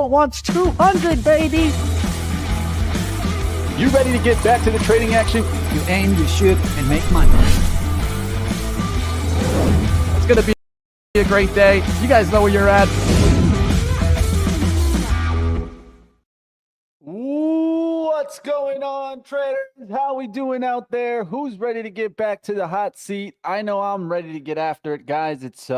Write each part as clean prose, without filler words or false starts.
wants 200, baby. You ready to get back to the trading action? You aim, you shoot, and make money. It's going to be a great day. You guys know where you're at. What's going on, traders? How we doing out there? Who's ready to get back to the hot seat? I know I'm ready to get after it, guys. It's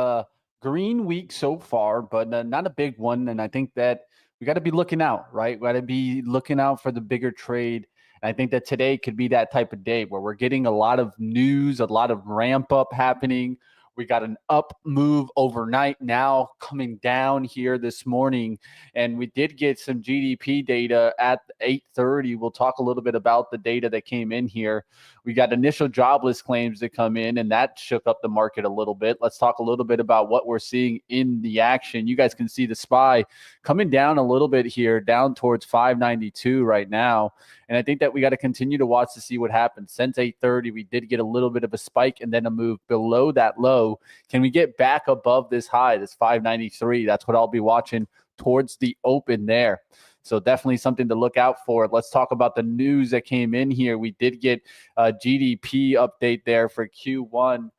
green week so far, but not a big one. And I think that we got to be looking out, right? We got to be looking out for the bigger trade. And I think that today could be that type of day where we're getting a lot of news, a lot of ramp up happening. We got an up move overnight, now coming down here this morning. And we did get some GDP data at 8:30. We'll talk a little bit about the data that came in here. We got initial jobless claims that come in, and that shook up the market a little bit. Let's talk a little bit about what we're seeing in the action. You guys can see the SPY coming down a little bit here, down towards 592 right now. And I think that we got to continue to watch to see what happens. Since 8:30, we did get a little bit of a spike and then a move below that low. Can we get back above this high, this 593? That's what I'll be watching towards the open there. So definitely something to look out for. Let's talk about the news that came in here. We did get a GDP update there for Q1.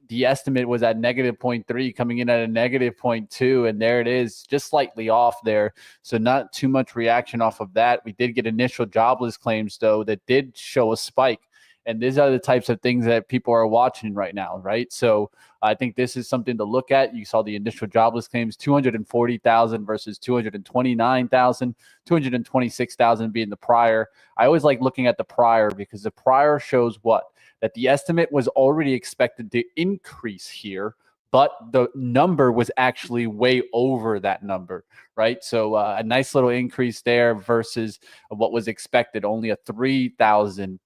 The estimate was at negative 0.3, coming in at a negative 0.2, and there it is, just slightly off there. So not too much reaction off of that. We did get initial jobless claims, though, that did show a spike. And these are the types of things that people are watching right now, right? So I think this is something to look at. You saw the initial jobless claims, 240,000 versus 229,000, 226,000 being the prior. I always like looking at the prior because the prior shows what? That the estimate was already expected to increase here, but the number was actually way over that number, right? So a nice little increase there versus what was expected, only a 3,000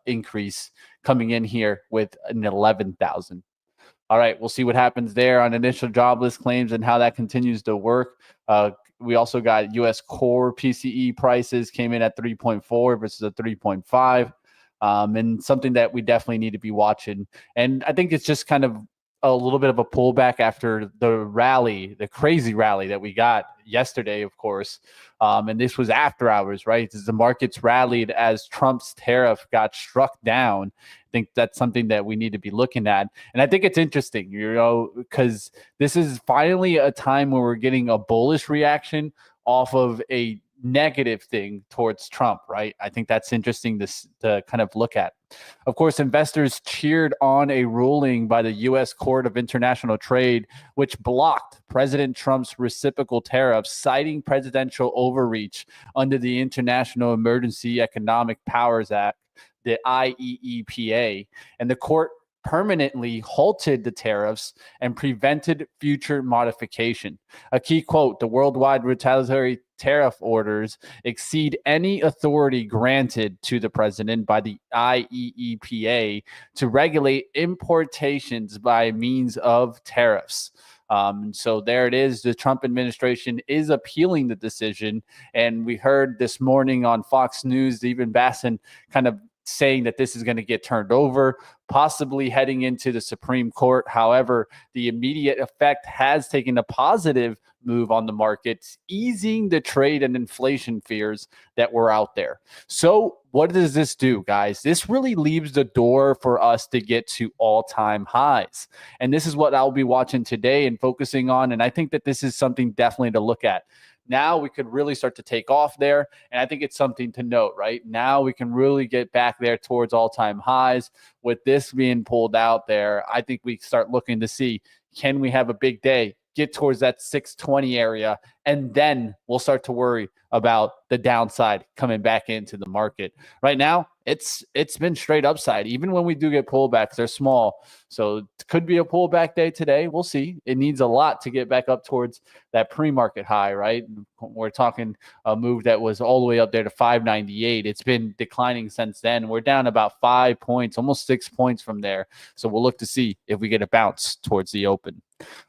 increase coming in here with an 11,000. All right, we'll see what happens there on initial jobless claims and how that continues to work. We also got U.S. core PCE prices came in at 3.4 versus a 3.5. And something that we definitely need to be watching. And I think it's just kind of a little bit of a pullback after the rally, the crazy rally that we got yesterday, of course. And this was after hours, right? As the markets rallied as Trump's tariff got struck down. I think that's something that we need to be looking at. And I think it's interesting, because this is finally a time where we're getting a bullish reaction off of a negative thing towards Trump, right? I think that's interesting to kind of look at. Of course, investors cheered on a ruling by the U.S. Court of International Trade, which blocked President Trump's reciprocal tariffs, citing presidential overreach under the International Emergency Economic Powers Act, the IEEPA, and the court permanently halted the tariffs and prevented future modification. A key quote, the worldwide retaliatory tariff orders exceed any authority granted to the president by the IEEPA to regulate importations by means of tariffs. So there it is. The Trump administration is appealing the decision. And we heard this morning on Fox News, Stephen Basson kind of saying that this is going to get turned over, possibly heading into the Supreme Court. However, the immediate effect has taken a positive move on the markets, easing the trade and inflation fears that were out there. So what does this do, guys? This really leaves the door for us to get to all-time highs. And this is what I'll be watching today and focusing on. And I think that this is something definitely to look at. Now we could really start to take off there. And I think it's something to note, right? Now we can really get back there towards all-time highs. With this being pulled out there, I think we start looking to see, can we have a big day, get towards that 620 area, and then we'll start to worry about the downside coming back into the market. Right now, it's been straight upside. Even when we do get pullbacks, they're small. So it could be a pullback day today. We'll see. It needs a lot to get back up towards that pre-market high, right? We're talking a move that was all the way up there to 598. It's been declining since then. We're down about 5 points, almost 6 points from there. So we'll look to see if we get a bounce towards the open.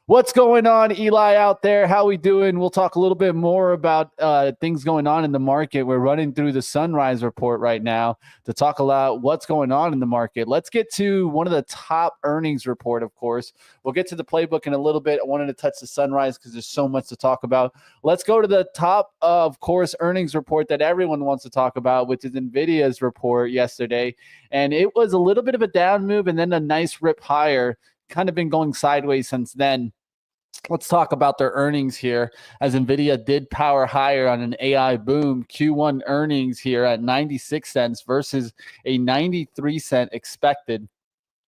What's going on, Eli, out there? How we doing? We'll talk a little bit more about things going on in the market. We're running through the Sunrise report right now to talk about what's going on in the market. Let's get to one of the top earnings report, of course. We'll get to the playbook in a little bit. I wanted to touch the Sunrise because there's so much to talk about. Let's go to the top, of course, earnings report that everyone wants to talk about, which is NVIDIA's report yesterday. And it was a little bit of a down move and then a nice rip higher. Kind of been going sideways since then. Let's talk about their earnings here, as NVIDIA did power higher on an AI boom. Q1 earnings here at 96 cents versus a 93-cent expected.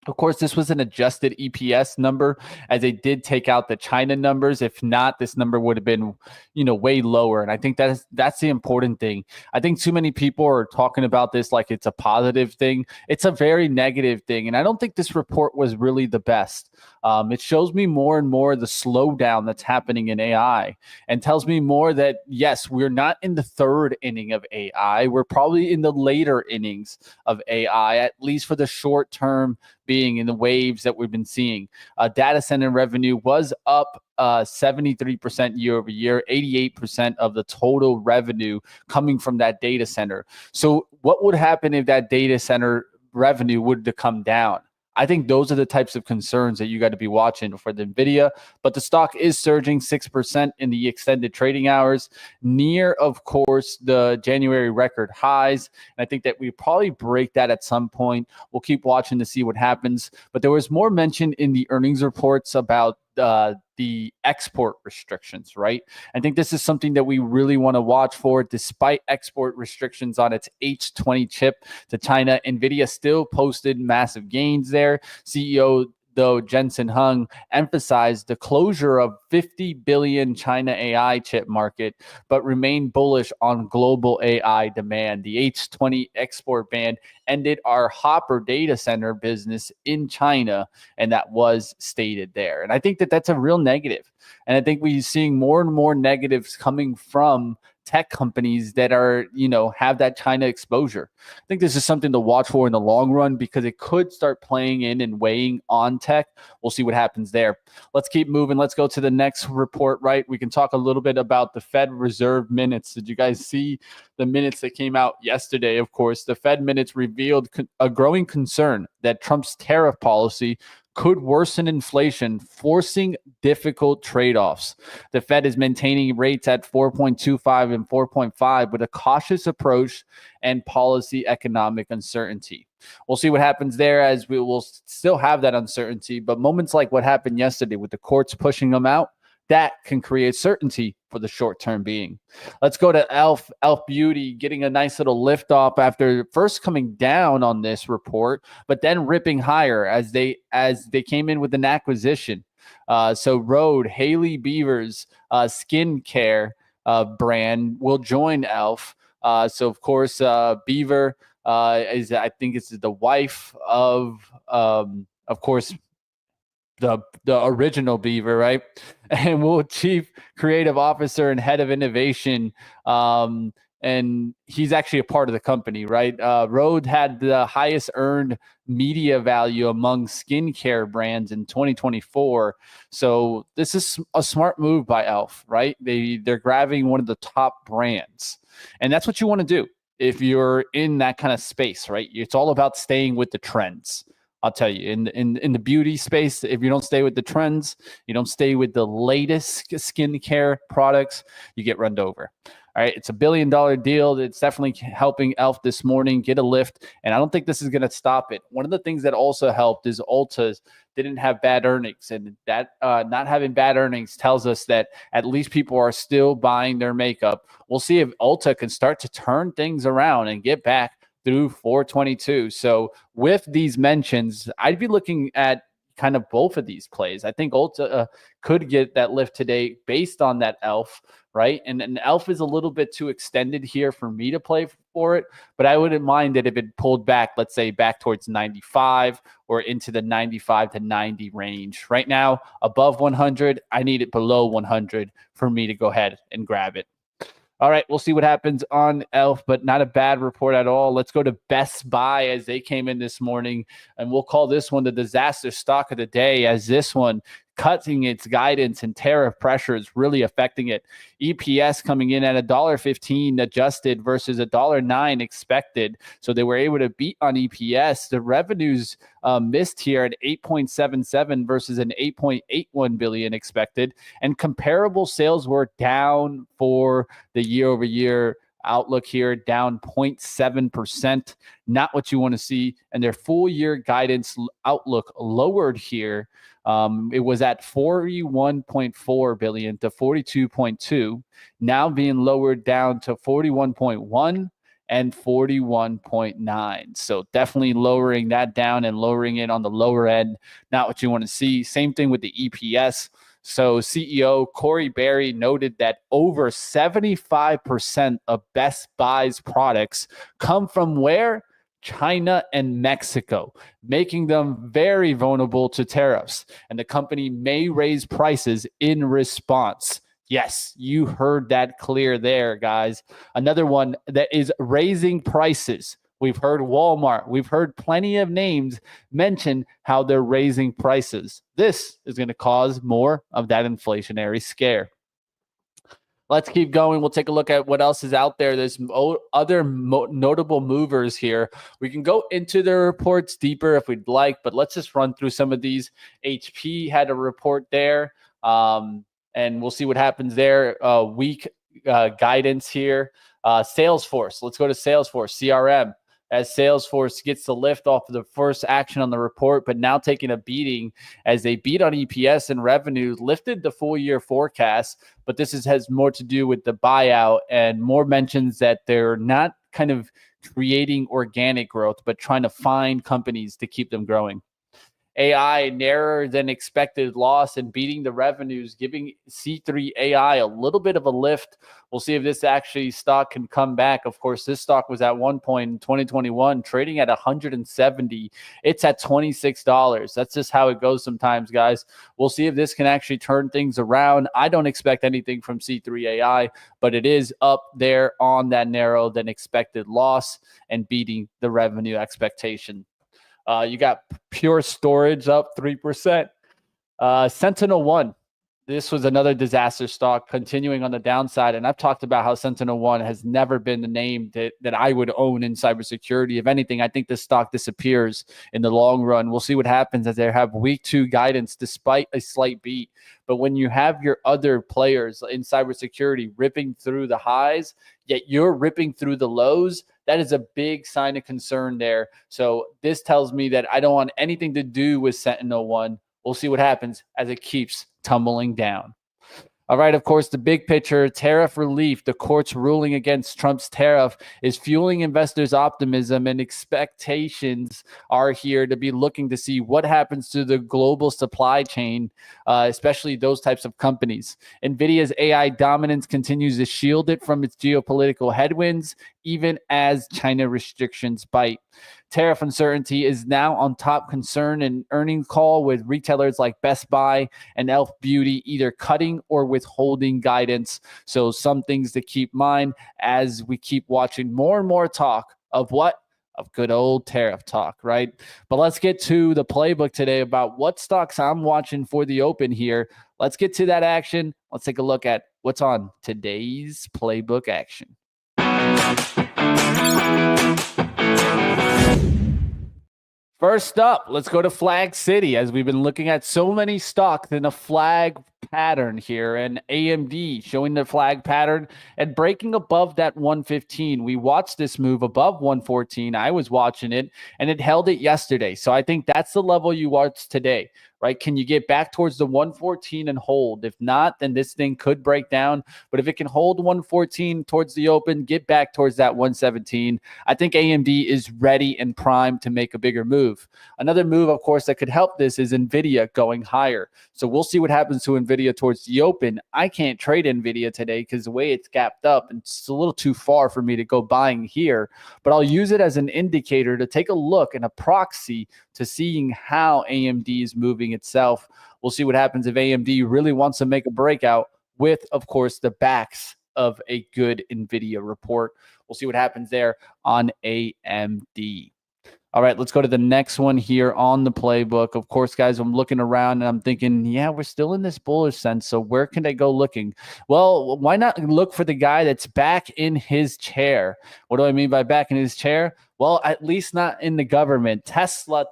Of course, this was an adjusted EPS number, as they did take out the China numbers. If not, this number would have been, way lower. And I think that's the important thing. I think too many people are talking about this like it's a positive thing. It's a very negative thing. And I don't think this report was really the best. It shows me more and more the slowdown that's happening in AI, and tells me more that, yes, we're not in the third inning of AI. We're probably in the later innings of AI, at least for the short term, being in the waves that we've been seeing. Data center revenue was up 73% year over year, 88% of the total revenue coming from that data center. So what would happen if that data center revenue would to come down? I think those are the types of concerns that you got to be watching for the NVIDIA. But the stock is surging 6% in the extended trading hours, near, of course, the January record highs. And I think that we probably break that at some point. We'll keep watching to see what happens. But there was more mention in the earnings reports about the export restrictions, right? I think this is something that we really want to watch for. Despite export restrictions on its H20 chip to China, NVIDIA still posted massive gains there. CEO, though, Jensen Huang emphasized the closure of 50 billion China AI chip market, but remained bullish on global AI demand. The H20 export ban ended our Hopper data center business in China, and that was stated there. And I think that that's a real negative. And I think we're seeing more and more negatives coming from tech companies that are, have that China exposure. I think this is something to watch for in the long run, because it could start playing in and weighing on tech. We'll see what happens there. Let's keep moving. Let's go to the next report, right? We can talk a little bit about the Fed Reserve minutes. Did you guys see the minutes that came out yesterday? Of course, the Fed minutes revealed a growing concern that Trump's tariff policy could worsen inflation, forcing difficult trade-offs. The Fed is maintaining rates at 4.25 and 4.5 with a cautious approach and policy economic uncertainty. We'll see what happens there, as we will still have that uncertainty. But moments like what happened yesterday with the courts pushing them out, that can create certainty for the short term being. Let's go to Elf Beauty, getting a nice little lift off after first coming down on this report, but then ripping higher as they came in with an acquisition. So Rhode, Hailey Beaver's skincare brand will join Elf. So of course, Beaver is, I think it's the wife of course, the original Beaver, right? And we'll Chief Creative Officer and Head of Innovation. And he's actually a part of the company, right? Rhode had the highest earned media value among skincare brands in 2024. So this is a smart move by Elf, right? They're grabbing one of the top brands. And that's what you want to do if you're in that kind of space, right? It's all about staying with the trends. I'll tell you, in the beauty space, if you don't stay with the trends, you don't stay with the latest skincare products, you get run over. All right, it's $1 billion deal. It's definitely helping Elf this morning get a lift, and I don't think this is going to stop it. One of the things that also helped is Ulta didn't have bad earnings, and that not having bad earnings tells us that at least people are still buying their makeup. We'll see if Ulta can start to turn things around and get back through 422. So with these mentions, I'd be looking at kind of both of these plays. I think Ulta could get that lift today based on that Elf, right? And Elf is a little bit too extended here for me to play for it, but I wouldn't mind it if it pulled back, let's say back towards 95 or into the 95 to 90 range. Right now, above 100, I need it below 100 for me to go ahead and grab it. All right, we'll see what happens on Elf, but not a bad report at all. Let's go to Best Buy as they came in this morning, and we'll call this one the disaster stock of the day, as this one cutting its guidance, and tariff pressure is really affecting it. EPS coming in at $1.15 adjusted versus $1.09 expected. So they were able to beat on EPS. The revenues missed here at 8.77 versus an 8.81 billion expected. And comparable sales were down for the year over year outlook here, down 0.7%. Not what you want to see. And their full year guidance outlook lowered here. It was at 41.4 billion to 42.2, now being lowered down to 41.1 and 41.9. So definitely lowering that down and lowering it on the lower end. Not what you want to see. Same thing with the EPS. So CEO Corey Berry noted that over 75% of Best Buy's products come from where? China and Mexico, making them very vulnerable to tariffs. And the company may raise prices in response. Yes, you heard that clear there, guys. Another one that is raising prices. We've heard Walmart. We've heard plenty of names mention how they're raising prices. This is going to cause more of that inflationary scare. Let's keep going. We'll take a look at what else is out there. There's other notable movers here. We can go into the reports deeper if we'd like, but let's just run through some of these. HP had a report there, and we'll see what happens there. Weak guidance here. Salesforce. Let's go to Salesforce, CRM. As Salesforce gets the lift off of the first action on the report, but now taking a beating as they beat on EPS and revenue, lifted the full year forecast. But this has more to do with the buyout and more mentions that they're not kind of creating organic growth, but trying to find companies to keep them growing. AI, narrower than expected loss and beating the revenues, giving C3 AI a little bit of a lift. We'll see if this actually stock can come back. Of course, this stock was at one point in 2021 trading at 170. It's at $26. That's just how it goes sometimes, guys. We'll see if this can actually turn things around. I don't expect anything from C3 AI, but it is up there on that narrow than expected loss and beating the revenue expectation. You got Pure Storage up 3%. Sentinel-1. This was another disaster stock continuing on the downside. And I've talked about how Sentinel-1 has never been the name that I would own in cybersecurity. If anything, I think this stock disappears in the long run. We'll see what happens as they have week 2 guidance despite a slight beat. But when you have your other players in cybersecurity ripping through the highs, yet you're ripping through the lows, that is a big sign of concern there. So this tells me that I don't want anything to do with Sentinel-1. We'll see what happens as it keeps tumbling down. All right, of course, the big picture, tariff relief. The court's ruling against Trump's tariff is fueling investors' optimism, and expectations are here to be looking to see what happens to the global supply chain, especially those types of companies. NVIDIA's AI dominance continues to shield it from its geopolitical headwinds, even as China restrictions bite. Tariff uncertainty is now on top concern in earnings call, with retailers like Best Buy and Elf Beauty either cutting or withholding guidance. So some things to keep in mind as we keep watching more and more talk of what? Of good old tariff talk, right? But let's get to the playbook today about what stocks I'm watching for the open here. Let's get to that action. Let's take a look at what's on today's playbook action. First up, let's go to Flag City, as we've been looking at so many stocks in a flag pattern here, and AMD showing the flag pattern and breaking above that 115. We watched this move above 114. I was watching it, and it held it yesterday. So I think that's the level you watch today, right? Can you get back towards the 114 and hold? If not, then this thing could break down. But if it can hold 114 towards the open, get back towards that 117, I think AMD is ready and primed to make a bigger move. Another move, of course, that could help this is NVIDIA going higher. So we'll see what happens to NVIDIA towards the open. I can't trade NVIDIA today because the way it's gapped up, it's a little too far for me to go buying here. But I'll use it as an indicator to take a look and a proxy to seeing how AMD is moving itself. We'll see what happens if AMD really wants to make a breakout with, of course, the backs of a good NVIDIA report. We'll see what happens there on AMD. All right, let's go to the next one here on the playbook. Of course, guys, I'm looking around and I'm thinking, yeah, we're still in this bullish sense. So where can I go looking? Well, why not look for the guy that's back in his chair? What do I mean by back in his chair? Well, at least not in the government. Tesla.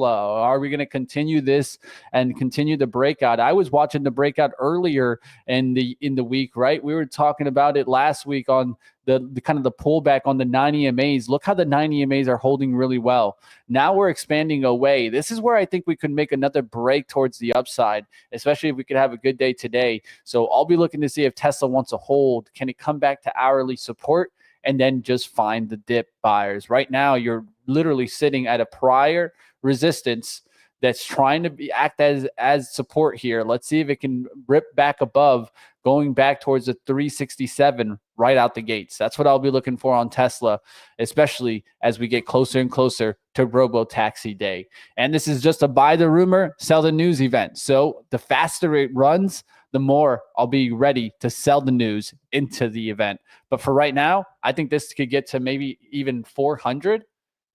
Are we going to continue this and continue the breakout? I was watching the breakout earlier in the week, right? We were talking about it last week on the kind of the pullback on the 9 EMAs. Look how the 9 EMAs are holding really well. Now we're expanding away. This is where I think we could make another break towards the upside, especially if we could have a good day today. So I'll be looking to see if Tesla wants to hold. Can it come back to hourly support? And then just find the dip buyers. Right now, you're literally sitting at a prior resistance that's trying to act as support here. Let's see if it can rip back above, going back towards the 367 right out the gates. That's what I'll be looking for on Tesla, especially as we get closer and closer to Robo-Taxi Day. And this is just a buy the rumor, sell the news event. So the faster it runs, the more I'll be ready to sell the news into the event. But for right now, I think this could get to maybe even 400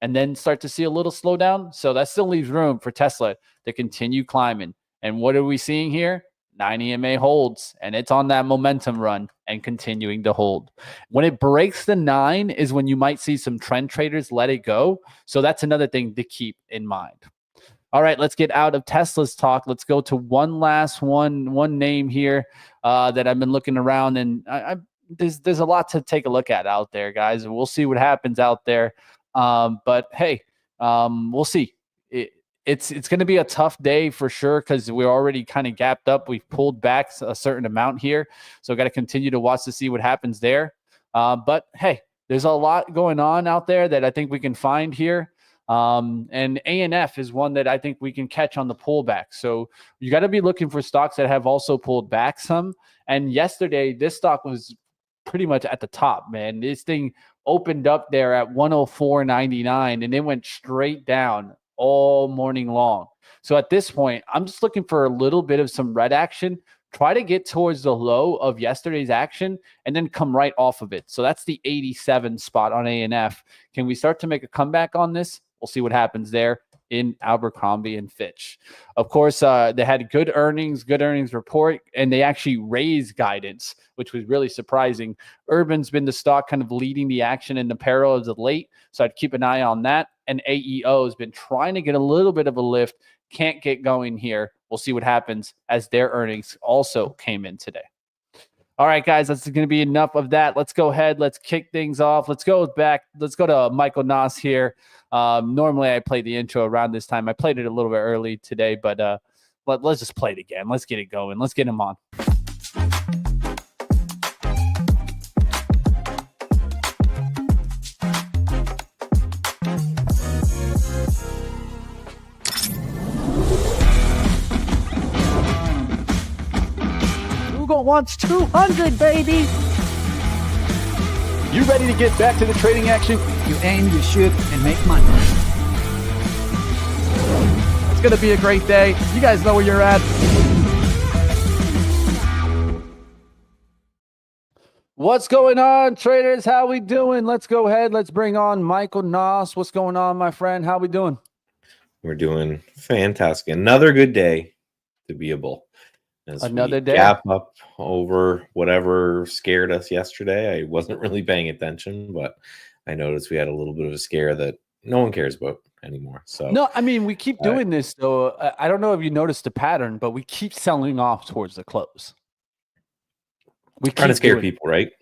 and then start to see a little slowdown. So that still leaves room for Tesla to continue climbing. And what are we seeing here? 9 EMA holds, and it's on that momentum run and continuing to hold. When it breaks the 9 is when you might see some trend traders let it go. So that's another thing to keep in mind. All right, let's get out of Tesla's talk. Let's go to one last one name here that I've been looking around, and there's a lot to take a look at out there, guys. We'll see what happens out there. But hey, we'll see. It's going to be a tough day for sure because we're already kind of gapped up. We've pulled back a certain amount here, so got to continue to watch to see what happens there. But hey, there's a lot going on out there that I think we can find here. And ANF is one that I think we can catch on the pullback. So you got to be looking for stocks that have also pulled back some. And yesterday, this stock was pretty much at the top, man. This thing opened up there at 104.99 and it went straight down all morning long. So at this point, I'm just looking for a little bit of some red action. Try to get towards the low of yesterday's action and then come right off of it. So that's the 87 spot on ANF. Can we start to make a comeback on this? We'll see what happens there in Abercrombie and Fitch. Of course, they had good earnings report, and they actually raised guidance, which was really surprising. Urban's been the stock kind of leading the action in apparel as of late, so I'd keep an eye on that. And AEO has been trying to get a little bit of a lift, can't get going here. We'll see what happens as their earnings also came in today. All right, guys, that's going to be enough of that. Let's go ahead. Let's kick things off. Let's go back. Let's go to Michael Noss here. Normally, I play the intro around this time. I played it a little bit early today, but let's just play it again. Let's get it going. Let's get him on. Google wants 200, baby. You ready to get back to the trading action? You aim, you shoot, and make money. It's going to be a great day. You guys know where you're at. What's going on, traders? How we doing? Let's go ahead. Let's bring on Michael Noss. What's going on, my friend? How we doing? We're doing fantastic. Another good day to be a bull. As another day. Gap up over whatever scared us yesterday. I wasn't really paying attention, but I noticed we had a little bit of a scare that no one cares about anymore. So no, I mean, we keep doing this though. I don't know if you noticed the pattern, but we keep selling off towards the close. We trying to scare people, right?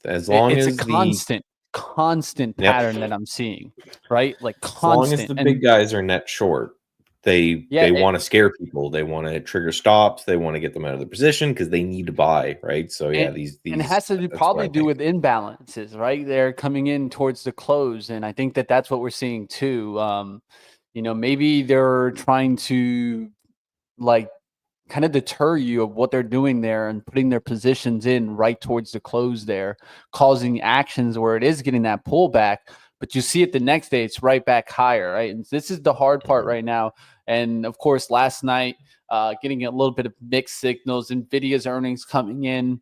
As long it's as a constant pattern that I'm seeing, right? Like constant. As long as the big guys are net short, they want to scare people. They want to trigger stops. They want to get them out of the position because they need to buy, right? So these and it has to probably do with imbalances, right? They're coming in towards the close, and I think that's what we're seeing too. Maybe they're trying to kind of deter you of what they're doing there and putting their positions in right towards the close there, causing actions where it is getting that pullback. But you see it the next day, it's right back higher, right? And this is the hard part right now. And of course, last night, getting a little bit of mixed signals, NVIDIA's earnings coming in.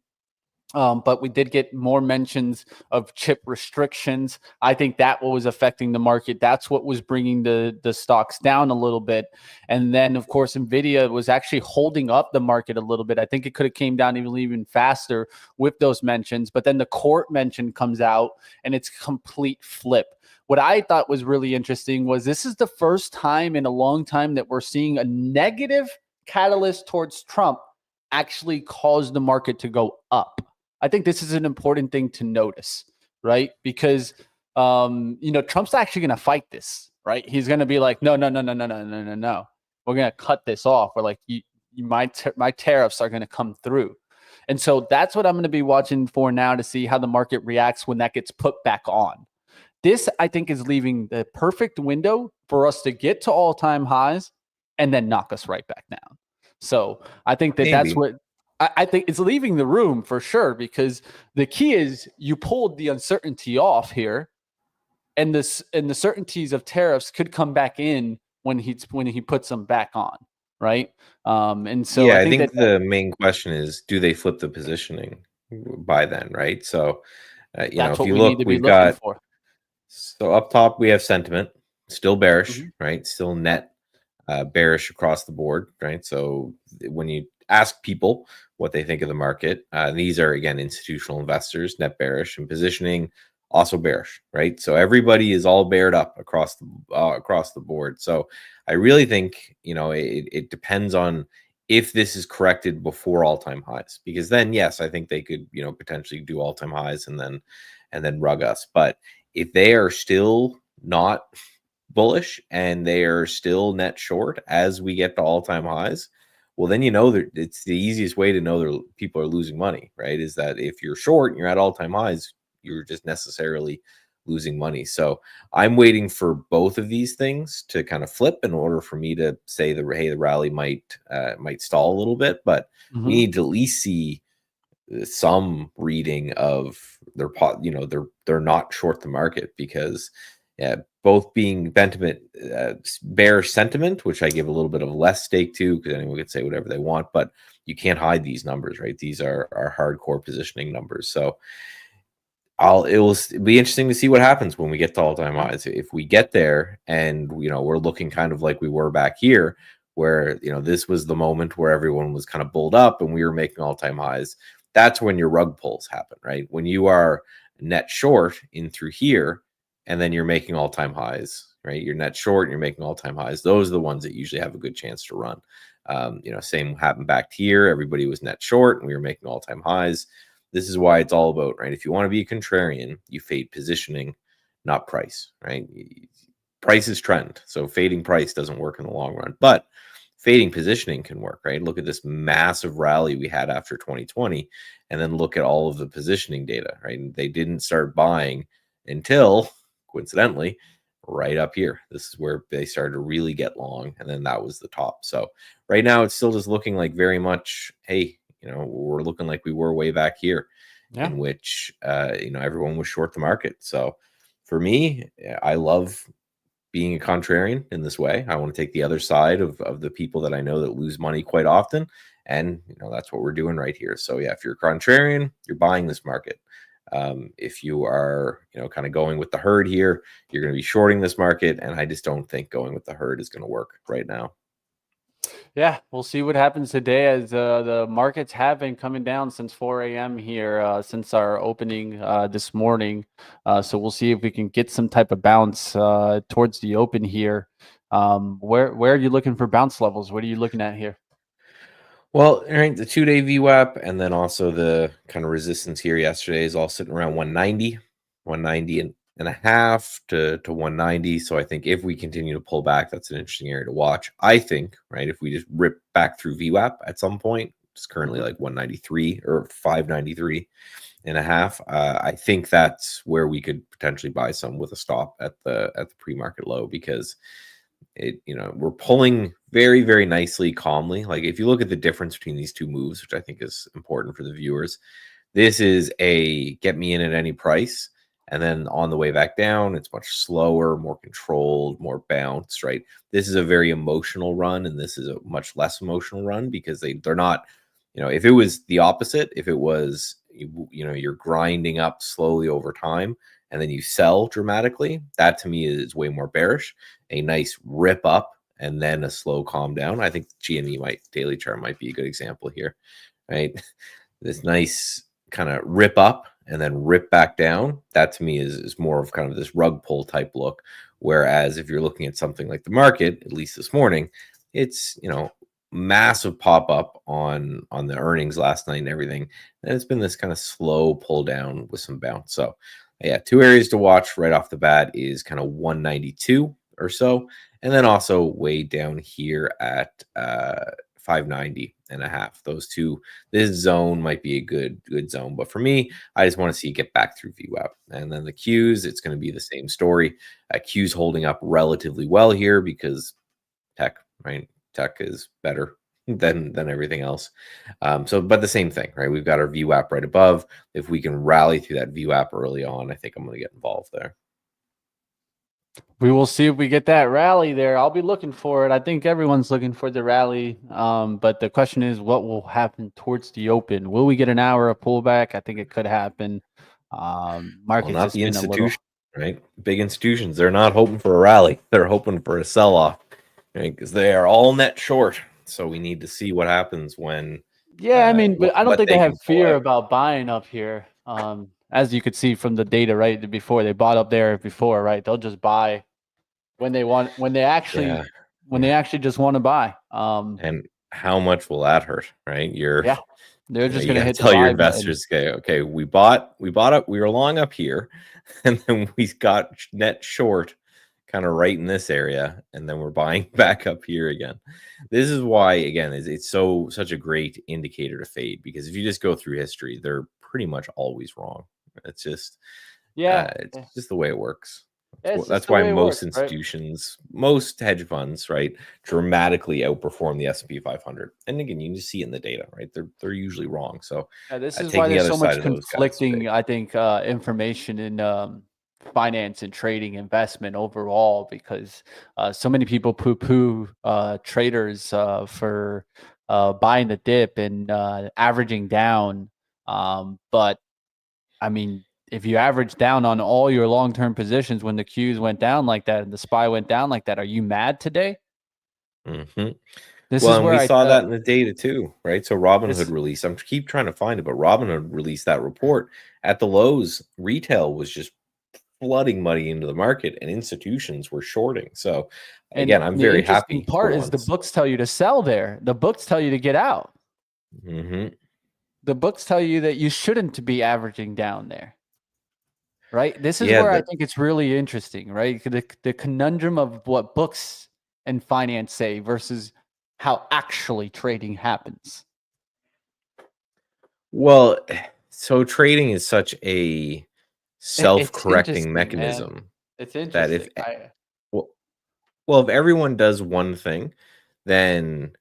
But we did get more mentions of chip restrictions. I think that was affecting the market. That's what was bringing the stocks down a little bit. And then, of course, NVIDIA was actually holding up the market a little bit. I think it could have came down even faster with those mentions. But then the court mention comes out, and it's complete flip. What I thought was really interesting was this is the first time in a long time that we're seeing a negative catalyst towards Trump actually cause the market to go up. I think this is an important thing to notice, right? Because Trump's actually going to fight this, right? He's going to be like, no. We're going to cut this off. We're like, my tariffs are going to come through. And so that's what I'm going to be watching for now to see how the market reacts when that gets put back on. This, I think, is leaving the perfect window for us to get to all-time highs and then knock us right back down. So I think that's what I think it's leaving the room for sure, because the key is you pulled the uncertainty off here, and the certainties of tariffs could come back in when he puts them back on, right? And so yeah, I think the main question is, do they flip the positioning by then, right? So if you look, we've got for. So up top we have sentiment still bearish, right? Still net bearish across the board, right? So when you ask people what they think of the market, these are, again, institutional investors, net bearish, and positioning also bearish, right? So everybody is all bared up across the board. So I really think it depends on if this is corrected before all-time highs, because then yes, I think they could potentially do all-time highs and then rug us. But if they are still not bullish and they are still net short as we get to all-time highs, well, then that it's the easiest way to know that people are losing money, right? Is that if you're short and you're at all-time highs, you're just necessarily losing money. So I'm waiting for both of these things to kind of flip in order for me to say the rally might stall a little bit, but we need to at least see some reading of they're not short the market, because both being bearish sentiment, which I give a little bit of less stake to, because anyone could say whatever they want, but you can't hide these numbers, right? These are hardcore positioning numbers. So it'll be interesting to see what happens when we get to all-time highs. If we get there and we're looking kind of like we were back here, where this was the moment where everyone was kind of bulled up and we were making all-time highs, that's when your rug pulls happen, right? When you are net short in through here, and then you're making all-time highs, right? You're net short and you're making all-time highs. Those are the ones that usually have a good chance to run. Same happened back here. Everybody was net short and we were making all-time highs. This is why it's all about, right? If you want to be a contrarian, you fade positioning, not price, right? Price is trend. So fading price doesn't work in the long run, but fading positioning can work, right? Look at this massive rally we had after 2020, and then look at all of the positioning data, right? And they didn't start buying until, coincidentally, right up here. This is where they started to really get long, and then that was the top. So right now it's still just looking like very much, hey, we're looking like we were way back here, in which everyone was short the market. So for me, I love being a contrarian in this way. I want to take the other side of the people that I know that lose money quite often, and that's what we're doing right here. So yeah, if you're a contrarian, you're buying this market. If you are, kind of going with the herd here, you're going to be shorting this market. And I just don't think going with the herd is going to work right now. Yeah, we'll see what happens today, as the markets have been coming down since 4 a.m. here, since our opening this morning. So we'll see if we can get some type of bounce towards the open here. Where are you looking for bounce levels? What are you looking at here? Well, right, the 2-day VWAP, and then also the kind of resistance here yesterday is all sitting around 190 and a half to 190. So I think if we continue to pull back, that's an interesting area to watch. I think, right, if we just rip back through VWAP at some point, it's currently like 193 or 593 and a half. I think that's where we could potentially buy some with a stop at the pre-market low, because we're pulling very, very nicely, calmly. Like if you look at the difference between these two moves, which I think is important for the viewers, this is a get me in at any price. And then on the way back down, it's much slower, more controlled, more bounced, right? This is a very emotional run, and this is a much less emotional run, because they're not, if it was the opposite, if it was, you're grinding up slowly over time, and then you sell dramatically, that to me is way more bearish. A nice rip up and then a slow calm down. I think GME daily chart might be a good example here, right? This nice kind of rip up and then rip back down. That to me is more of kind of this rug pull type look. Whereas if you're looking at something like the market, at least this morning, it's, massive pop up on the earnings last night and everything. And it's been this kind of slow pull down with some bounce. So yeah, 2 areas to watch right off the bat is kind of 192 or so. And then also way down here at 590 and a half. Those two, this zone might be a good zone. But for me, I just want to see it get back through VWAP. And then the Qs, it's going to be the same story. Qs holding up relatively well here because tech, right? Tech is better than everything else. But the same thing, right? We've got our VWAP right above. If we can rally through that VWAP early on, I think I'm going to get involved there. We will see if we get that rally there. I'll be looking for it. I think everyone's looking for the rally. But the question is, what will happen towards the open? Will we get an hour of pullback? I think it could happen. Markets not the institution, right? Big institutions, they're not hoping for a rally. They're hoping for a sell-off, right? Because they are all net short. So we need to see what happens when. Yeah, I mean, but I don't think they have fear about buying up here. As you could see from the data right before, they bought up there before, right? They'll just buy when they want, when they actually just want to buy. And how much will that hurt, right? They're just going to hit. Tell your investors, okay, we bought up, we were long up here, and then we got net short, kind of right in this area, and then we're buying back up here again. This is why, again, it's such a great indicator to fade, because if you just go through history, they're pretty much always wrong. It's just it's just the way it works. That's why most institutions, most hedge funds, right, dramatically outperform the S&P 500. And again, you can just see it in the data, right? They're usually wrong. So this is why there's so much conflicting, I think, information in finance and trading investment overall, because so many people poo-poo traders for buying the dip and averaging down. But I mean, if you average down on all your long-term positions when the Qs went down like that and the SPY went down like that, are you mad today? Mm-hmm. We saw that in the data too, right? So Robinhood released, I'm keep trying to find it, but Robinhood released that report. At the lows, retail was just flooding money into the market and institutions were shorting. So again, I'm very happy. The part is the books tell you to sell there. The books tell you to get out. Mm-hmm. The books tell you that you shouldn't be averaging down there. Right. This is where I think it's really interesting, right? The conundrum of what books and finance say versus how actually trading happens. Well, so trading is such a self-correcting mechanism. Man. It's interesting. That if everyone does one thing, then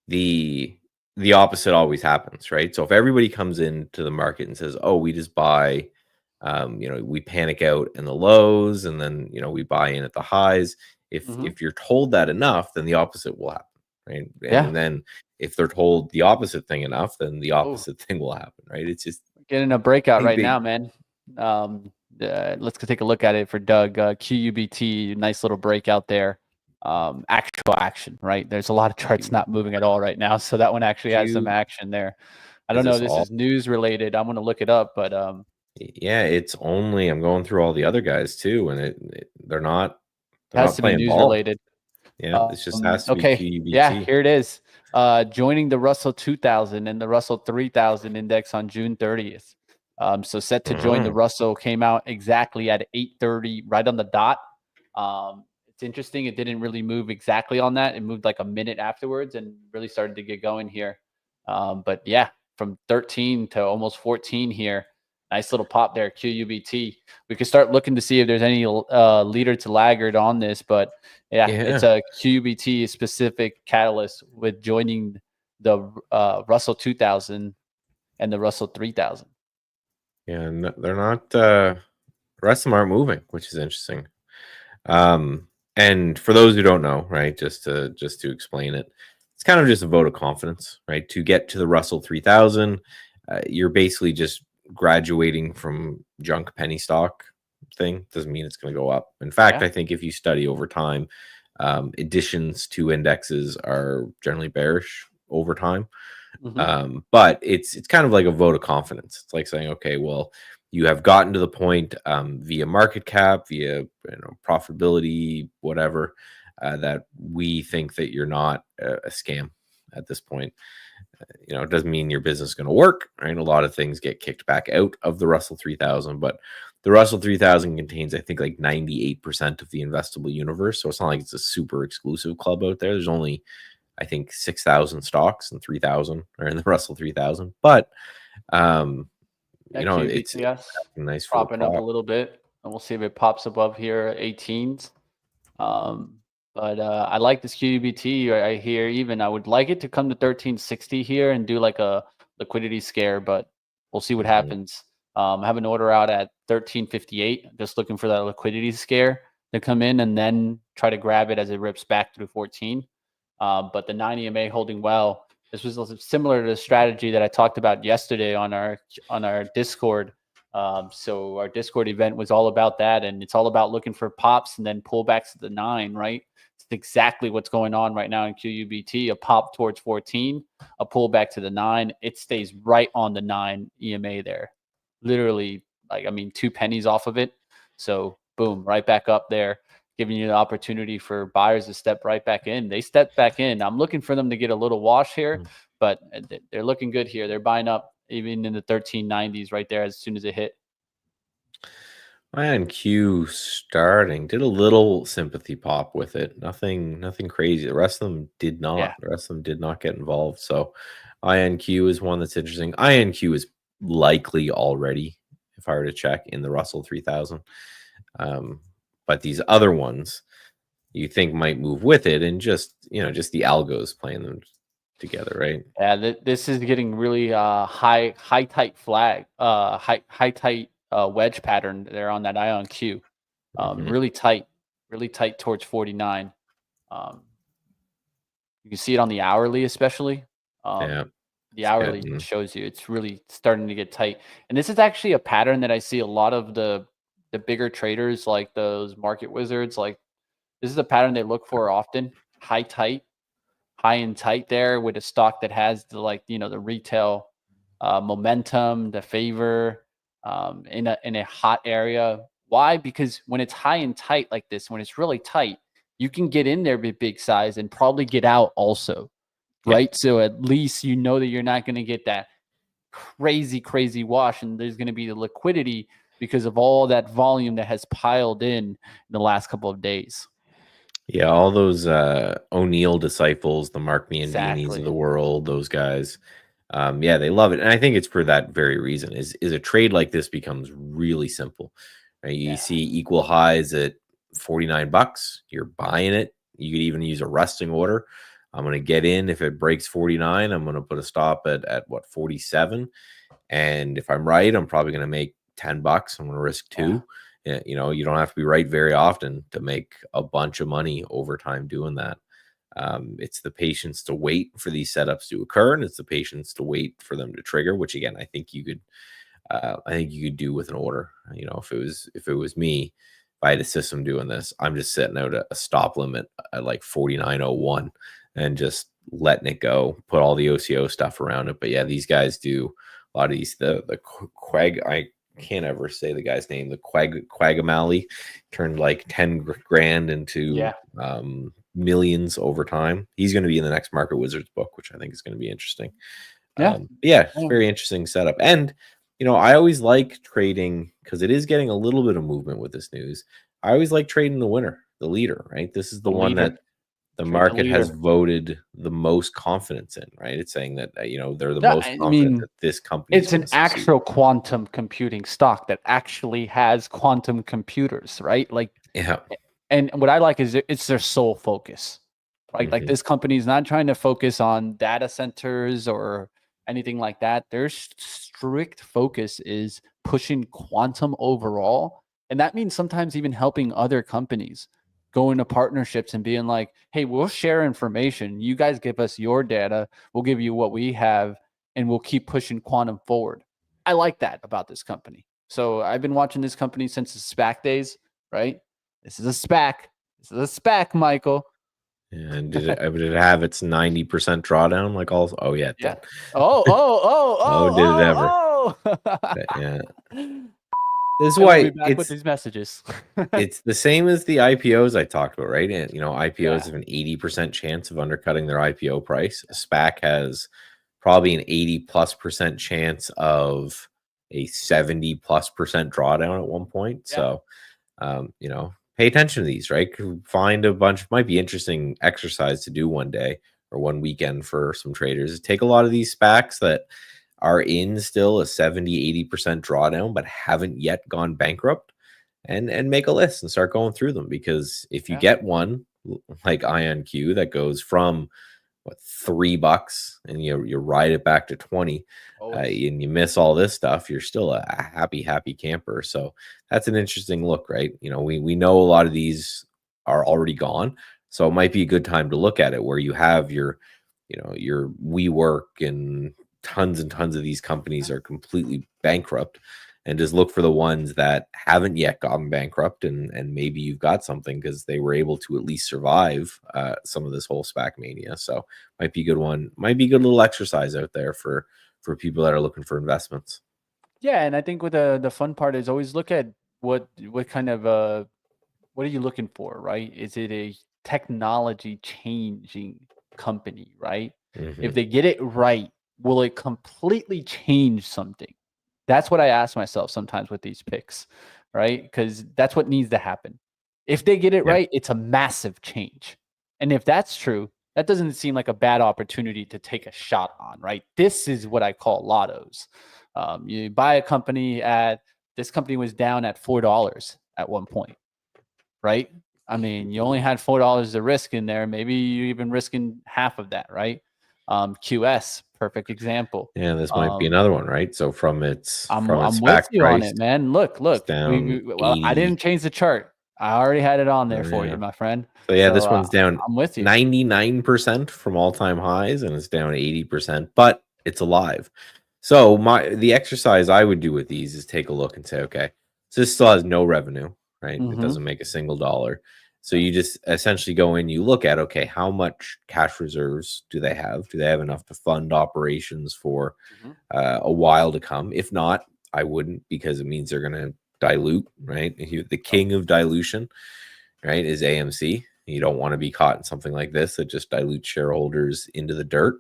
the opposite always happens, right? So if everybody comes into the market and says, "Oh, we just buy," we panic out in the lows, and then we buy in at the highs. If you're told that enough, then the opposite will happen, right? And then if they're told the opposite thing enough, then the opposite thing will happen, right? It's just getting a breakout right now, man. Let's take a look at it for Doug. QUBT, nice little breakout there. Actual action, right? There's a lot of charts not moving at all right now, so that one actually has some action there. I don't know if this is news related. I'm going to look it up, but yeah, it's only, I'm going through all the other guys too, and they're not. It has to be news related. Yeah, it just has to be QUBT. Yeah, here it is. Joining the Russell 2000 and the Russell 3000 index on June 30th. So set to join the Russell, came out exactly at 8:30, right on the dot. It's interesting. It didn't really move exactly on that. It moved like a minute afterwards and really started to get going here. But yeah, from 13 to almost 14 here. Nice little pop there, QUBT. We could start looking to see if there's any leader to laggard on this, but yeah, it's a QUBT specific catalyst with joining the Russell 2000 and the Russell 3000. Yeah, no, they're not. The rest of them aren't moving, which is interesting. And for those who don't know, right, just to explain it, it's kind of just a vote of confidence, right? To get to the Russell 3000, you're basically just graduating from junk penny stock thing doesn't mean it's going to go up. In fact, I think if you study over time, additions to indexes are generally bearish over time. But it's kind of like a vote of confidence. It's like saying, okay, well, you have gotten to the point via market cap, via profitability, whatever, that we think that you're not a scam at this point. It doesn't mean your business is going to work, right? A lot of things get kicked back out of the Russell 3000, but the Russell 3000 contains, I think, like 98% of the investable universe. So it's not like it's a super exclusive club out there. There's only, I think, 6,000 stocks and 3,000 are in the Russell 3000. But, it's nice for propping up a little bit, and we'll see if it pops above here 18s. But I like this QUBT right here. Even I would like it to come to 1360 here and do like a liquidity scare, but we'll see what happens. I have an order out at 1358, just looking for that liquidity scare to come in and then try to grab it as it rips back through 14. But the 9 EMA holding well. This was similar to the strategy that I talked about yesterday on our Discord. So our Discord event was all about that, and it's all about looking for pops and then pullbacks to the 9, right? It's exactly what's going on right now in QUBT. A pop towards 14, a pullback to the 9. It stays right on the 9 EMA there. Literally, 2 pennies off of it. So boom, right back up there, giving you the opportunity for buyers to step right back in. They stepped back in. I'm looking for them to get a little wash here, but they're looking good here. They're buying up even in the 1390s right there as soon as it hit. IonQ starting did a little sympathy pop with it. Nothing crazy. The rest of them did not. Yeah. The rest of them did not get involved. So IonQ is one that's interesting. IonQ is likely already, if I were to check, in the Russell 3000. But these other ones you think might move with it, and just the algos playing them together, right? Yeah, this is getting really high tight flag, high tight wedge pattern there on that IonQ. Really tight towards 49. You can see it on the hourly, especially. The hourly shows you it's really starting to get tight. And this is actually a pattern that I see a lot of the bigger traders, like those market wizards, like this is a pattern they look for often. High and tight there with a stock that has the retail momentum, the favor in a hot area. Why? Because when it's high and tight like this, when it's really tight, you can get in there with big size and probably get out also, right? So at least you know that you're not going to get that crazy wash, and there's going to be the liquidity because of all that volume that has piled in the last couple of days. Yeah, all those O'Neill disciples, the Mark Miandinis of the world, those guys, they love it. And I think it's for that very reason. Is a trade like this becomes really simple. Right? You see equal highs at $49, you're buying it. You could even use a resting order. I'm going to get in. If it breaks 49, I'm going to put a stop at 47. And if I'm right, I'm probably going to make $10. I'm going to risk 2. You don't have to be right very often to make a bunch of money over time doing that. It's the patience to wait for these setups to occur, and it's the patience to wait for them to trigger, which again, I think you could do with an order. If it was me, if I had a system doing this, I'm just setting out a stop limit at like 49.01 and just letting it go, put all the OCO stuff around it. But yeah, these guys do a lot of these, the Quag, I can't ever say the guy's name, the Quagamali turned like 10 grand into millions over time. He's going to be in the next Market Wizards book, which I think is going to be interesting. Very interesting setup. And I always like trading because it is getting a little bit of movement with this news. I always like trading the winner, the leader, right? This is the one that the market has voted the most confidence in, right? It's saying that they're the most confident that this company. It's an actual quantum computing stock that actually has quantum computers, right? And what I like is it's their sole focus, right? Like this company is not trying to focus on data centers or anything like that. Their strict focus is pushing quantum overall, and that means sometimes even helping other companies go into partnerships and being like, hey, we'll share information. You guys give us your data. We'll give you what we have, and we'll keep pushing quantum forward. I like that about this company. So I've been watching this company since the SPAC days, right? This is a SPAC. This is a SPAC, Michael. And did it have its 90% drawdown? Like all? Oh yeah, it did. Did it ever? Yeah. This is why back with these messages. It's the same as the IPOs I talked about, right? And IPOs have an 80% chance of undercutting their IPO price. A SPAC has probably an 80+% chance of a 70+% drawdown at one point. So, pay attention to these, right? Find a bunch. Might be interesting exercise to do one day or one weekend for some traders. Take a lot of these SPACs that are in still a 70-80% drawdown, but haven't yet gone bankrupt, and make a list and start going through them. Because if you get one like IonQ that goes from $3 and you ride it back to 20, and you miss all this stuff, you're still a happy camper. So that's an interesting look, right? We know a lot of these are already gone, so it might be a good time to look at it where you have your WeWork and tons of these companies are completely bankrupt, and just look for the ones that haven't yet gotten bankrupt, and maybe you've got something because they were able to at least survive some of this whole SPAC mania. So might be a good one. Might be a good little exercise out there for people that are looking for investments. Yeah, and I think with the fun part is always look at what kind of what are you looking for, right? Is it a technology changing company, right? Mm-hmm. If they get it right, will it completely change something? That's what I ask myself sometimes with these picks, right? Because that's what needs to happen. If they get it right, it's a massive change. And if that's true, that doesn't seem like a bad opportunity to take a shot on, right? This is what I call lottos. You buy a company this company was down at $4 at one point, right? I mean, you only had $4 to risk in there. Maybe you're even risking half of that, right? QS, perfect example. Yeah, this might be another one, right? So I'm with you on it, man. Look. I didn't change the chart. I already had it on there for you, my friend. So this one's down. I'm with you. 99% from all-time highs, and it's down 80%, but it's alive. So the exercise I would do with these is take a look and say, okay, so this still has no revenue, right? It doesn't make a single dollar. So you just essentially go in, you look at, okay, how much cash reserves do they have? Do they have enough to fund operations for a while to come? If not, I wouldn't, because it means they're going to dilute, right? The king of dilution, right, is AMC. You don't want to be caught in something like this that just dilutes shareholders into the dirt.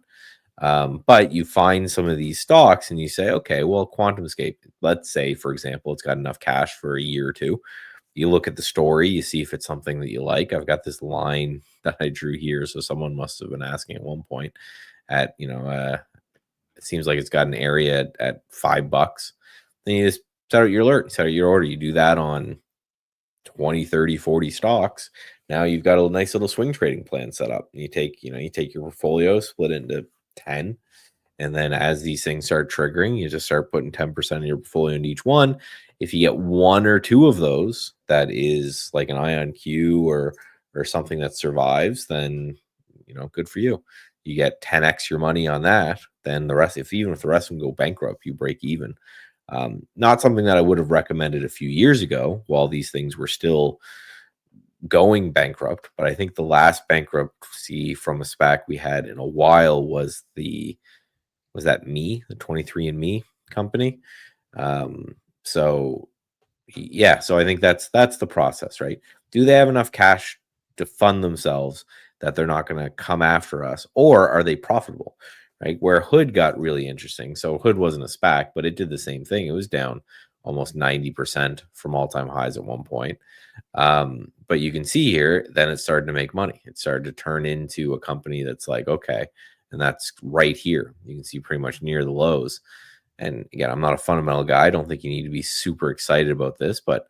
But you find some of these stocks and you say, okay, well, QuantumScape, let's say, for example, it's got enough cash for a year or two. You look at the story, you see if it's something that you like. I've got this line that I drew here, so someone must have been asking at one point at, it seems like it's got an area at $5. Then you just set out your alert, set out your order. You do that on 20, 30, 40 stocks. Now you've got a nice little swing trading plan set up. You take your portfolio, split it into 10. And then as these things start triggering, you just start putting 10% of your portfolio into each one. If you get one or two of those that is like an IonQ or something that survives, then good for you. You get 10x your money on that. Then the rest, even if the rest of them go bankrupt, you break even. Not something that I would have recommended a few years ago while these things were still going bankrupt. But I think the last bankruptcy from a SPAC we had in a while was the 23andMe company. So I think that's the process, right? Do they have enough cash to fund themselves that they're not going to come after us, or are they profitable, right? Where Hood got really interesting. So Hood wasn't a SPAC, but it did the same thing. It was down almost 90% from all-time highs at one point. But you can see here, then it started to make money. It started to turn into a company that's like, okay, and that's right here. You can see pretty much near the lows. And again, I'm not a fundamental guy. I don't think you need to be super excited about this, but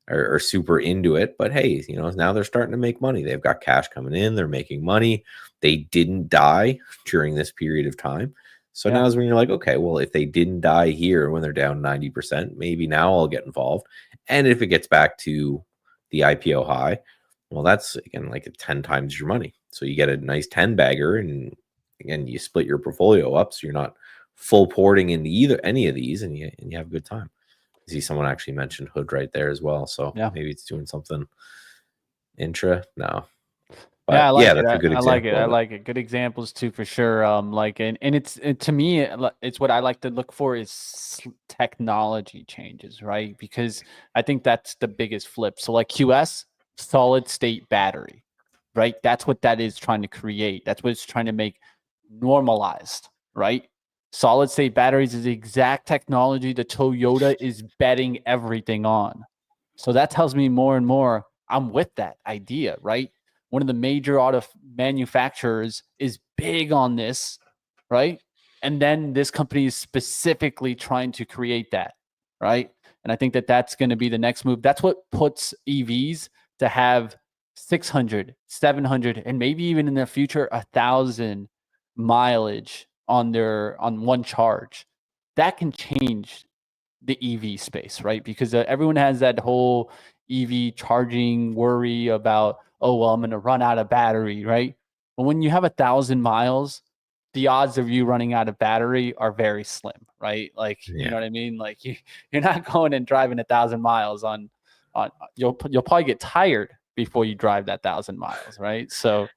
or super into it. But hey, now they're starting to make money. They've got cash coming in. They're making money. They didn't die during this period of time. So now is when you're like, okay, well, if they didn't die here when they're down 90%, maybe now I'll get involved. And if it gets back to the IPO high, well, that's again like 10 times your money. So you get a nice 10 bagger, and again, you split your portfolio up, so you're not full porting into any of these, and you have a good time. I see someone actually mentioned Hood right there as well, so maybe it's doing something intra. No, but yeah, I like it. that's a good example. I like it. Good examples too, for sure. And to me, it's what I like to look for is technology changes, right? Because I think that's the biggest flip. So like QS, solid state battery, right? That's what that is trying to create. That's what it's trying to make normalized, right? Solid state batteries is the exact technology that Toyota is betting everything on. So that tells me more and more I'm with that idea, right? One of the major auto manufacturers is big on this, right? And then this company is specifically trying to create that, right? And I think that that's going to be the next move. That's what puts EVs to have 600, 700, and maybe even in the future, 1,000 mileage on one charge. That can change the EV space, right? Because everyone has that whole EV charging worry about, oh, well, I'm going to run out of battery, right? But when you have 1,000 miles, the odds of you running out of battery are very slim, right? Like, you know what I mean? Like you're not going and driving 1,000 miles on you'll probably get tired before you drive that 1,000 miles, right? So,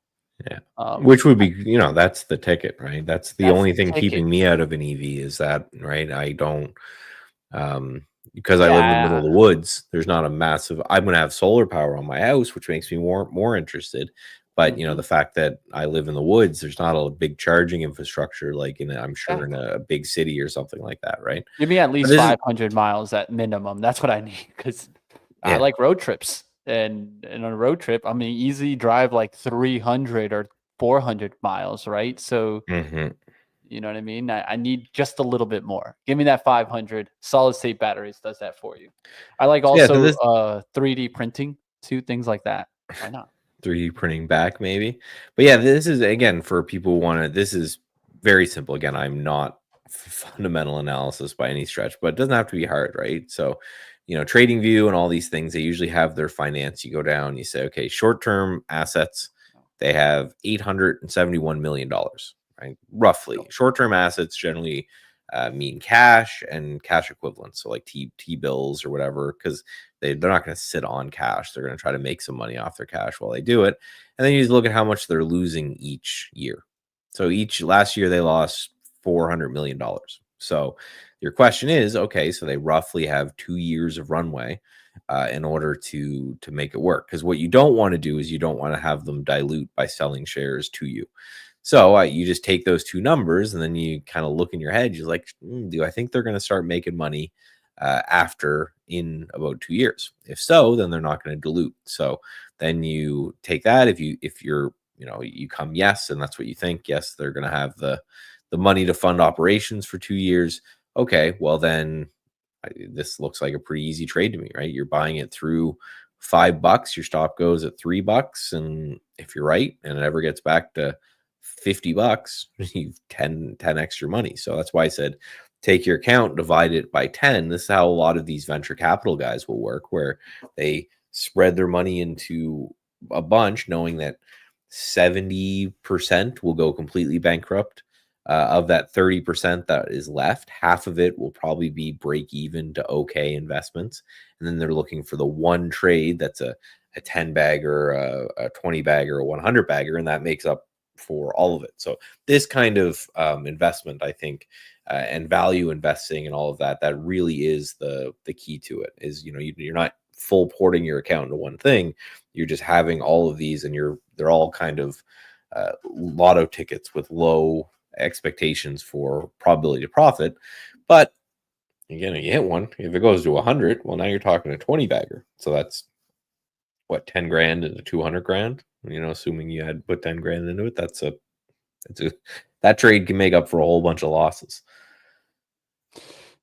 which would be, that's the ticket, right? That's the only thing keeping me out of an EV is that, right? I don't, because I live in the middle of the woods, there's not a massive, I'm going to have solar power on my house, which makes me more interested. But, the fact that I live in the woods, there's not a big charging infrastructure, like I'm sure in a big city or something like that, right? Give me at least 500 miles at minimum. That's what I need, because I like road trips. And on a road trip, I mean, easy drive like 300 or 400 miles, right? So, you know what I mean? I need just a little bit more. Give me that 500. Solid state batteries does that for you. I like also 3D printing too, things like that. Why not? 3D printing back maybe. But yeah, this is, again, for people who want to, this is very simple. Again, I'm not fundamental analysis by any stretch, but it doesn't have to be hard, right? So, Trading View and all these things, they usually have their finance. You go down, you say, okay, short-term assets, they have $871 million, right? Roughly. Short-term assets generally mean cash and cash equivalents. So like T-bills or whatever, because they're not going to sit on cash. They're going to try to make some money off their cash while they do it. And then you just look at how much they're losing each year. So last year they lost $400 million. So your question is, okay, so they roughly have 2 years of runway in order to make it work. Because what you don't want to do is you don't want to have them dilute by selling shares to you. So you just take those two numbers and then you kind of look in your head. You're like, do I think they're going to start making money after in about 2 years? If so, then they're not going to dilute. So then you take that. If you're you come yes, and that's what you think. Yes, they're going to have the money to fund operations for 2 years. Okay, well then this looks like a pretty easy trade to me, right? You're buying it through $5, your stop goes at $3, and if you're right and it ever gets back to $50, you've 10 extra money. So that's why I said take your account, divide it by 10. This is how a lot of these venture capital guys will work, where they spread their money into a bunch, knowing that 70% will go completely bankrupt. Of that 30% that is left, half of it will probably be break even to okay investments. And then they're looking for the one trade that's a 10 bagger, a 20 bagger, a 100 bagger, and that makes up for all of it. So this kind of investment, I think, and value investing and all of that, that really is the key to it. Is you're not full porting your account into one thing. You're just having all of these, and they're all kind of lotto tickets with low expectations for probability to profit. But again, you hit one. If it goes to 100, well, now you're talking a 20 bagger. So that's what, 10 grand into 200 grand. Assuming you had put 10 grand into it, that trade can make up for a whole bunch of losses.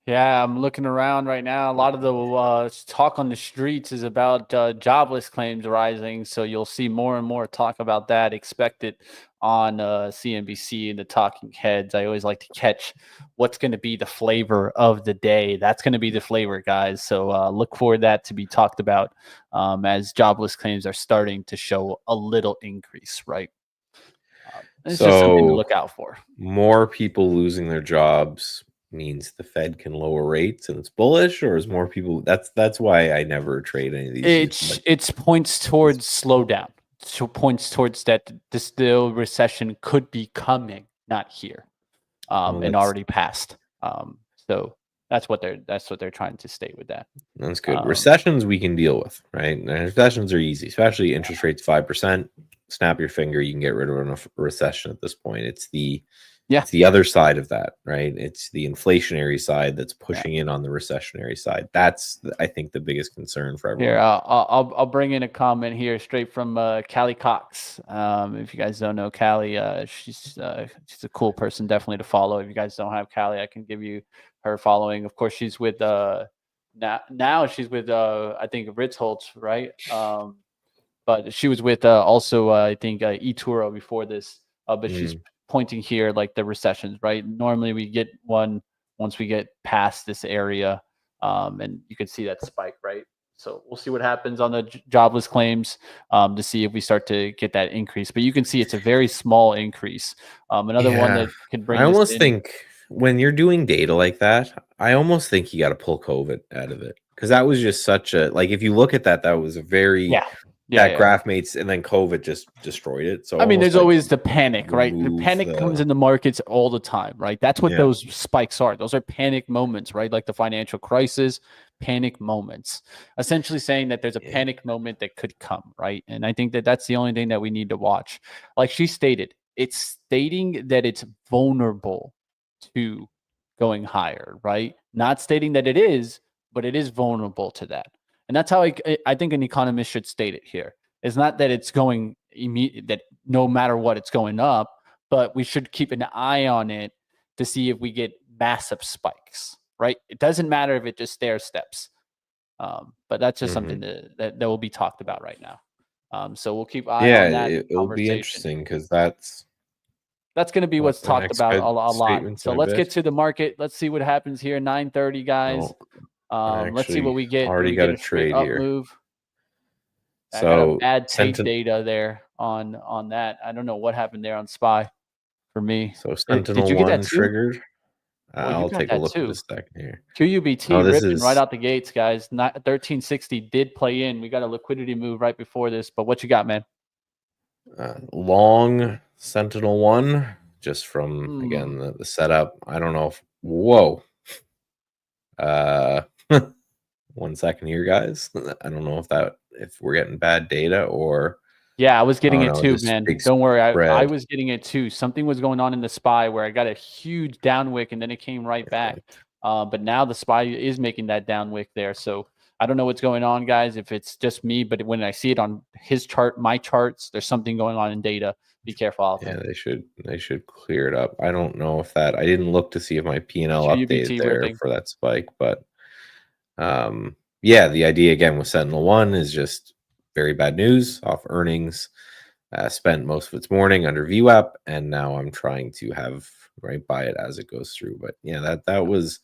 Yeah, I'm looking around right now. A lot of the talk on the streets is about jobless claims rising. So you'll see more and more talk about that. Expect it on CNBC and the talking heads. I always like to catch what's going to be the flavor of the day. That's going to be the flavor, guys. So look for that to be talked about as jobless claims are starting to show a little increase, right? It's just something to look out for. More people losing their jobs means the Fed can lower rates and it's bullish, or is more people? That's why I never trade any of these. It points towards slowdown. So points towards that the recession could be coming, not here, and already passed. So that's what they're trying to state with that. That's good. Recessions we can deal with, right? And recessions are easy, especially interest rates 5%. Snap your finger, you can get rid of a recession at this point. It's the other side of that, right? It's the inflationary side that's pushing in on the recessionary side. That's, I think, the biggest concern for everyone. Here, I'll bring in a comment here straight from Callie Cox. If you guys don't know Callie, she's a cool person, definitely to follow. If you guys don't have Callie, I can give you her following. Of course, she's with now she's with I think Ritholtz, right? But she was with also I think eToro before this. But she's pointing here like the recessions, right? Normally we get one once we get past this area, and you can see that spike, right? So we'll see what happens on the jobless claims to see if we start to get that increase. But you can see it's a very small increase. Another one that could bring. I almost think when you're doing data like that, I almost think you got to pull COVID out of it, because that was just such a, like, if you look at that, that was a very graph mates, and then COVID just destroyed it. So I mean, there's always the panic, right? The panic comes in the markets all the time, right? That's what those spikes are. Those are panic moments, right? Like the financial crisis, panic moments. Essentially saying that there's a panic moment that could come, right? And I think that that's the only thing that we need to watch. Like she stated, it's stating that it's vulnerable to going higher, right? Not stating that it is, but it is vulnerable to that. And that's how I think an economist should state it here. It's not that it's going that no matter what, it's going up, but we should keep an eye on it to see if we get massive spikes, right? It doesn't matter if it just stair steps. But that's just something that will be talked about right now. So we'll keep eye on that. It'll be interesting because that's going to be what's talked about a lot. So let's get to the market. Let's see what happens here. 9:30, guys. Let's see what we get. Already got a trade here. Move. So I got a bad tape data there on that. I don't know what happened there on SPY for me. So Sentinel-1 triggered. I'll take a look at this second here. QUBT ripping right out the gates, guys. 1360 did play in. We got a liquidity move right before this, but what you got, man? Long Sentinel-1, just from again the setup. I don't know if one second here, guys. I don't know if we're getting bad data or I was getting it too, man. Don't worry, I was getting it too. Something was going on in the SPY where I got a huge down wick and then it came right back. But now the SPY is making that down wick there. So I don't know what's going on, guys, if it's just me, but when I see it on his chart, my charts, there's something going on in data. Be careful out there. They should clear it up. I don't know if I didn't look to see if my P&L updated there for that spike, but the idea again with Sentinel-1 is just very bad news off earnings. Spent most of its morning under VWAP, and now I'm trying to buy it as it goes through. But that was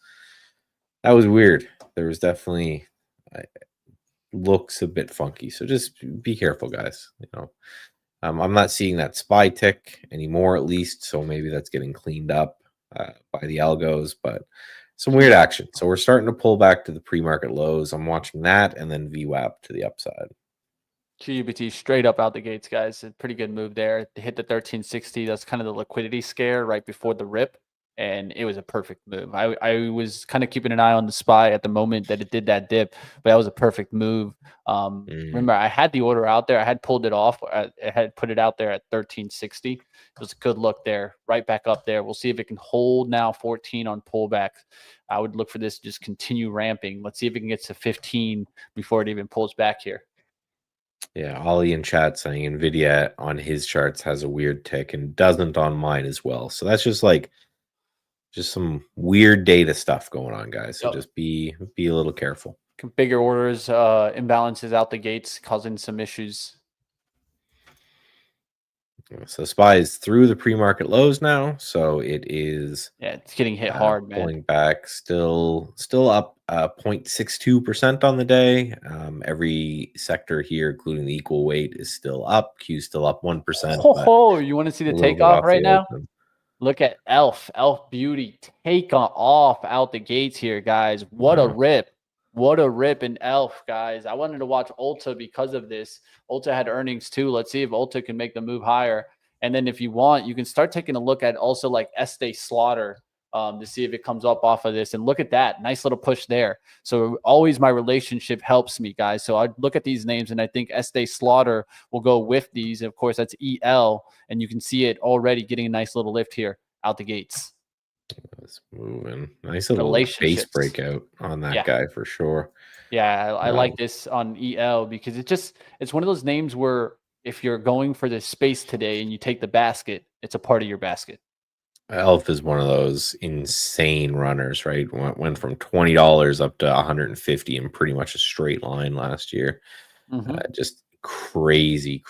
weird. There was definitely looks a bit funky. So just be careful, guys. I'm not seeing that SPY tick anymore, at least. So maybe that's getting cleaned up by the algos, but some weird action. So we're starting to pull back to the pre-market lows. I'm watching that, and then VWAP to the upside. QUBT straight up out the gates, guys. A pretty good move there to hit the 1360. That's kind of the liquidity scare right before the rip, and it was a perfect move. I was kind of keeping an eye on the SPY at the moment that it did that dip, but that was a perfect move. Remember, I had the order out there. I had pulled it off. I had put it out there at 1360. It was a good look there, right back up there. We'll see if it can hold now 14 on pullbacks. I would look for this to just continue ramping. Let's see if it can get to 15 before it even pulls back here. Yeah, Ollie in chat saying NVIDIA on his charts has a weird tick and doesn't on mine as well. So that's just some weird data stuff going on, guys. So just be a little careful. Bigger orders, imbalances out the gates, causing some issues. So SPY is through the pre-market lows now, so it is it's getting hit hard, man. Pulling back, still up 0.62% on the day. Every sector here, including the equal weight, is still up. Q still up 1%. Oh, you want to see the takeoff right now? Look at Elf Beauty take off out the gates here, guys. What a rip. What a rip in Elf, guys. I wanted to watch Ulta because of this. Ulta had earnings too. Let's see if Ulta can make the move higher. And then if you want, you can start taking a look at also like Estee Slaughter to see if it comes up off of this. And look at that. Nice little push there. So always my relationship helps me, guys. So I look at these names and I think Estee Slaughter will go with these. Of course, that's EL. And you can see it already getting a nice little lift here out the gates. It's moving. Nice little base breakout on that guy for sure. Yeah, I like this on EL because it's one of those names where if you're going for this space today and you take the basket, it's a part of your basket. Elf is one of those insane runners, right? Went from $20 up to $150 in pretty much a straight line last year. Just crazy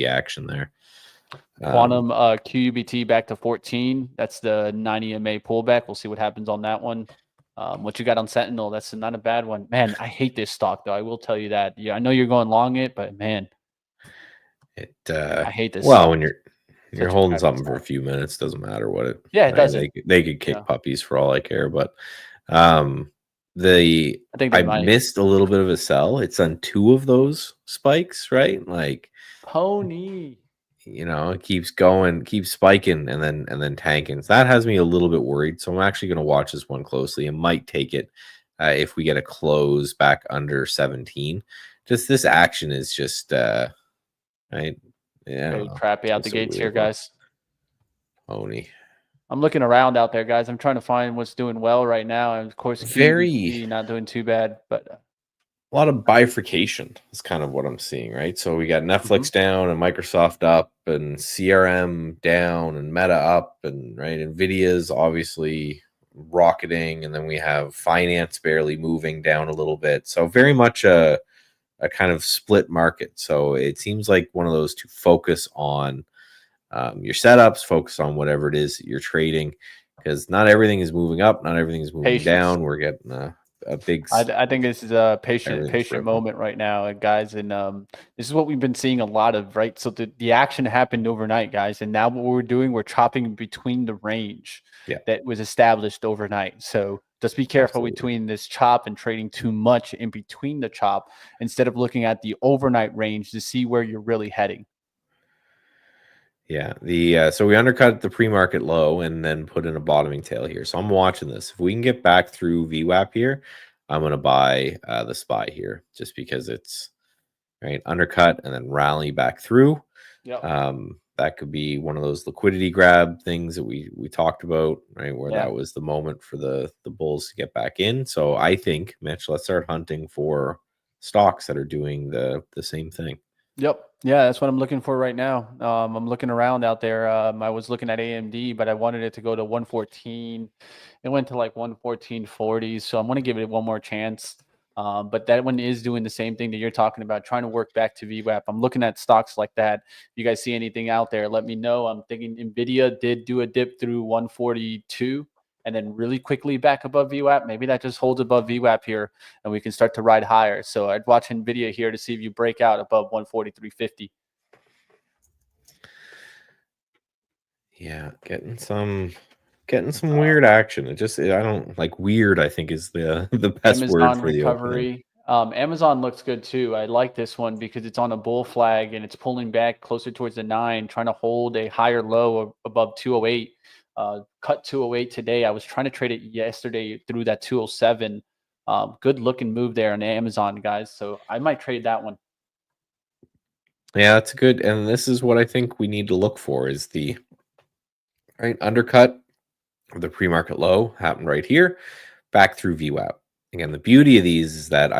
action there. Quantum QUBT back to 14. That's the 90 MA pullback. We'll see what happens on that one. What you got on Sentinel, that's not a bad one. Man, I hate this stock, though. I will tell you that. Yeah, I know you're going long it, but man, I hate this. Well, when you're holding something for a few minutes, doesn't matter what it. Yeah, it doesn't. They could kick puppies for all I care, but I missed a little bit of a sell. It's on 2 of those spikes, right? Like pony. It keeps going, keeps spiking, and then tanking. So that has me a little bit worried. So I'm actually going to watch this one closely and might take it if we get a close back under 17. Just this action is just right. Yeah, very crappy out the gates here, guys. Pony. I'm looking around out there, guys. I'm trying to find what's doing well right now, and of course, QVC not doing too bad, but a lot of bifurcation is kind of what I'm seeing, right? So we got Netflix down and Microsoft up and CRM down and Meta up and right. Nvidia's obviously rocketing, and then we have finance barely moving down a little bit. So very much a kind of split market. So it seems like one of those to focus on your setups, focus on whatever it is that you're trading, because not everything is moving up, not everything is moving down. We're getting a big. I think this is a patient moment right now, guys, and this is what we've been seeing a lot of, right? So the action happened overnight, guys, and now what we're doing, we're chopping between the range that was established overnight. So just be careful between this chop and trading too much in between the chop instead of looking at the overnight range to see where you're really heading. Yeah, so we undercut the pre-market low and then put in a bottoming tail here. So I'm watching this. If we can get back through VWAP here, I'm going to buy the SPY here just because it's right undercut and then rally back through. That could be one of those liquidity grab things that we talked about, right? Where that was the moment for the bulls to get back in. So I think, Mitch, let's start hunting for stocks that are doing the same thing. Yep. Yeah, that's what I'm looking for right now. I'm looking around out there. I was looking at AMD, but I wanted it to go to 114. It went to like 114.40. So I'm going to give it one more chance. But that one is doing the same thing that you're talking about, trying to work back to VWAP. I'm looking at stocks like that. If you guys see anything out there, let me know. I'm thinking NVIDIA did do a dip through 142 and then really quickly back above VWAP. Maybe that just holds above VWAP here and we can start to ride higher. So I'd watch NVIDIA here to see if you break out above 143.50. Yeah, getting some weird action. I don't like weird, I think is the best Amazon word for recovery. the opening. Amazon looks good too. I like this one because it's on a bull flag and it's pulling back closer towards the 9, trying to hold a higher low above 208. Cut 208 today. I was trying to trade it yesterday through that 207. Good looking move there on Amazon, guys. So I might trade that one. Yeah, that's good. And this is what I think we need to look for is the right undercut of the pre-market low happened right here, back through VWAP. Again, the beauty of these is that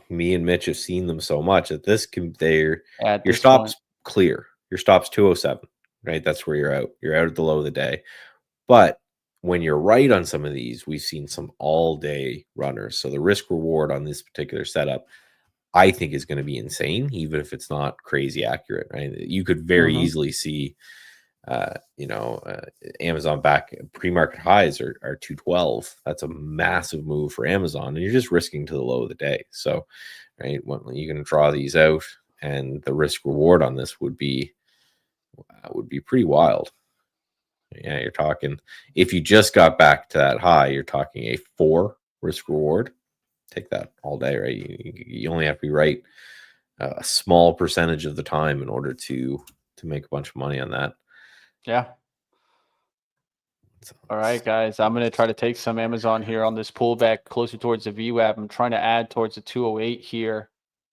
me and Mitch have seen them so much that your stop's clear. Your stop's 207, right? That's where you're out. You're out at the low of the day. But when you're right on some of these, we've seen some all-day runners. So the risk reward on this particular setup, I think is going to be insane, even if it's not crazy accurate, right? You could very easily see, Amazon back pre-market highs are 212. That's a massive move for Amazon, and you're just risking to the low of the day. So, right, when you're going to draw these out, and the risk reward on this would be pretty wild. Yeah, you're talking, if you just got back to that high, you're talking a 4 risk reward. Take that all day, right? You only have to be right a small percentage of the time in order to make a bunch of money on that. Yeah. So all right, guys, I'm going to try to take some Amazon here on this pullback closer towards the VWAP. I'm trying to add towards the 208 here,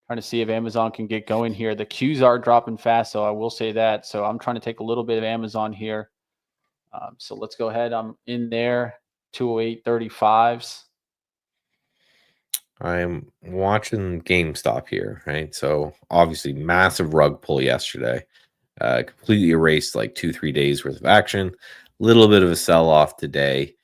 trying to see if Amazon can get going here. The Qs are dropping fast, so I will say that. So I'm trying to take a little bit of Amazon here. So let's go ahead. I'm in there, 208.35s. I'm watching GameStop here, right? So obviously massive rug pull yesterday. Completely erased like 2-3 days worth of action. Little bit of a sell-off today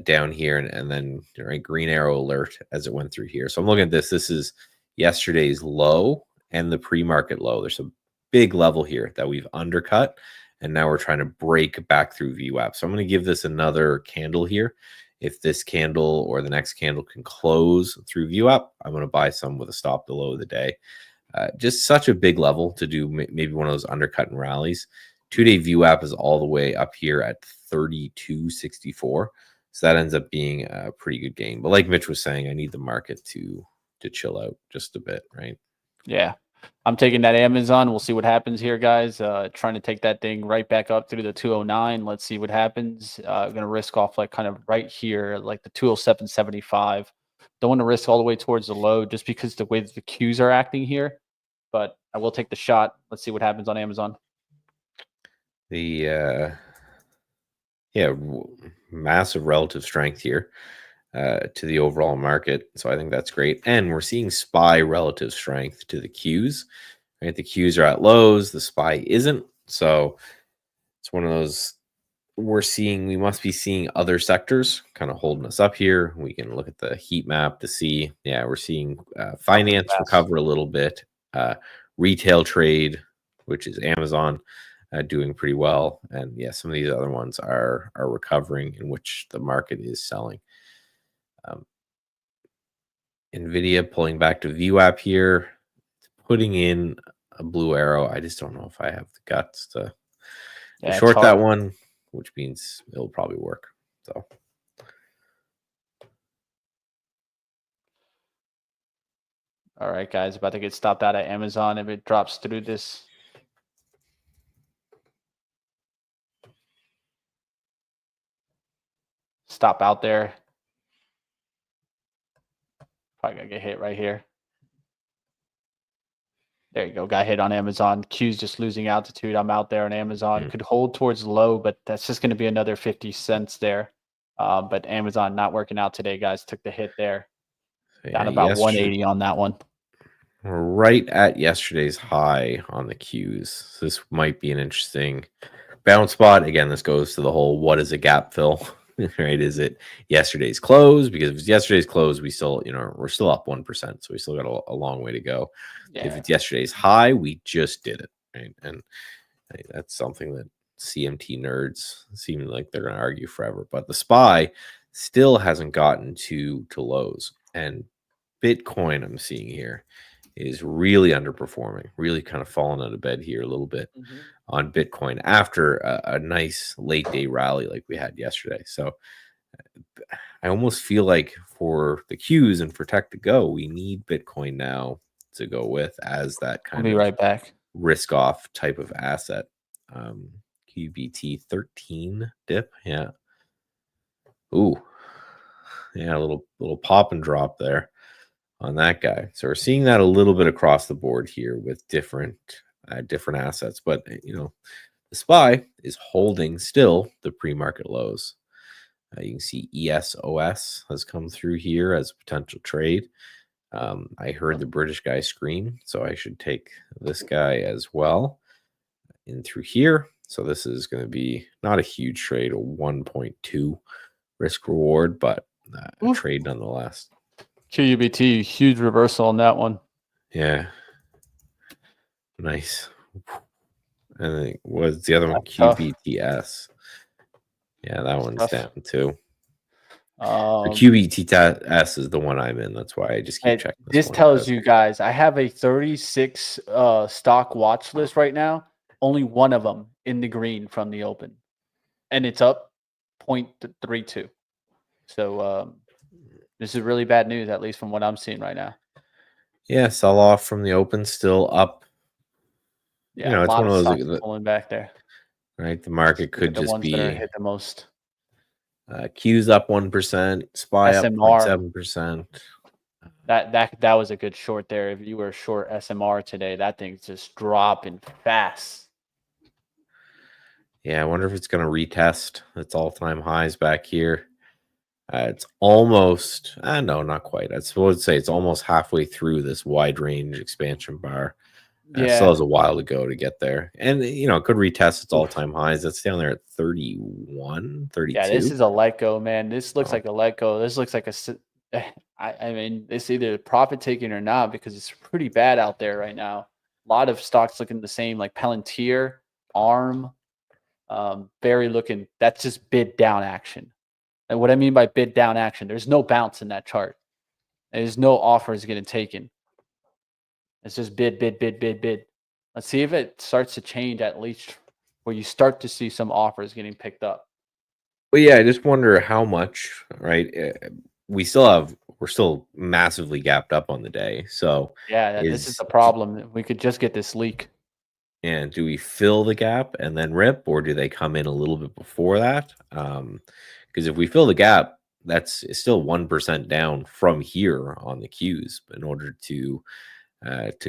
down here, and then right, green arrow alert as it went through here. So I'm looking at this. This is yesterday's low and the pre-market low. There's a big level here that we've undercut, and now we're trying to break back through VWAP. So I'm going to give this another candle here. If this candle or the next candle can close through VWAP, I'm going to buy some with a stop the low of the day. Just such a big level to do maybe one of those undercutting rallies. 2-day VWAP is all the way up here at 32.64. So that ends up being a pretty good gain. But like Mitch was saying, I need the market to chill out just a bit, right? Yeah. I'm taking that Amazon. We'll see what happens here, guys. Trying to take that thing right back up through the 209. Let's see what happens. Going to risk off like kind of right here, like the 207.75. Don't want to risk all the way towards the low just because the way that the Qs are acting here. But I will take the shot. Let's see what happens on Amazon. The massive relative strength here to the overall market. So I think that's great. And we're seeing SPY relative strength to the Qs. Right? The Qs are at lows, the SPY isn't. So it's one of those we must be seeing other sectors kind of holding us up here. We can look at the heat map to see, we're seeing finance recover a little bit. Retail trade, which is Amazon, doing pretty well. And some of these other ones are recovering, in which the market is selling. NVIDIA pulling back to VWAP here, putting in a blue arrow. I just don't know if I have the guts to short that one, which means it'll probably work. So all right, guys, about to get stopped out at Amazon if it drops through this. Stop out there. Probably gonna get hit right here. There you go. Got hit on Amazon. Q's just losing altitude. I'm out there on Amazon. Could hold towards low, but that's just going to be another 50 cents there. But Amazon not working out today, guys. Took the hit there. Down about 180 on that one. We're right at yesterday's high on the Qs. So this might be an interesting bounce spot. Again, this goes to the whole, what is a gap fill? Right? Is it yesterday's close? Because if it's yesterday's close, we still, we're still up 1%. So we still got a long way to go. Yeah. If it's yesterday's high, we just did it. Right? And that's something that CMT nerds seem like they're going to argue forever. But the SPY still hasn't gotten to lows. And Bitcoin, I'm seeing here, is really underperforming, really kind of falling out of bed here a little bit on Bitcoin after a nice late day rally like we had yesterday. So I almost feel like for the Qs and for tech to go, we need Bitcoin now to go with as that kind of right back risk off type of asset. QBT 13 dip. Yeah. Ooh. Yeah, a little pop and drop there on that guy. So we're seeing that a little bit across the board here with different assets. But, the SPY is holding still the pre-market lows. You can see ESOS has come through here as a potential trade. I heard the British guy scream, so I should take this guy as well in through here. So this is going to be not a huge trade, a 1.2 risk reward, but a trade nonetheless. QUBT, huge reversal on that one. Yeah. Nice. And then what's the other one? Tough. QBTS. Yeah, that one's Tough. down too. The QBTS is the one I'm in. That's why I just keep checking. This tells you guys I have a 36 stock watch list right now. Only one of them in the green from the open, and it's up 0.32. So this is really bad news, at least from what I'm seeing right now. Yeah, sell off from the open, still up. Yeah, you know, it's one of those pulling back there. Right, the market could just be that are hit the most. Q's up 1%, SPY up 0.7%. That was a good short there. If you were short SMR today, that thing's just dropping fast. Yeah, I wonder if it's going to retest its all-time highs back here. It's almost, no, not quite. I would say it's almost halfway through this wide range expansion bar. Yeah, still has a while to go to get there. And, you know, it could retest its all-time highs. It's down there at 31, 32. Yeah, this is a let go, man. This looks like a let go. This looks like I mean, it's either profit taking or not, because it's pretty bad out there right now. A lot of stocks looking the same, like Palantir, ARM, very looking. That's just bid down action. And what I mean by bid down action, there's no bounce in that chart. There's no offers getting taken. It's just bid, bid, bid, bid, bid. Let's see if it starts to change, at least where you start to see some offers getting picked up. But yeah, I just wonder how much, right? We're still massively gapped up on the day. So yeah, this is the problem. We could just get this leak. And do we fill the gap and then rip, or do they come in a little bit before that? Because if we fill the gap, that's still 1% down from here on the Qs in order to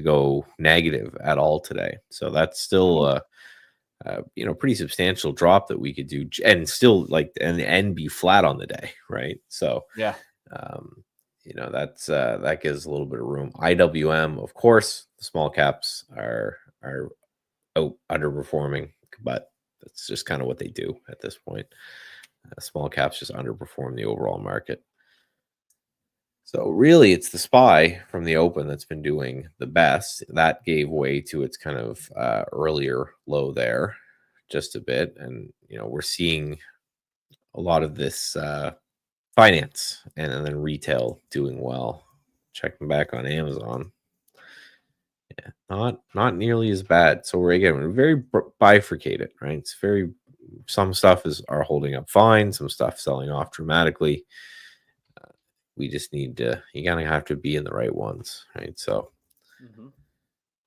go negative at all today. So that's still pretty substantial drop that we could do, and still and be flat on the day, right? So yeah, that gives a little bit of room. IWM, of course, the small caps are underperforming, but that's just kind of what they do at this point. Small caps just underperform the overall market. So really, it's the SPY from the open that's been doing the best. That gave way to its kind of earlier low there just a bit. And, we're seeing a lot of this finance and then retail doing well. Checking back on Amazon. Yeah, not nearly as bad. So we're very bifurcated, right? It's some stuff are holding up fine, some stuff selling off dramatically. We just need you gotta have to be in the right ones, right? So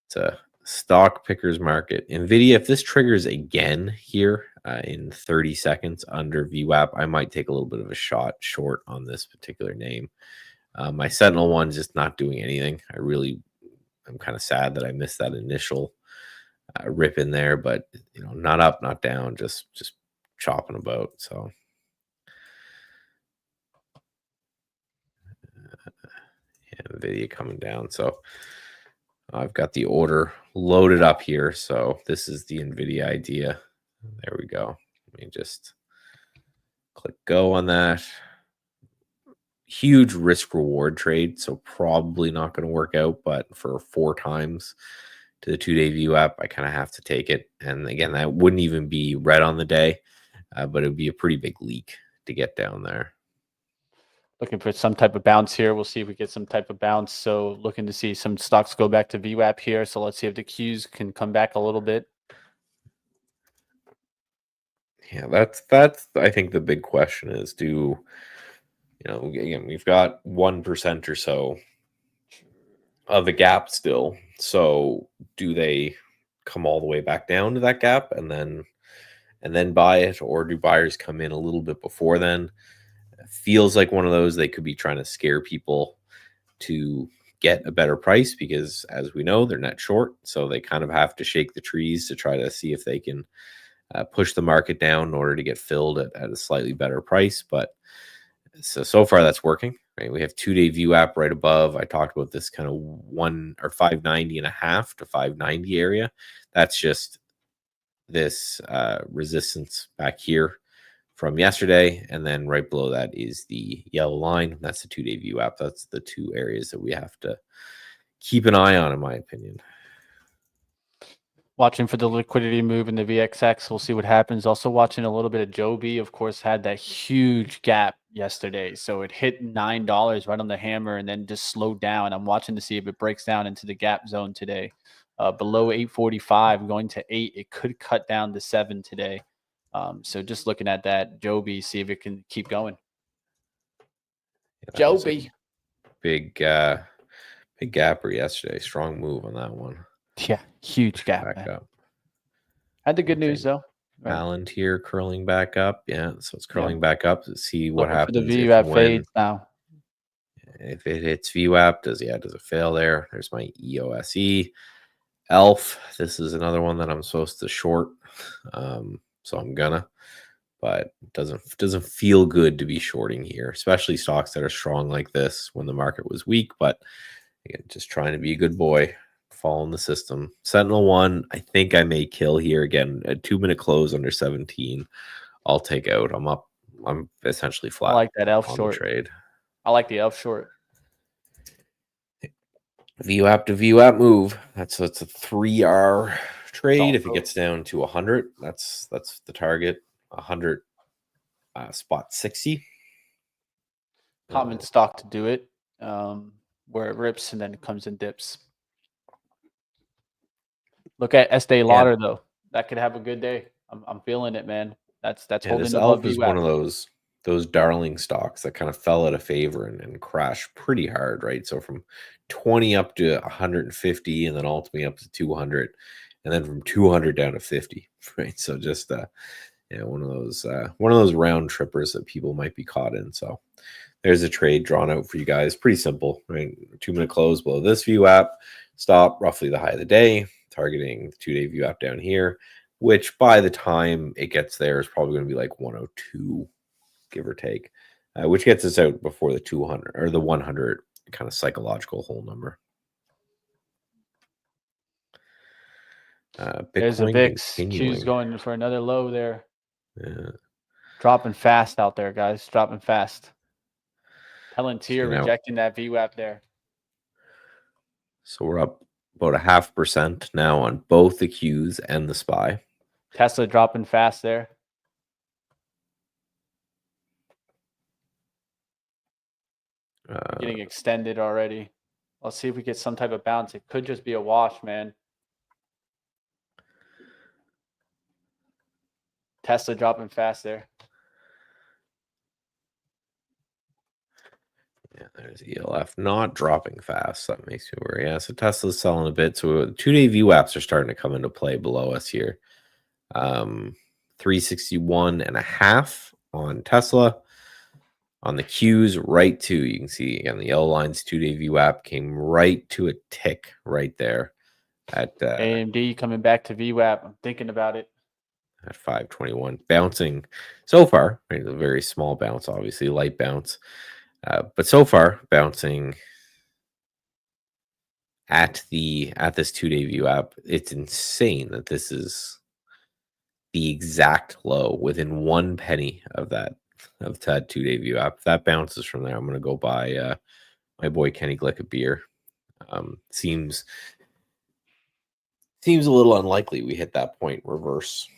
it's a stock pickers market. Nvidia, if this triggers again here in 30 seconds under VWAP, I might take a little bit of a short on this particular name. My Sentinel one's just not doing anything. I'm kind of sad that I missed that initial rip in there, but not up, not down, just chopping about. So Nvidia coming down. So I've got the order loaded up here. So this is the Nvidia idea. There we go. Let me just click go on that. Huge risk reward trade, so probably not going to work out, but for 4 times to the 2-day VWAP, I kind of have to take it. And again, that wouldn't even be red on the day, but it would be a pretty big leak to get down there. Looking for some type of bounce here. We'll see if we get some type of bounce. So looking to see some stocks go back to VWAP here. So let's see if the Qs can come back a little bit. Yeah, that's I think the big question is, again, we've got 1% or so of a gap still. So do they come all the way back down to that gap and then buy it, or do buyers come in a little bit before then? It feels like one of those they could be trying to scare people to get a better price, because as we know, they're net short. So they kind of have to shake the trees to try to see if they can push the market down in order to get filled at a slightly better price. But so far that's working, right? We have 2-day VWAP right above. I talked about this kind of 590.5 to 590 area. That's just this resistance back here from yesterday, and then right below that is the yellow line. That's the 2-day VWAP. That's the 2 areas that we have to keep an eye on, in my opinion. Watching for the liquidity move in the VXX. We'll see what happens. Also watching a little bit of Joby. Of course, had that huge gap yesterday. So it hit $9 right on the hammer and then just slowed down. I'm watching to see if it breaks down into the gap zone today. Below 845, going to 8. It could cut down to 7 today. So just looking at that Joby, see if it can keep going. Yeah, Joby. Big gapper yesterday. Strong move on that one. Yeah, huge gap. Back up. Had the good news though. Right. Palantir curling back up. Yeah, so it's curling back up. To see what happens. The VWAP fades now. If it hits VWAP, does it fail there? There's my EOSE. ELF. This is another one that I'm supposed to short. So I'm gonna. But it doesn't feel good to be shorting here, especially stocks that are strong like this when the market was weak. But again, just trying to be a good boy, following the system. Sentinel 1, I think I may kill here again. A 2-minute close under 17. I'll take out. I'm up. I'm essentially flat. I like that ELF short trade. I like the ELF short. VWAP to VWAP move. That's a 3R trade. If it gets down to 100, that's the target. 100 spot 60. Common stock to do it, where it rips and then it comes and dips. Look at Estee Lauder though. That could have a good day. I'm feeling it, man. That's holding this above ELF is one of those darling stocks that kind of fell out of favor and crashed pretty hard, right? So from 20 up to 150 and then ultimately up to 200 and then from 200 down to 50, right? So just one of those round trippers that people might be caught in. So there's a trade drawn out for you guys. Pretty simple, right? 2-minute close below this VWAP, stop roughly the high of the day, targeting the 2-day VWAP down here, which by the time it gets there is probably going to be like 102, give or take, which gets us out before the 200 or the 100 kind of psychological whole number. There's a VIX. Q's going for another low there. Yeah. Dropping fast out there, guys. Dropping fast. Palantir rejecting that VWAP there. So we're up about 0.5% now on both the Qs and the SPY. Tesla dropping fast there. Getting extended already. Let's see if we get some type of bounce. It could just be a wash, man. Tesla dropping fast there. Yeah, there's ELF not dropping fast. That makes me worry. Yeah, so Tesla's selling a bit. So 2-day VWAPs are starting to come into play below us here. 361.5 on Tesla. On the Qs, right to, you can see again the L line's 2-day VWAP came right to a tick right there at AMD coming back to VWAP. I'm thinking about it. At 521, bouncing so far, right? A very small bounce, obviously, light bounce. But so far, bouncing at this 2-day VWAP, it's insane that this is the exact low within 1 penny of that 2-day VWAP. If that bounces from there, I'm going to go buy my boy Kenny Glick a beer. Seems a little unlikely we hit that point reverse.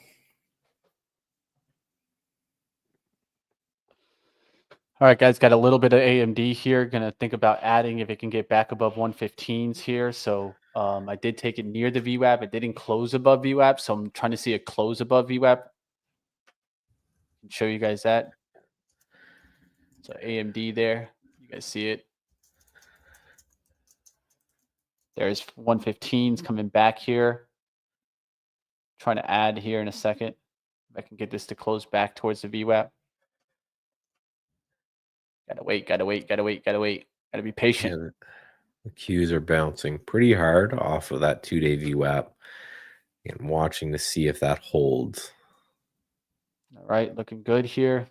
All right, guys, got a little bit of AMD here. Going to think about adding if it can get back above 115s here. So I did take it near the VWAP. It didn't close above VWAP, so I'm trying to see it close above VWAP. Can show you guys that. So AMD there. You guys see it. There's 115s coming back here. Trying to add here in a second. If I can get this to close back towards the VWAP. Gotta wait. Gotta be patient. Yeah, the Qs are bouncing pretty hard off of that 2-day VWAP. And watching to see if that holds. All right, looking good here.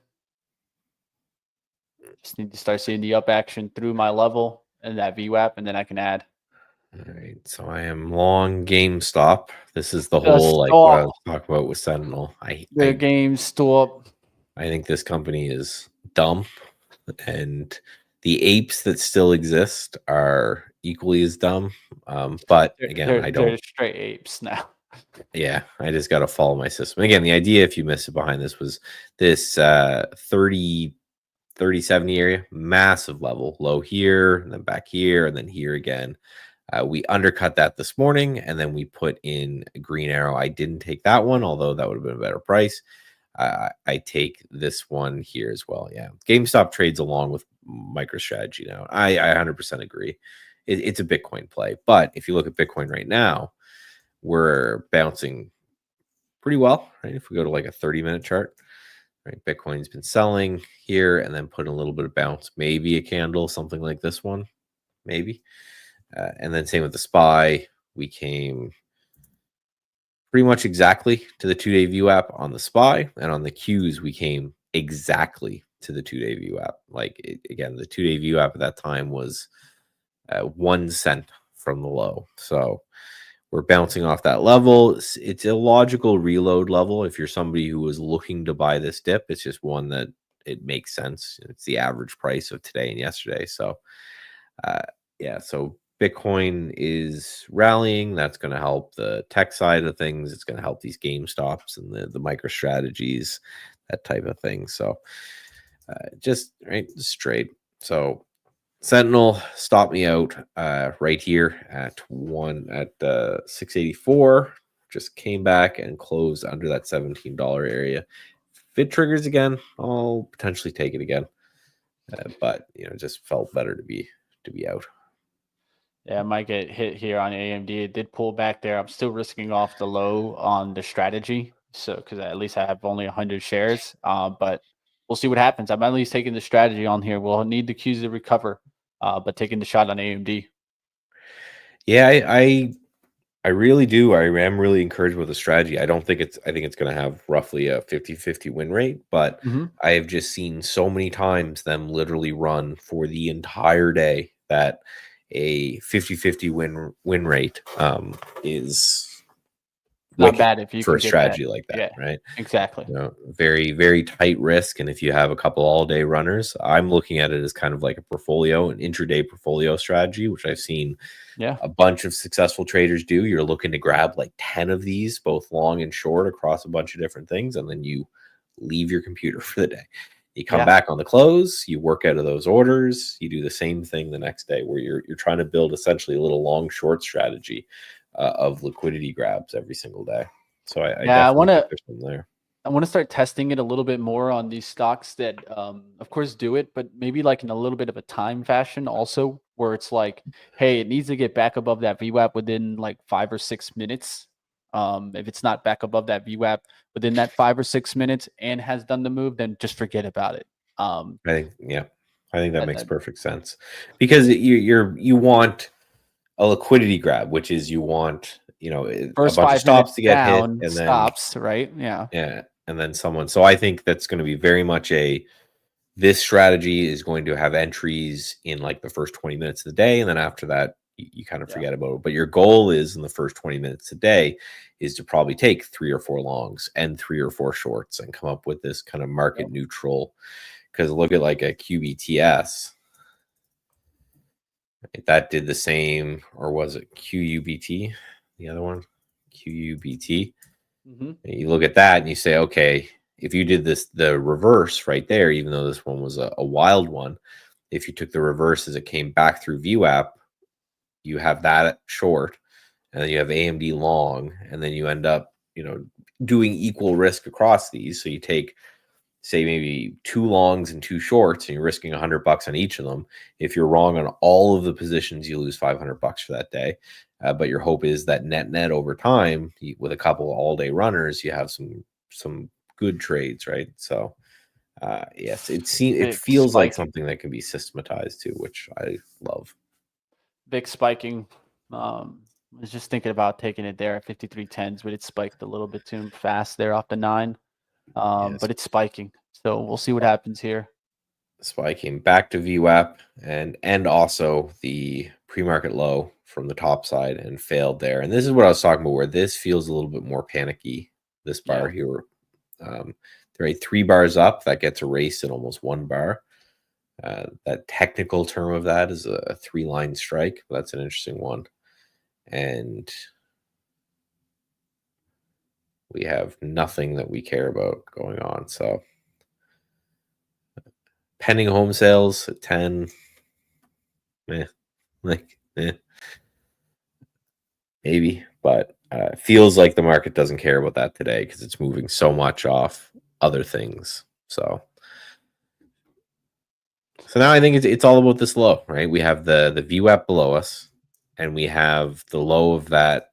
Just need to start seeing the up action through my level and that VWAP, and then I can add. All right, so I am long GameStop. This is the whole like what I was talking about with Sentinel. GameStop. I think this company is dumb. And the apes that still exist are equally as dumb. But again, I don't. They're straight apes now. Yeah, I just got to follow my system. Again, the idea, if you miss it behind this, was this 30, 70 area, massive level, low here, and then back here, and then here again. We undercut that this morning, and then we put in a green arrow. I didn't take that one, although that would have been a better price. I take this one here as well. Yeah, GameStop trades along with MicroStrategy now. I 100% agree. It's a Bitcoin play, but if you look at Bitcoin right now, we're bouncing pretty well, right? If we go to like a 30-minute chart, right? Bitcoin's been selling here and then putting a little bit of bounce, maybe a candle, something like this one, maybe. And then same with the SPY. We came pretty much exactly to the 2-day view app on the SPY, and on the Qs, we came exactly to the 2-day view app. Again, the 2-day view app at that time was 1 cent from the low. So we're bouncing off that level. It's a logical reload level. If you're somebody who was looking to buy this dip, it's just one that it makes sense. It's the average price of today and yesterday. So, yeah, so Bitcoin is rallying. That's going to help the tech side of things. It's going to help these GameStops and the MicroStrategies, that type of thing. So, just straight. So, Sentinel stopped me out right here at 684. Just came back and closed under that $17 area. If it triggers again, I'll potentially take it again. But just felt better to be out. Yeah, I might get hit here on AMD. It did pull back there. I'm still risking off the low on the strategy, so because at least I have only 100 shares. But we'll see what happens. I'm at least taking the strategy on here. We'll need the Qs to recover, but taking the shot on AMD. Yeah, I really do. I am really encouraged with the strategy. I think it's going to have roughly a 50-50 win rate, but I have just seen so many times them literally run for the entire day that a 50-50 win rate is not bad if you for can a strategy like that. Yeah, right? Exactly. Very, very tight risk. And if you have a couple all-day runners, I'm looking at it as kind of like a portfolio, an intraday portfolio strategy, which I've seen a bunch of successful traders do. You're looking to grab like 10 of these, both long and short, across a bunch of different things, and then you leave your computer for the day. You come back on the close, you work out of those orders, you do the same thing the next day, where you're trying to build essentially a little long short strategy of liquidity grabs every single day. So I want to there. I want to start testing it a little bit more on these stocks that, of course, do it, but maybe like in a little bit of a time fashion also, where it's like, hey, it needs to get back above that VWAP within like 5 or 6 minutes. If it's not back above that VWAP within that 5 or 6 minutes and has done the move, then just forget about it. I think that makes perfect sense, because you want a liquidity grab, which is you want first a bunch of stops to get hit and then stops, right? Yeah, and then someone. So I think that's going to be very much this strategy is going to have entries in like the first 20 minutes of the day, and then after that you kind of forget about it. But your goal is in the first 20 minutes a day is to probably take 3 or 4 longs and 3 or 4 shorts and come up with this kind of market neutral. Because look at like a QBTS. That did the same, or was it QUBT? The other one, QUBT. You look at that and you say, okay, if you did the reverse right there, even though this one was a wild one, if you took the reverse as it came back through VWAP, you have that short, and then you have AMD long, and then you end up, doing equal risk across these. So you take, say, maybe 2 longs and 2 shorts, and you're risking $100 on each of them. If you're wrong on all of the positions, you lose $500 for that day. But your hope is that net over time, with a couple of all-day runners, you have some good trades, right? So, yes, it feels like something that can be systematized too, which I love. Big spiking. I was just thinking about taking it there at 53.10s, but it spiked a little bit too fast there off the 9. But it's spiking, so we'll see what happens here. Spiking back to VWAP and also the pre-market low from the top side, and failed there. And this is what I was talking about, where this feels a little bit more panicky. This bar here, there are 3 bars up that gets erased in almost 1 bar. That technical term of that is a 3-line strike. That's an interesting one. And we have nothing that we care about going on. So pending home sales at 10. Maybe, but feels like the market doesn't care about that today because it's moving so much off other things. So now I think it's all about this low, right? We have the VWAP below us, and we have the low of that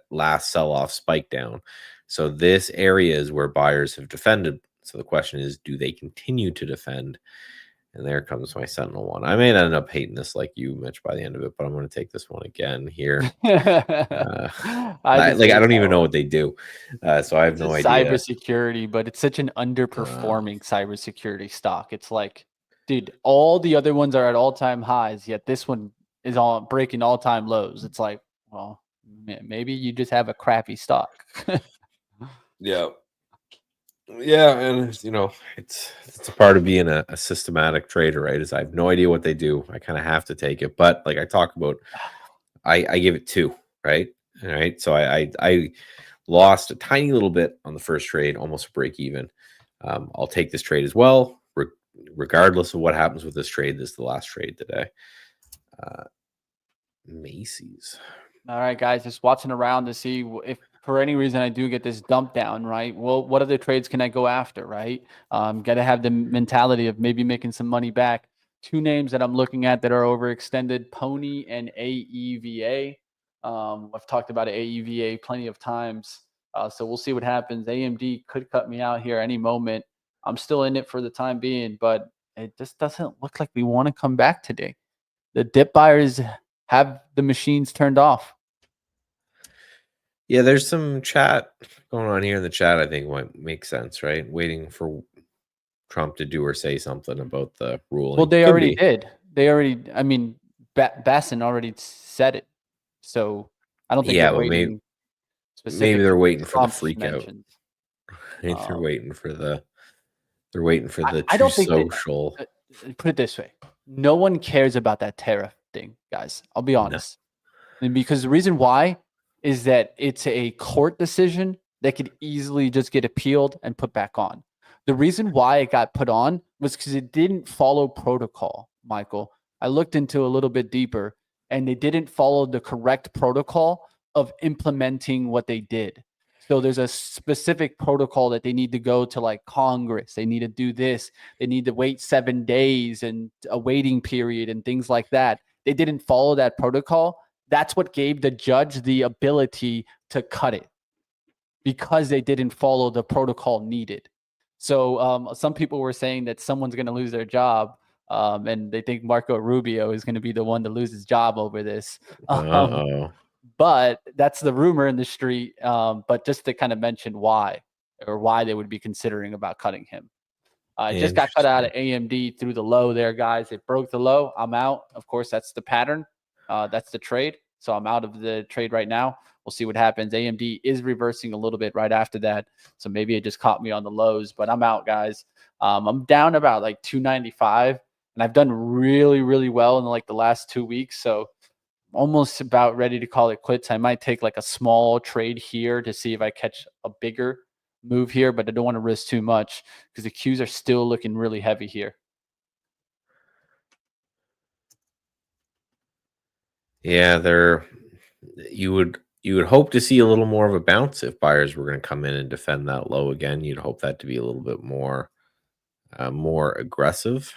last sell-off spike down. So this area is where buyers have defended. So the question is, do they continue to defend? And there comes my Sentinel one. I may end up hating this like you, Mitch, by the end of it, but I'm going to take this one again here. I don't even know what they do, so I have no idea. Cybersecurity, but it's such an underperforming cybersecurity stock. It's like, dude, all the other ones are at all-time highs, yet this one is breaking all-time lows. It's like, well, maybe you just have a crappy stock. Yeah. Yeah, and it's a part of being a systematic trader, right? Is I have no idea what they do. I kind of have to take it, but like I talk about, I give it 2, right? All right, so I lost a tiny little bit on the first trade, almost a break even. I'll take this trade as well, regardless of what happens with this trade. This is the last trade today. Macy's. All right, guys, just watching around to see if for any reason I do get this dump down, right? Well, what other trades can I go after, right? Got to have the mentality of maybe making some money back. 2 names that I'm looking at that are overextended, Pony and AEVA. I've talked about AEVA plenty of times, so we'll see what happens. AMD could cut me out here any moment. I'm still in it for the time being, but it just doesn't look like we want to come back today. The dip buyers have the machines turned off. Yeah, there's some chat going on here in the chat. I think might make sense, right? Waiting for Trump to do or say something about the ruling. Well, they already did. They already. I mean, Bassin already said it. So I don't think they're waiting. Maybe they're waiting for the freak out. Maybe they're waiting for the. They're waiting for the I don't think social. Put it this way: no one cares about that tariff thing, guys. I'll be honest, and because the reason why is that it's a court decision that could easily just get appealed and put back on. The reason why it got put on was because it didn't follow protocol, Michael. I looked into a little bit deeper, and they didn't follow the correct protocol of implementing what they did. So there's a specific protocol that they need to go to, like Congress. They need to do this. They need to wait 7 days and a waiting period and things like that. They didn't follow that protocol. That's what gave the judge the ability to cut it because they didn't follow the protocol needed. So some people were saying that someone's going to lose their job, and they think Marco Rubio is going to be the one to lose his job over this. But that's the rumor in the street. But just to kind of mention why they would be considering about cutting him. Just got cut out of AMD through the low there, guys. It broke the low. I'm out. Of course, that's the pattern. That's the trade. So I'm out of the trade right now. We'll see what happens. AMD is reversing a little bit right after that. So maybe it just caught me on the lows, but I'm out, guys. I'm down about like 295, and I've done really, really well in like the last 2 weeks. So almost about ready to call it quits. I might take like a small trade here to see if I catch a bigger move here, but I don't want to risk too much because the Qs are still looking really heavy here. Yeah, you would hope to see a little more of a bounce if buyers were going to come in and defend that low again. You'd hope that to be a little bit more aggressive.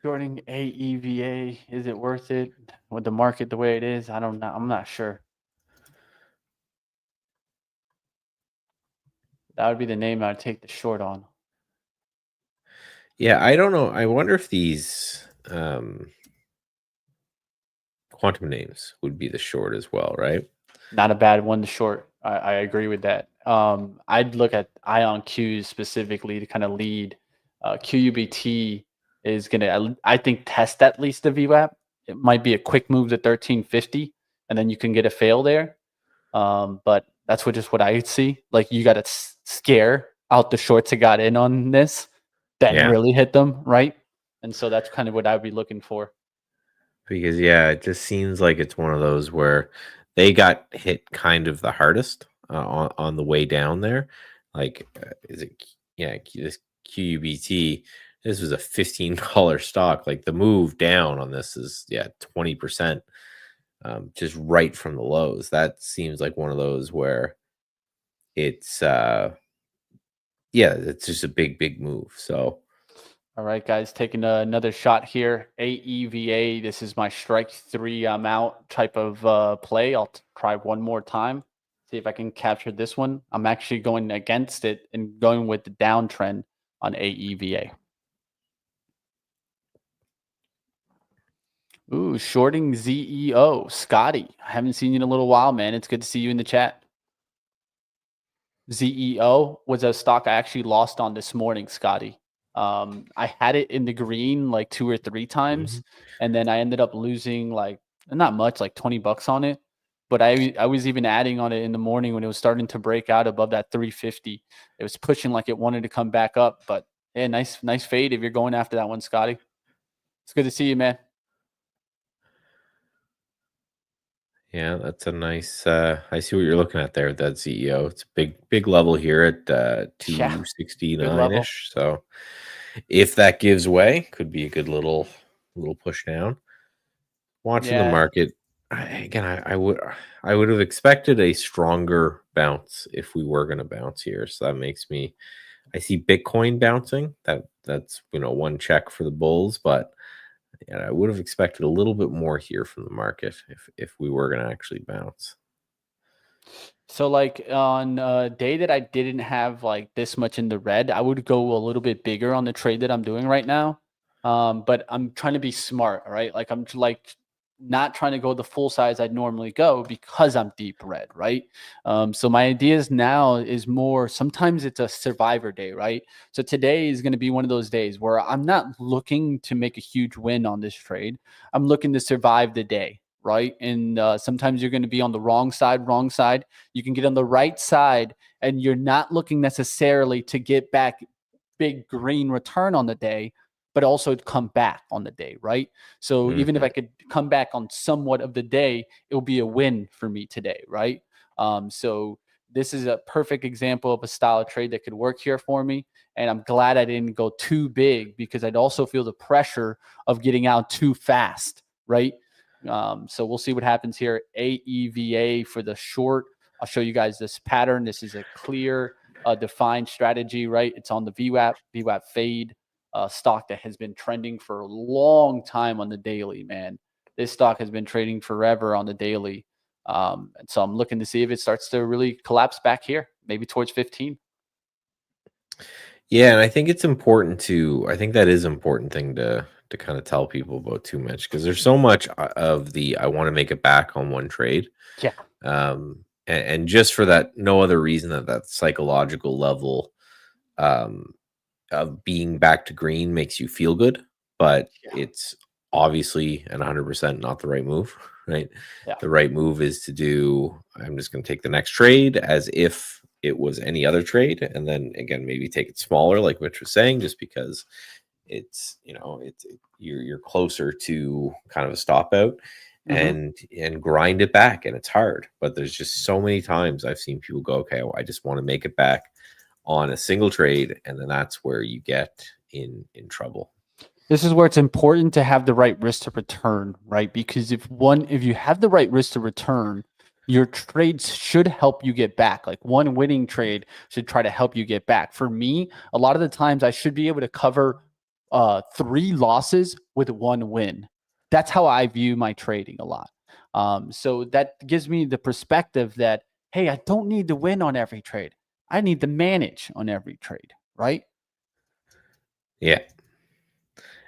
Joining AEVA, is it worth it with the market the way it is? I don't know. I'm not sure. That would be the name I'd take the short on. Yeah, I don't know. I wonder if these quantum names would be the short as well, right? Not a bad one to short. I agree with that. I'd look at ion Qs specifically to kind of lead. QUBT is going to, I think, test at least the VWAP. It might be a quick move to 1350, and then you can get a fail there. But that's just what I see. Like, you got to scare out the shorts that got in on this, then really hit them, right? And so that's kind of what I'd be looking for. Because it just seems like it's one of those where they got hit kind of the hardest on the way down there. Like, is it? Yeah, this QUBT. This was a $15 stock. Like the move down on this is 20%, just right from the lows. That seems like one of those where it's it's just a big move. So. All right, guys, taking another shot here. AEVA, this is my strike 3, I'm out type of play. I'll try one more time, see if I can capture this one. I'm actually going against it and going with the downtrend on AEVA. Ooh, shorting ZEO. Scotty, I haven't seen you in a little while, man. It's good to see you in the chat. ZEO was a stock I actually lost on this morning, Scotty. I had it in the green like 2 or 3 times, and then I ended up losing like not much, like $20 on it. But I was even adding on it in the morning when it was starting to break out above that 350. It was pushing like it wanted to come back up. But yeah, nice fade if you're going after that one, Scotty. It's good to see you, man. Yeah, that's a nice. I see what you're looking at there with that CEO. It's a big level here at 269-ish. So if that gives way, could be a good little push down. Watching the market again, I would have expected a stronger bounce if we were going to bounce here. So that makes me. I see Bitcoin bouncing. That's one check for the bulls, but. Yeah, I would have expected a little bit more here from the market if we were going to actually bounce. So like on a day that I didn't have like this much in the red, I would go a little bit bigger on the trade that I'm doing right now. But I'm trying to be smart, right? Like I'm like not trying to go the full size I'd normally go because I'm deep red, right? So my ideas now is more, sometimes it's a survivor day, right? So today is going to be one of those days where I'm not looking to make a huge win on this trade. I'm looking to survive the day, right? And sometimes you're going to be on the wrong side. You can get on the right side and you're not looking necessarily to get back big green return on the day, but also come back on the day, right? So even if I could come back on somewhat of the day, it will be a win for me today, right? So this is a perfect example of a style of trade that could work here for me. And I'm glad I didn't go too big because I'd also feel the pressure of getting out too fast, right? So we'll see what happens here. AEVA for the short. I'll show you guys this pattern. This is a clear, defined strategy, right? It's on the VWAP fade. Stock that has been trending for a long time on the daily, man. This stock has been trading forever on the daily. And so I'm looking to see if it starts to really collapse back here, maybe towards 15. Yeah, and I think it's important I think that is an important thing to kind of tell people about too much, because there's so much of the I want to make it back on one trade. Yeah. And just for that, no other reason that psychological level of being back to green makes you feel good, but it's obviously and 100% not the right move, right? Yeah. The right move is to do, I'm just going to take the next trade as if it was any other trade, and then again maybe take it smaller, like Mitch was saying, just because it's you're closer to kind of a stop out, and grind it back, and it's hard. But there's just so many times I've seen people go, okay, well, I just want to make it back on a single trade, and then that's where you get in trouble. This is where it's important to have the right risk to return, right? Because if you have the right risk to return, your trades should help you get back. Like one winning trade should try to help you get back. For me, a lot of the times I should be able to cover 3 losses with 1 win. That's how I view my trading a lot. So that gives me the perspective that, hey, I don't need to win on every trade. I need to manage on every trade, right? Yeah.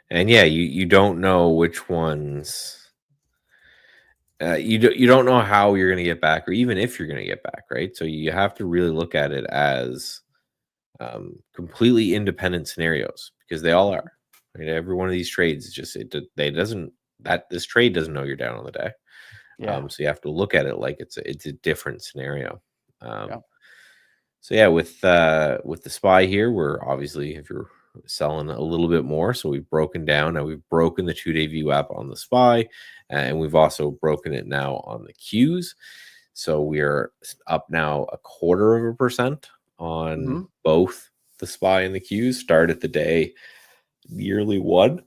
And you don't know which ones. You don't know how you're going to get back, or even if you're going to get back, right? So you have to really look at it as completely independent scenarios, because they all are. Right? Every one of these trades is just this trade doesn't know you're down on the day. So you have to look at it like it's a different scenario. So yeah, with the SPY here, we're obviously, if you're selling a little bit more, so we've broken down. Now we've broken the 2-day VWAP on the SPY, and we've also broken it now on the Qs. So we're up now 0.25% on both the SPY and the Qs. Started the day nearly 1.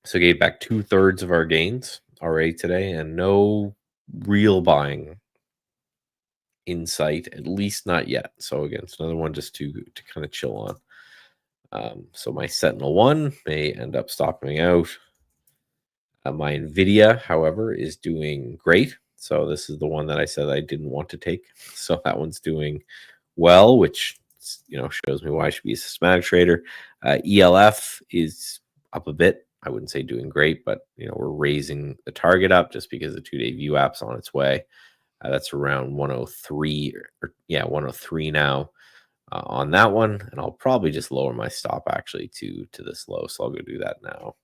So gave back 2/3 of our gains already today, and no real buying in sight, at least not yet. So again, it's another one just to kind of chill on. So my Sentinel 1 may end up stopping out. My Nvidia, however, is doing great. So this is the one that I said I didn't want to take. So that one's doing well, which shows me why I should be a systematic trader. ELF is up a bit. I wouldn't say doing great, but we're raising the target up just because the 2-day VWAP's on its way. That's around 103, 103 now on that one, and I'll probably just lower my stop actually to this low. So I'll go do that now.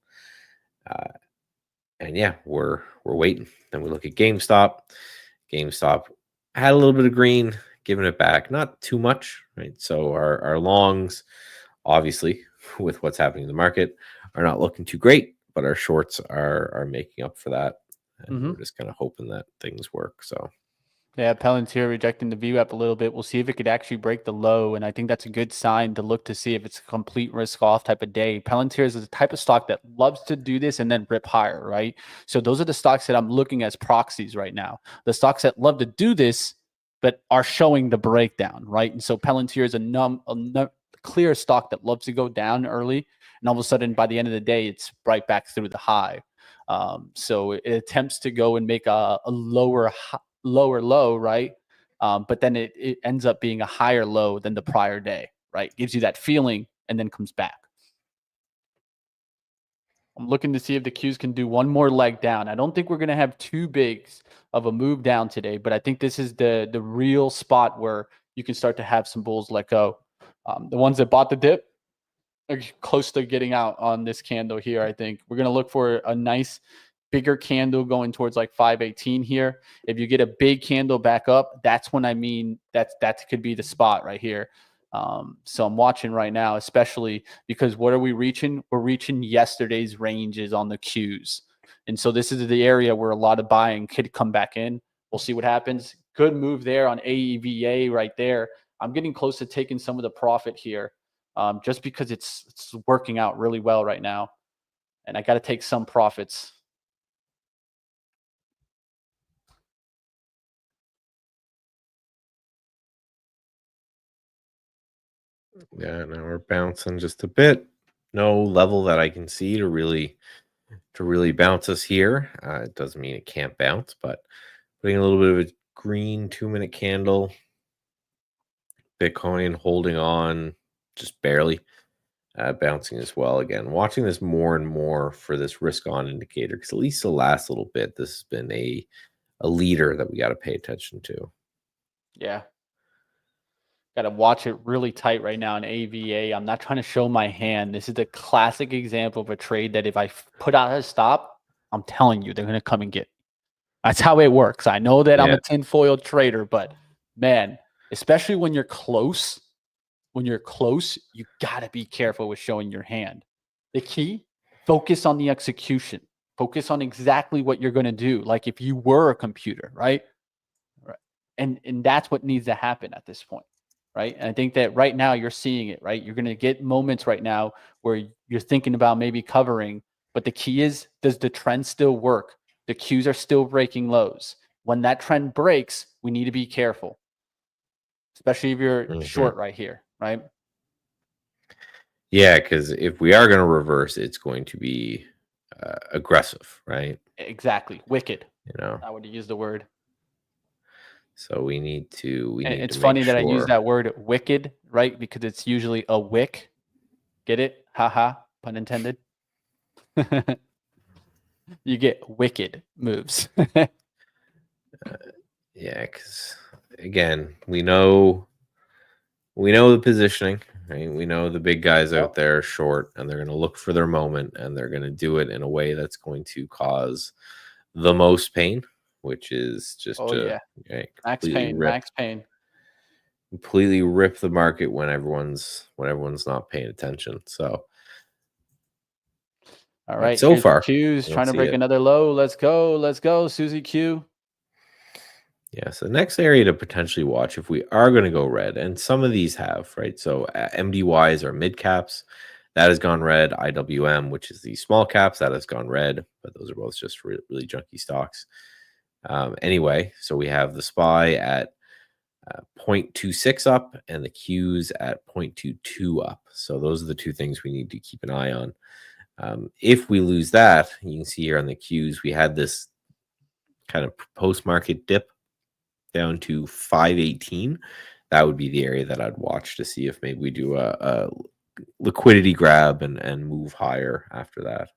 And yeah, we're waiting. Then we look at GameStop. GameStop had a little bit of green, giving it back, not too much, right? So our longs, obviously, with what's happening in the market, are not looking too great, but our shorts are making up for that, and we're just kind of hoping that things work. So. Yeah, Palantir rejecting the VWAP a little bit. We'll see if it could actually break the low, and I think that's a good sign to look to see if it's a complete risk-off type of day. Palantir is the type of stock that loves to do this and then rip higher, right? So those are the stocks that I'm looking as proxies right now. The stocks that love to do this but are showing the breakdown, right? And so Palantir is a clear stock that loves to go down early, and all of a sudden, by the end of the day, it's right back through the high. So it attempts to go and make a lower low, right? But then it ends up being a higher low than the prior day, right? Gives you that feeling and then comes back. I'm looking to see if the Qs can do one more leg down. I don't think we're going to have too big of a move down today, but I think this is the real spot where you can start to have some bulls let go. The ones that bought the dip are close to getting out on this candle here. I think we're going to look for a nice bigger candle going towards like 518 here. If you get a big candle back up, that's when that could be the spot right here. So I'm watching right now, especially because what are we reaching? We're reaching yesterday's ranges on the Qs. And so this is the area where a lot of buying could come back in. We'll see what happens. Good move there on AEVA right there. I'm getting close to taking some of the profit here just because it's working out really well right now. And I got to take some profits. Yeah, now we're bouncing just a bit. No level that I can see to really bounce us here. It doesn't mean it can't bounce, but putting a little bit of a green 2-minute candle. Bitcoin holding on just barely, bouncing as well. Again, watching this more and more for this risk on indicator, because at least the last little bit, this has been a leader that we got to pay attention to. Yeah. Got to watch it really tight right now in AVA. I'm not trying to show my hand. This is the classic example of a trade that if I put out a stop, I'm telling you, they're going to come and get me. That's how it works. I know that I'm a tinfoil trader, but man, especially when you're close, you got to be careful with showing your hand. The key, focus on the execution. Focus on exactly what you're going to do. Like if you were a computer, right? And that's what needs to happen at this point. Right. And I think that right now you're seeing it, right? You're going to get moments right now where you're thinking about maybe covering, but the key is, does the trend still work? The Qs are still breaking lows. When that trend breaks, we need to be careful, especially if you're short right here, right? Yeah, because if we are going to reverse, it's going to be aggressive, right? Exactly. Wicked. I would use the word. So we need to. It's funny that I use that word wicked, right? Because it's usually a wick. Get it? Haha, pun intended. You get wicked moves. Yeah, because again, we know the positioning, right? We know the big guys out there are short, and they're going to look for their moment, and they're going to do it in a way that's going to cause the most pain, which is just max pain. completely rip the market when everyone's not paying attention. So, all right, so here's far, Q's trying to break another low. Let's go, Susie Q. Yeah, so the next area to potentially watch if we are going to go red, and some of these have, right? So MDYs are mid caps. That has gone red. IWM, which is the small caps, that has gone red. But those are both just really junky stocks. Anyway, so we have the SPY at 0.26 up and the Qs at 0.22 up. So those are the two things we need to keep an eye on. If we lose that, you can see here on the Qs, we had this kind of post-market dip down to 518. That would be the area that I'd watch to see if maybe we do a liquidity grab and move higher after that.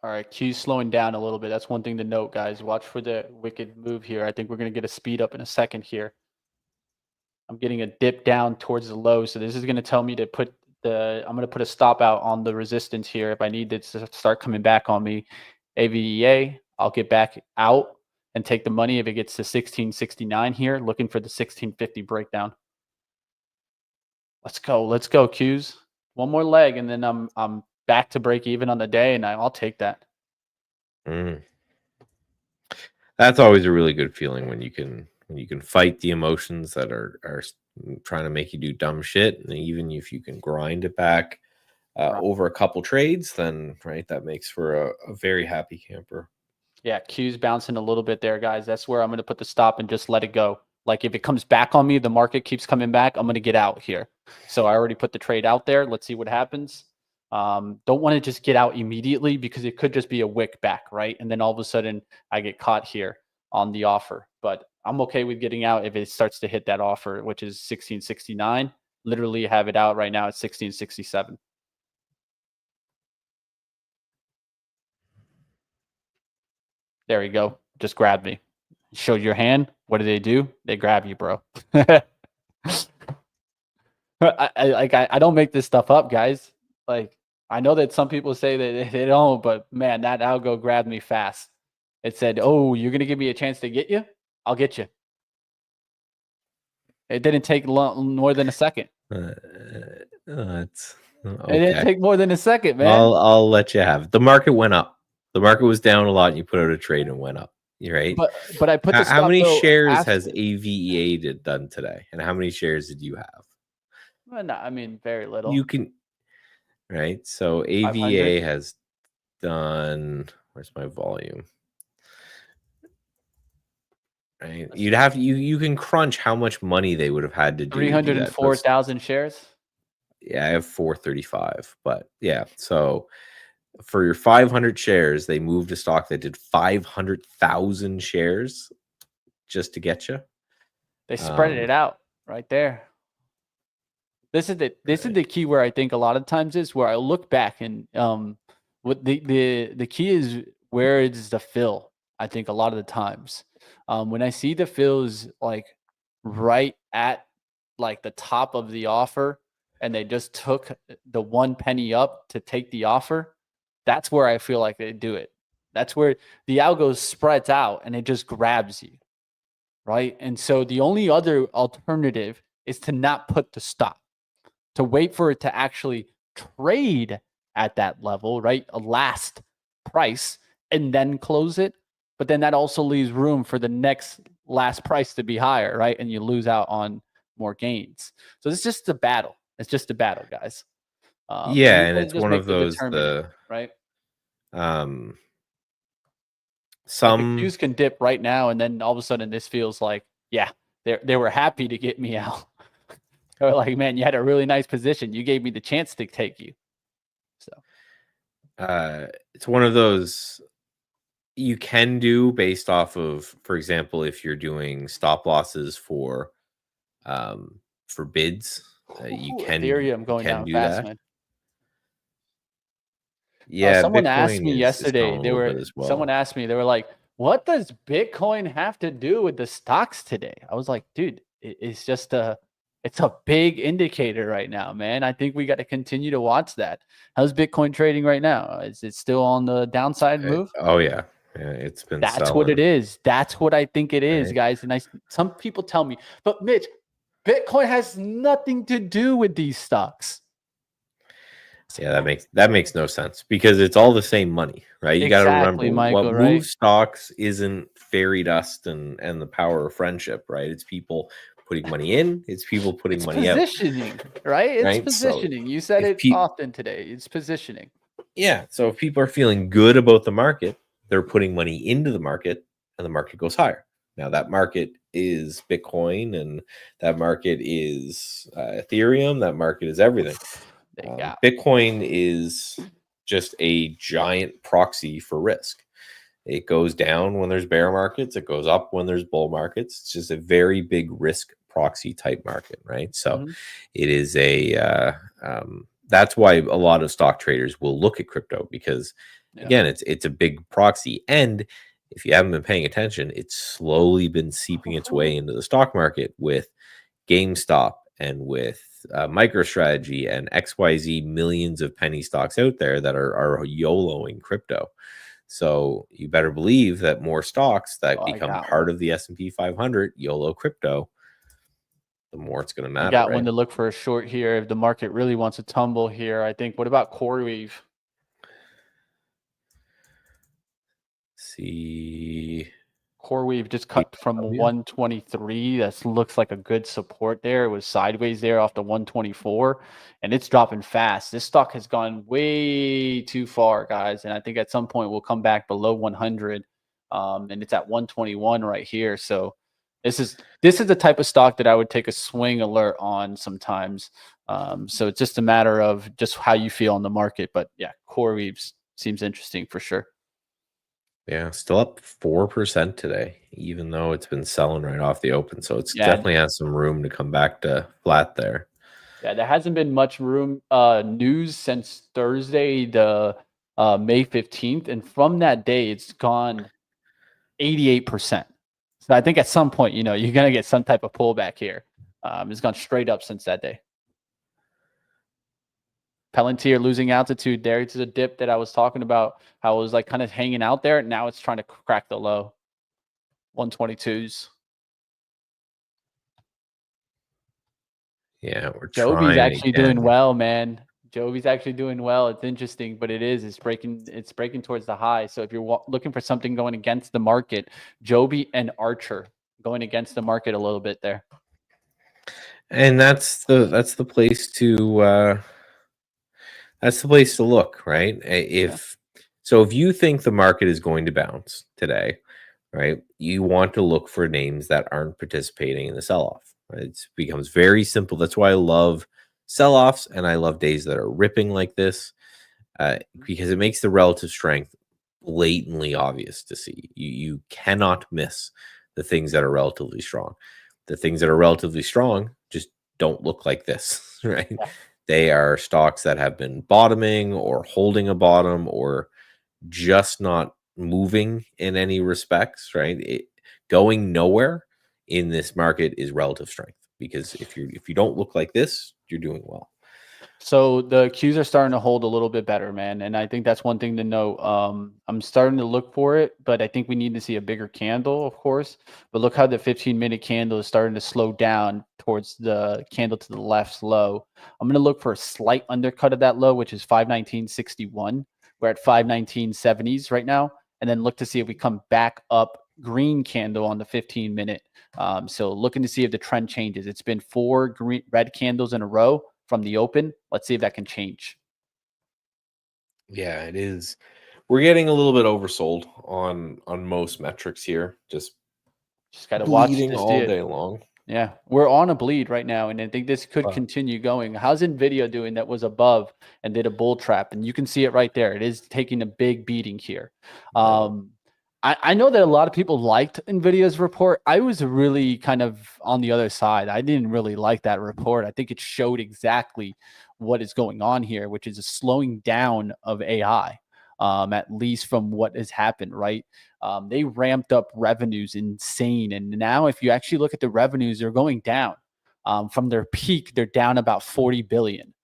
All right, Q's slowing down a little bit. That's one thing to note, guys. Watch for the wicked move here. I think we're going to get a speed up in a second here. I'm getting a dip down towards the low. So this is going to tell me to put I'm going to put a stop out on the resistance here. If I need it to start coming back on me, AVEA, I'll get back out and take the money if it gets to 1669 here, looking for the 1650 breakdown. Let's go, Q's. One more leg, and then I'm back to break even on the day, and I'll take that. That's always a really good feeling when you can fight the emotions that are trying to make you do dumb shit, and even if you can grind it back over a couple trades, then that makes for a very happy camper. Yeah, Q's bouncing a little bit there, guys. That's where I'm going to put the stop and just let it go. Like if it comes back on me, the market keeps coming back, I'm going to get out here. So I already put the trade out there. Let's see what happens. Don't want to just get out immediately because it could just be a wick back, right? And then all of a sudden I get caught here on the offer. But I'm okay with getting out if it starts to hit that offer, which is 1669. Literally have it out right now at 1667. There you go. Just grab me. Showed your hand. What do? They grab you, bro. I don't make this stuff up, guys. Like, I know that some people say that they don't, but man, that algo grabbed me fast. It said, "Oh, you're gonna give me a chance to get you? I'll get you." It didn't take more than a second. It didn't take more than a second, man. I'll let you have it. The market went up. The market was down a lot, and you put out a trade and went up. You're right. But I put the how many shares has AVEA done today, and how many shares did you have? Well, no, I mean very little. You can, right? So AVEA has done. Where's my volume? Right. You'd have you can crunch how much money they would have had to do 304,000 shares. Yeah, I have 435, but yeah. So for your 500 shares, they moved a stock that did 500,000 shares just to get you. They spread it out right there. This is the key where I think a lot of times is where I look back and what the key is where is the fill. I think a lot of the times when I see the fills like right at like the top of the offer and they just took the 1 penny up to take the offer, that's where I feel like they do it. That's where the algo spreads out and it just grabs you, right? And so the only other alternative is to not put the stop, to wait for it to actually trade at that level, right? A last price and then close it. But then that also leaves room for the next last price to be higher, right? And you lose out on more gains. So it's just a battle. It's just a battle, guys. Yeah, and it's one of those right. Some like the Qs can dip right now, and then all of a sudden this feels like, yeah, they were happy to get me out. They were like, man, you had a really nice position. You gave me the chance to take you. So it's one of those you can do based off of, for example, if you're doing stop losses for bids, you can Ethereum going down fast, man. Yeah, someone Bitcoin asked me yesterday. Someone asked me, they were like, "What does Bitcoin have to do with the stocks today?" I was like, "Dude, it's just it's a big indicator right now, man. I think we got to continue to watch that." How's Bitcoin trading right now? Is it still on the downside move? Oh yeah, It's been That's selling. what it is. That's what I think it is, guys. And some people tell me, but Mitch, Bitcoin has nothing to do with these stocks. Yeah, that makes no sense because it's all the same money, right? You got to remember Michael, what moves stocks isn't fairy dust and the power of friendship, right? It's people putting money in, it's people putting money out. Positioning, right? It's positioning. So you said it often today. It's positioning. Yeah. So if people are feeling good about the market, they're putting money into the market and the market goes higher. Now that market is Bitcoin and that market is Ethereum. That market is everything. Bitcoin is just a giant proxy for risk. It goes down when there's bear markets. It goes up when there's bull markets. It's just a very big risk proxy type market, right? So it is that's why a lot of stock traders will look at crypto because again, it's a big proxy. And if you haven't been paying attention, it's slowly been seeping its way into the stock market with GameStop and with MicroStrategy and XYZ millions of penny stocks out there that are YOLOing crypto. So you better believe that more stocks that become part of the S&P 500 YOLO crypto, the more it's going to matter. I got one to look for a short here. If the market really wants to tumble here, I think. What about CoreWeave? See, CoreWeave just cut from 123. That looks like a good support there. It was sideways there off the 124, and it's dropping fast. This stock has gone way too far, guys, and I think at some point we'll come back below 100, and it's at 121 right here. So this is the type of stock that I would take a swing alert on sometimes. So it's just a matter of just how you feel on the market. But yeah, CoreWeave seems interesting for sure. Yeah, still up 4% today, even though it's been selling right off the open. So it's definitely has some room to come back to flat there. Yeah, there hasn't been much news since Thursday, the May 15th. And from that day, it's gone 88%. So I think at some point, you're going to get some type of pullback here. It's gone straight up since that day. Palantir losing altitude there. It's a dip that I was talking about, how it was like kind of hanging out there. Now it's trying to crack the low. 122s. Yeah, Jovi's actually doing well, man. Jovi's actually doing well. It's interesting, but it's breaking towards the high. So if you're looking for something going against the market, Jovi and Archer going against the market a little bit there. And that's the place to look, right? If you think the market is going to bounce today, right, you want to look for names that aren't participating in the sell-off. Right? It becomes very simple. That's why I love sell-offs and I love days that are ripping like this, because it makes the relative strength blatantly obvious to see. You cannot miss the things that are relatively strong. The things that are relatively strong just don't look like this, right? Yeah. They are stocks that have been bottoming or holding a bottom or just not moving in any respects, right? Going nowhere in this market is relative strength, because if you don't look like this, you're doing well. So the Qs are starting to hold a little bit better, man. And I think that's one thing to note. I'm starting to look for it, but I think we need to see a bigger candle, of course. But look how the 15-minute candle is starting to slow down towards the candle to the left's low. I'm going to look for a slight undercut of that low, which is 519.61. We're at 519.70s right now. And then look to see if we come back up green candle on the 15-minute. So looking to see if the trend changes. It's been 4 red candles in a row from the open. Let's see if that can change. Yeah, it is. We're getting a little bit oversold on most metrics here. Just got to watch this all day long. Yeah, we're on a bleed right now, and I think this could continue going. How's NVIDIA doing? That was above and did a bull trap, and you can see it right there. It is taking a big beating here. I know that a lot of people liked NVIDIA's report. I was really kind of on the other side. I didn't really like that report. I think it showed exactly what is going on here, which is a slowing down of AI, at least from what has happened, right? They ramped up revenues insane. And now if you actually look at the revenues, they're going down. From their peak, they're down about 40 billion.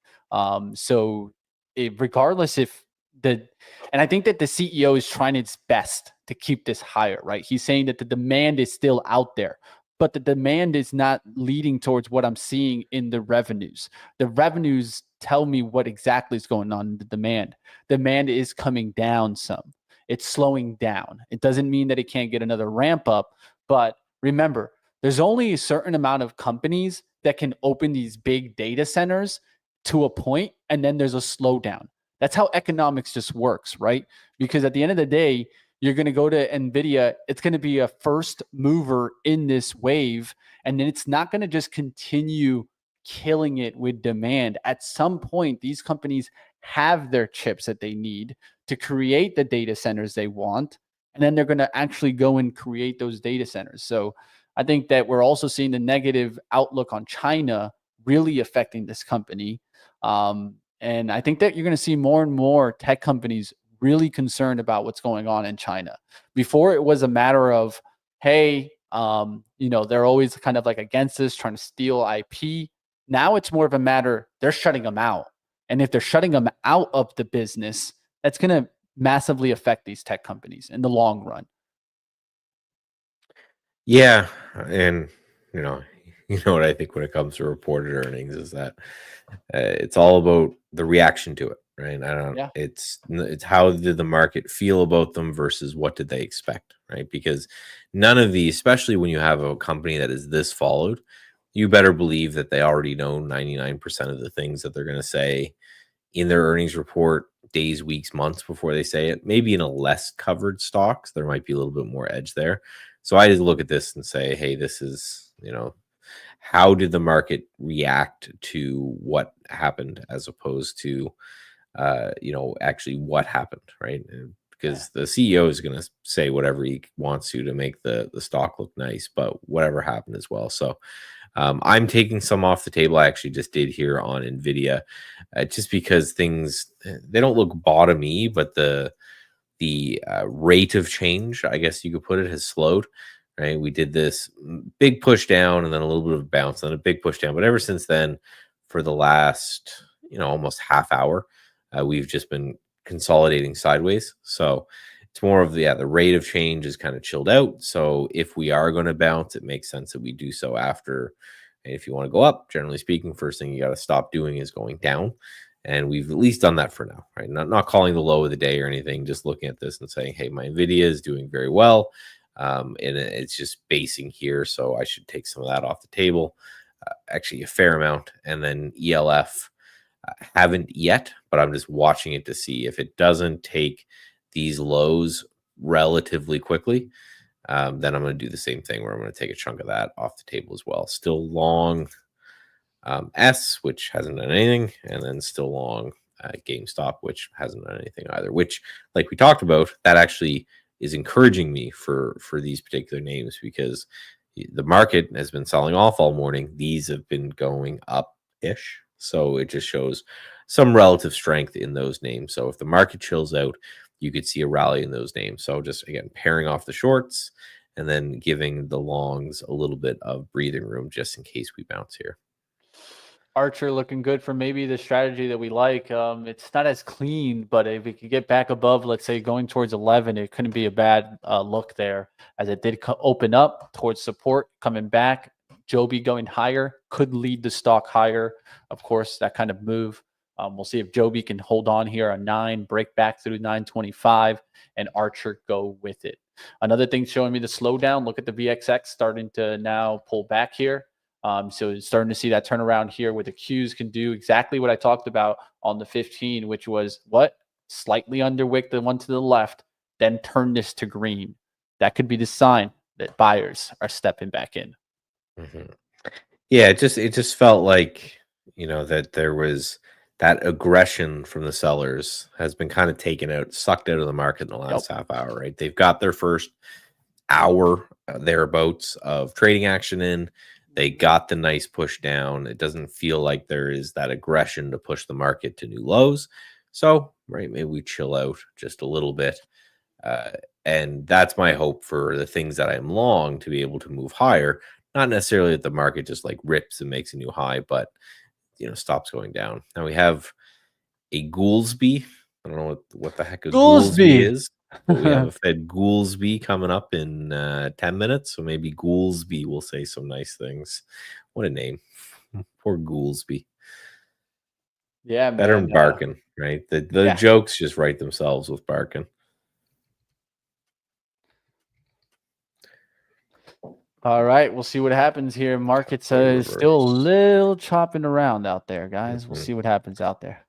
So regardless if and I think that the CEO is trying its best to keep this higher, right? He's saying that the demand is still out there, but the demand is not leading towards what I'm seeing in the revenues. The revenues tell me what exactly is going on in the demand. Demand is coming down some. It's slowing down. It doesn't mean that it can't get another ramp up, but remember, there's only a certain amount of companies that can open these big data centers to a point, and then there's a slowdown. That's how economics just works, right? Because at the end of the day, you're going to go to NVIDIA, it's going to be a first mover in this wave, and then it's not going to just continue killing it with demand. At some point, these companies have their chips that they need to create the data centers they want, and then they're going to actually go and create those data centers. So I think that we're also seeing the negative outlook on China really affecting this company. And I think that you're going to see more and more tech companies really concerned about what's going on in China. Before it was a matter of, hey, they're always kind of like against this, trying to steal IP. Now it's more of a matter, they're shutting them out. And if they're shutting them out of the business, that's going to massively affect these tech companies in the long run. Yeah. And, you know what I think when it comes to reported earnings is that it's all about the reaction to it, right? It's how did the market feel about them versus what did they expect, right? Because none of these, especially when you have a company that is this followed, you better believe that they already know 99% of the things that they're going to say in their earnings report days, weeks, months before they say it. Maybe in a less covered stocks, there might be a little bit more edge there. So I just look at this and say, hey, this is, how did the market react to what happened as opposed to, actually what happened, right? Because the CEO is going to say whatever he wants to make the stock look nice, but whatever happened as well. So I'm taking some off the table. I actually just did here on NVIDIA, just because things, they don't look bottomy, but the rate of change, I guess you could put it, has slowed. Right, we did this big push down and then a little bit of a bounce, and a big push down. But ever since then, for the last almost half hour, we've just been consolidating sideways. So it's more of the rate of change is kind of chilled out. So if we are going to bounce, it makes sense that we do so after. And if you want to go up, generally speaking, first thing you got to stop doing is going down. And we've at least done that for now, right? Not calling the low of the day or anything, just looking at this and saying, hey, my NVIDIA is doing very well. And it's just basing here, so I should take some of that off the table, actually a fair amount. And then ELF, haven't yet, but I'm just watching it to see if it doesn't take these lows relatively quickly, then I'm going to do the same thing where I'm going to take a chunk of that off the table as well. Still long S, which hasn't done anything, and then still long GameStop, which hasn't done anything either, which, like we talked about, that actually is encouraging me for these particular names, because the market has been selling off all morning. These have been going up-ish. So it just shows some relative strength in those names. So if the market chills out, you could see a rally in those names. So just, again, pairing off the shorts and then giving the longs a little bit of breathing room just in case we bounce here. Archer looking good for maybe the strategy that we like. It's not as clean, but if it could get back above, let's say going towards 11, it couldn't be a bad look there, as it did open up towards support, coming back. Joby going higher could lead the stock higher. Of course, that kind of move. We'll see if Joby can hold on here on 9, break back through 925, and Archer go with it. Another thing showing me the slowdown, look at the VXX starting to now pull back here. So starting to see that turnaround here where the Qs can do exactly what I talked about on the 15, which was what? Slightly underwick the one to the left, then turn this to green. That could be the sign that buyers are stepping back in. Mm-hmm. Yeah, it just felt like, that there was that aggression from the sellers has been kind of taken out, sucked out of the market in the last half hour, right? They've got their first hour thereabouts of trading action in. They got the nice push down. It doesn't feel like there is that aggression to push the market to new lows. So, right, maybe we chill out just a little bit. And that's my hope for the things that I'm long to be able to move higher. Not necessarily that the market just like rips and makes a new high, but, stops going down. Now we have a Goolsby I don't know what the heck a Goolsby is, but we have a Fed Goolsby coming up in 10 minutes. So maybe Goolsby will say some nice things. What a name. Poor Goolsby. Yeah, Better man. than Barkin, right? The jokes just write themselves with Barkin. All right, we'll see what happens here. Markets is still a little chopping around out there, guys. We'll see what happens out there.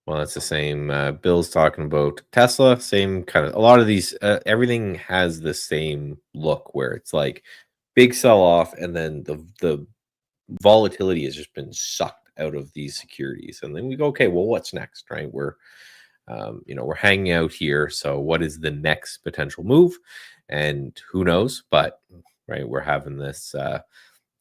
Well, it's the same. Bill's talking about Tesla. Same kind of. A lot of these, everything has the same look where it's like big sell off, and then the volatility has just been sucked out of these securities, and then we go, okay, well, what's next, right? We're we're hanging out here. So what is the next potential move? And who knows? But right, we're having this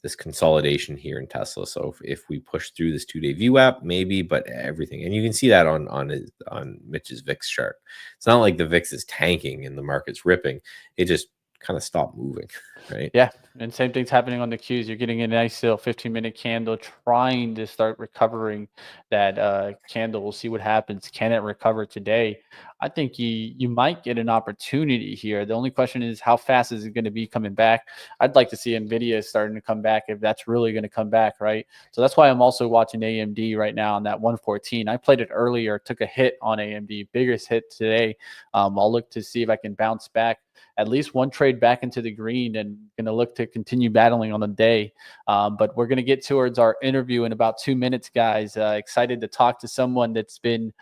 this consolidation here in Tesla. So if we push through this 2-day VWAP, maybe, but everything, and you can see that on Mitch's VIX chart. It's not like the VIX is tanking and the market's ripping. It just kind of stopped moving, right? Yeah, and same thing's happening on the Qs. You're getting a nice little 15-minute candle trying to start recovering that candle. We'll see what happens. Can it recover today? I think you might get an opportunity here. The only question is how fast is it going to be coming back? I'd like to see Nvidia starting to come back if that's really going to come back, right? So that's why I'm also watching AMD right now on that 114. I played it earlier, took a hit on AMD, biggest hit today. I'll look to see if I can bounce back at least one trade back into the green, and going to look to continue battling on the day. But we're going to get towards our interview in about 2 minutes, guys. Excited to talk to someone that's been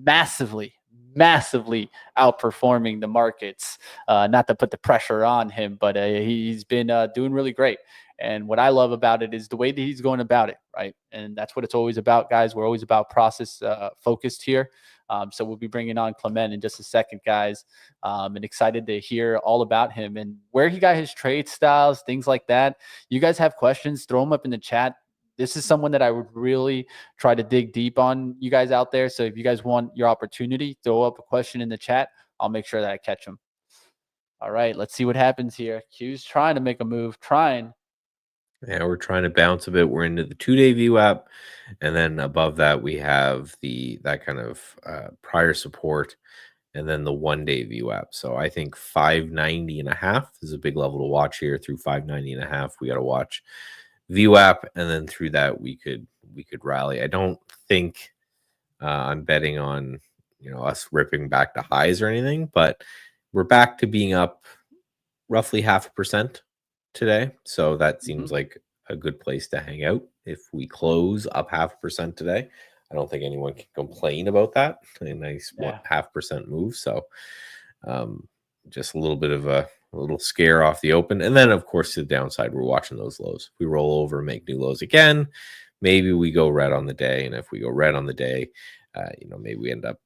massively outperforming the markets. Not to put the pressure on him, but he's been doing really great. And what I love about it is the way that he's going about it, right? And that's what it's always about, guys. We're always about process focused here. So we'll be bringing on Clement in just a second, guys. And excited to hear all about him and where he got his trade styles, things like that. You guys have questions, throw them up in the chat. This is someone that I would really try to dig deep on, you guys out there. So if you guys want your opportunity, throw up a question in the chat. I'll make sure that I catch them. All right, let's see what happens here. Q's trying to make a move, trying. Yeah, we're trying to bounce a bit. We're into the 2-day VWAP, and then above that we have that kind of prior support, and then the 1-day VWAP. So I think 590.5 is a big level to watch here. Through 590.5, we got to watch VWAP, and then through that we could rally. I don't think I'm betting on us ripping back to highs or anything, but we're back to being up roughly 0.5% today. So that seems like a good place to hang out. If we close up 0.5% today, I don't think anyone can complain about that. A nice 0.5% move. So just a little bit of a little scare off the open. And then, of course, to the downside, we're watching those lows. If we roll over, make new lows again, maybe we go red on the day. And if we go red on the day, maybe we end up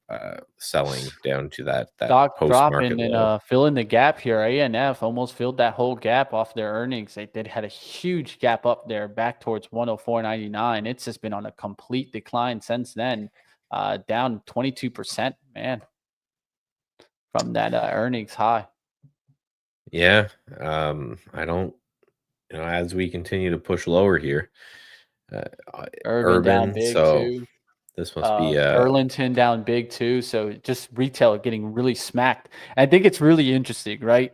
selling down to that stock post-market dropping low. And filling the gap here. ANF almost filled that whole gap off their earnings. They had a huge gap up there back towards 104.99. It's just been on a complete decline since then, down 22%, man, from that earnings high. Yeah, I don't, as we continue to push lower here, Urban down big too. This must be Burlington down big too. So just retail getting really smacked. And I think it's really interesting, right?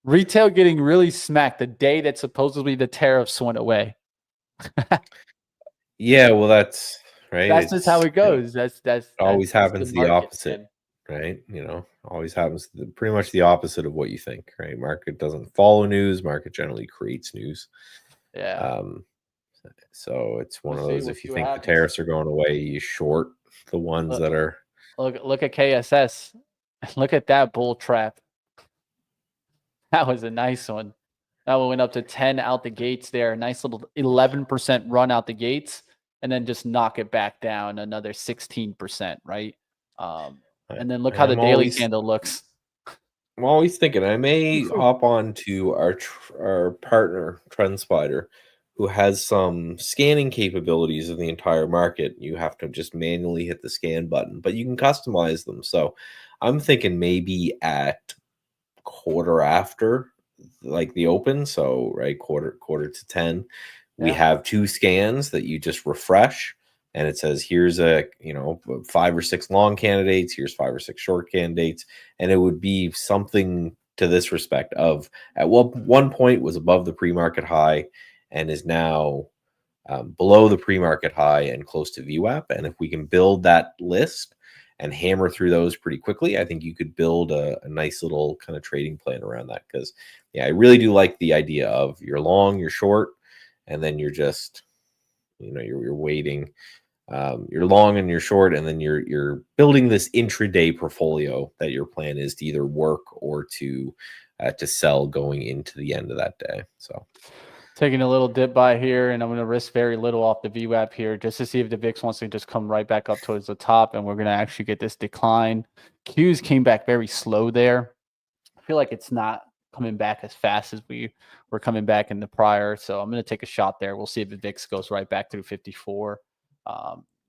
Retail getting really smacked the day that supposedly the tariffs went away. Yeah, well, that's right. That's just how it goes. That's always happens the opposite, man. right? Always happens pretty much the opposite of what you think, right? Market doesn't follow news. Market generally creates news. Yeah. So it's one of those. If you think the tariffs are going away, you short the ones that are. Look at KSS. Look at that bull trap. That was a nice one. That one went up to 10 out the gates there. Nice little 11% run out the gates, and then just knock it back down another 16%, right? And then look how the daily candle looks. I'm always thinking I may hop on to our partner TrendSpider, who has some scanning capabilities of the entire market. You have to just manually hit the scan button, but you can customize them. So I'm thinking maybe at quarter after, like the open, so right, quarter to 10, we have 2 scans that you just refresh. and it says, here's 5 or 6 long candidates, here's 5 or 6 short candidates, and it would be something to this respect of, at one point was above the pre-market high and is now below the pre-market high and close to VWAP. And if we can build that list and hammer through those pretty quickly, I think you could build a nice little kind of trading plan around that. Because I really do like the idea of you're long, you're short, and then you're just, you're waiting. You're long and you're short, and then you're building this intraday portfolio that your plan is to either work or to sell going into the end of that day. So taking a little dip by here, and I'm going to risk very little off the VWAP here just to see if the VIX wants to just come right back up towards the top, and we're going to actually get this decline. Qs came back very slow there. I feel like it's not coming back as fast as we were coming back in the prior, so I'm going to take a shot there. We'll see if the VIX goes right back through 54.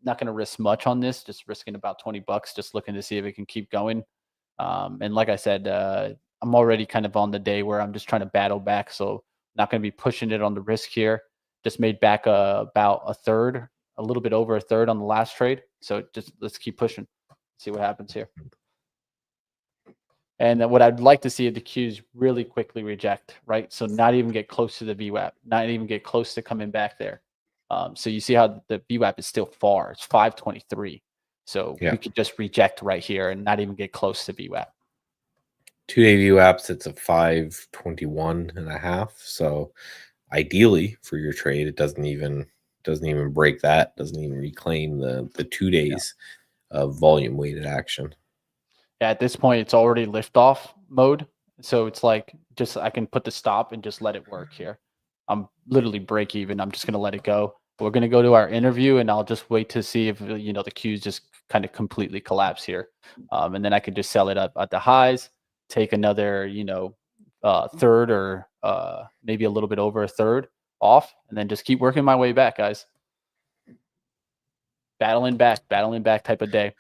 Not going to risk much on this, just risking about $20, just looking to see if it can keep going. And like I said, I'm already kind of on the day where I'm just trying to battle back, so not going to be pushing it on the risk here. Just made back about a third, a little bit over a third on the last trade. So just let's keep pushing, see what happens here. And what I'd like to see is the Qs really quickly reject, right? So not even get close to the VWAP, not even get close to coming back there. So you see how the VWAP is still far. It's 523. So we could just reject right here and not even get close to VWAP. 2-day VWAP sits at 521.5. So ideally for your trade, it doesn't even break that, doesn't even reclaim the 2 days of volume weighted action. Yeah, at this point it's already liftoff mode. So it's like I can put the stop and just let it work here. I'm literally break even. I'm just going to let it go. We're going to go to our interview, and I'll just wait to see if the Qs just kind of completely collapse here. And then I could just sell it up at the highs, take another, third or maybe a little bit over a third off, and then just keep working my way back, guys. Battling back type of day.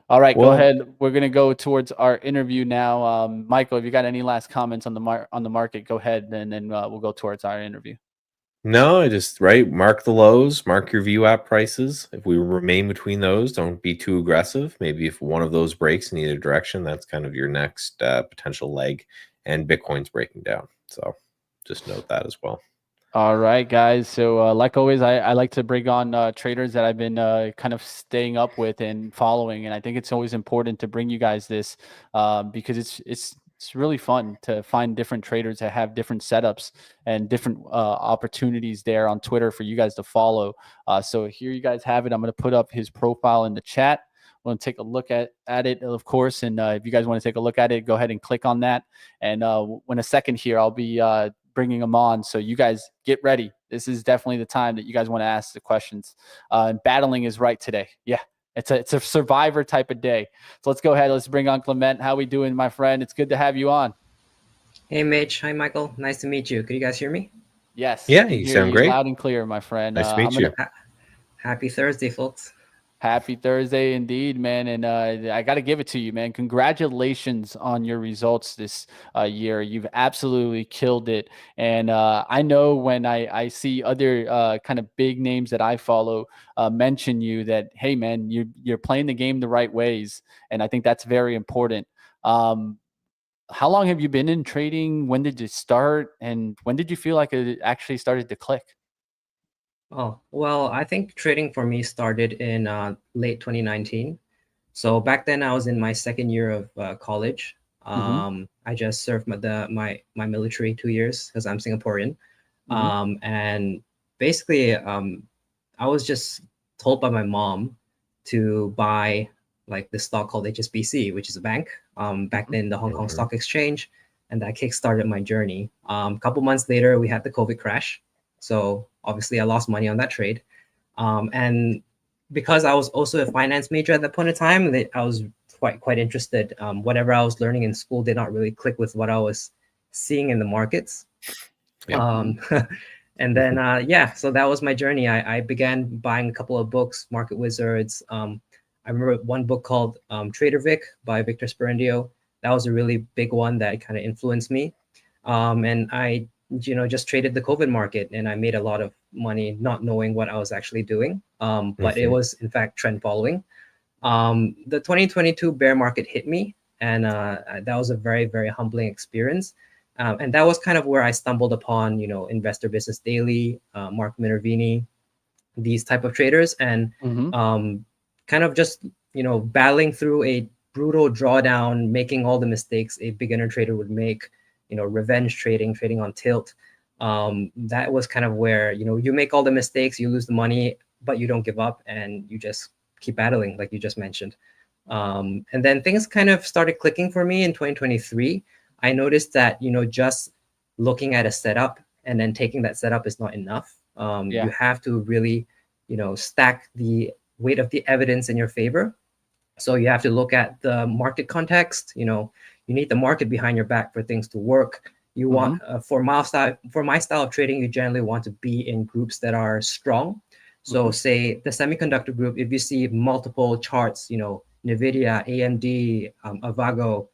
All right, go ahead. We're going to go towards our interview now. Michael, if you got any last comments on the market, go ahead, and then we'll go towards our interview. No, I just mark the lows, mark your VWAP prices. If we remain between those, don't be too aggressive. Maybe if one of those breaks in either direction, that's kind of your next potential leg, and Bitcoin's breaking down. So just note that as well. All right, guys. So like always, I like to bring on traders that I've been kind of staying up with and following. And I think it's always important to bring you guys this because it's really fun to find different traders that have different setups and different opportunities there on Twitter for you guys to follow. So here you guys have it. I'm going to put up his profile in the chat. We'll take a look at it, of course. And if you guys want to take a look at it, go ahead and click on that. And in a second here, I'll be bringing them on. So you guys get ready. This is definitely the time that you guys want to ask the questions. And battling is right today. Yeah. It's a survivor type of day. So let's go ahead. Let's bring on Clement. How we doing, my friend? It's good to have you on. Hey, Mitch. Hi, Michael. Nice to meet you. Could you guys hear me? Yes. Yeah, you sound great. Loud and clear, my friend. Nice to meet you. Happy Thursday, folks. Happy Thursday indeed, man. And I got to give it to you, man. Congratulations on your results this year. You've absolutely killed it. And I know when I see other kind of big names that I follow mention you that, hey, man, you're playing the game the right ways. And I think that's very important. How long have you been in trading? When did you start? And when did you feel like it actually started to click? Oh, well, I think trading for me started in late 2019. So back then I was in my second year of college. I just served my military 2 years because I'm Singaporean. And basically I was just told by my mom to buy like this stock called HSBC, which is a bank back then, the Hong Kong Stock Exchange. And that kickstarted my journey. A couple months later, we had the COVID crash. So obviously I lost money on that trade. And because I was also a finance major at that point in time, I was quite interested. Whatever I was learning in school did not really click with what I was seeing in the markets. And then, so that was my journey. I began buying a couple of books, Market Wizards. I remember one book called Trader Vic by Victor Sperendio. That was a really big one that kind of influenced me. And I just traded the COVID market, and I made a lot of money not knowing what I was actually doing. But it was in fact trend following. The 2022 bear market hit me, and that was a very, very humbling experience. And that was kind of where I stumbled upon, Investor Business Daily, Mark Minervini, these type of traders, and kind of just, battling through a brutal drawdown, making all the mistakes a beginner trader would make, revenge trading on tilt. That was kind of where, you make all the mistakes, you lose the money, but you don't give up, and you just keep battling, like you just mentioned. And then things kind of started clicking for me in 2023. I noticed that, just looking at a setup and then taking that setup is not enough. You have to really, stack the weight of the evidence in your favor. So you have to look at the market context. You need the market behind your back for things to work. You want, for my style of trading, you generally want to be in groups that are strong. So say the semiconductor group, if you see multiple charts, NVIDIA, AMD, Avago,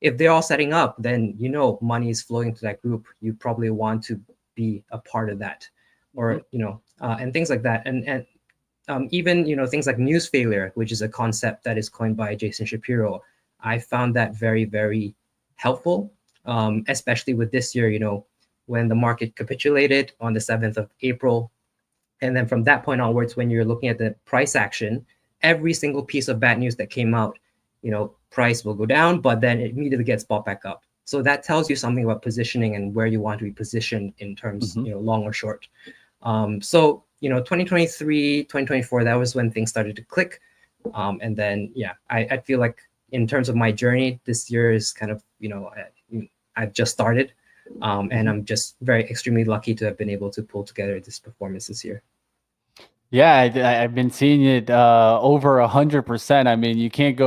if they're all setting up, then money is flowing to that group. You probably want to be a part of that, or and things like that. And even things like news failure, which is a concept that is coined by Jason Shapiro. I found that very, very helpful, especially with this year. When the market capitulated on the 7th of April, and then from that point onwards, when you're looking at the price action, every single piece of bad news that came out, price will go down, but then it immediately gets bought back up. So that tells you something about positioning and where you want to be positioned in terms, long or short. So, 2023, 2024, that was when things started to click. And then, I feel like in terms of my journey, this year is kind of, I've just started. And I'm just extremely lucky to have been able to pull together this performance this year. Yeah, I've been seeing it over 100%. I mean, you can't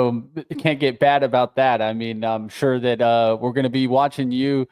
get bad about that. I mean, I'm sure that we're going to be watching you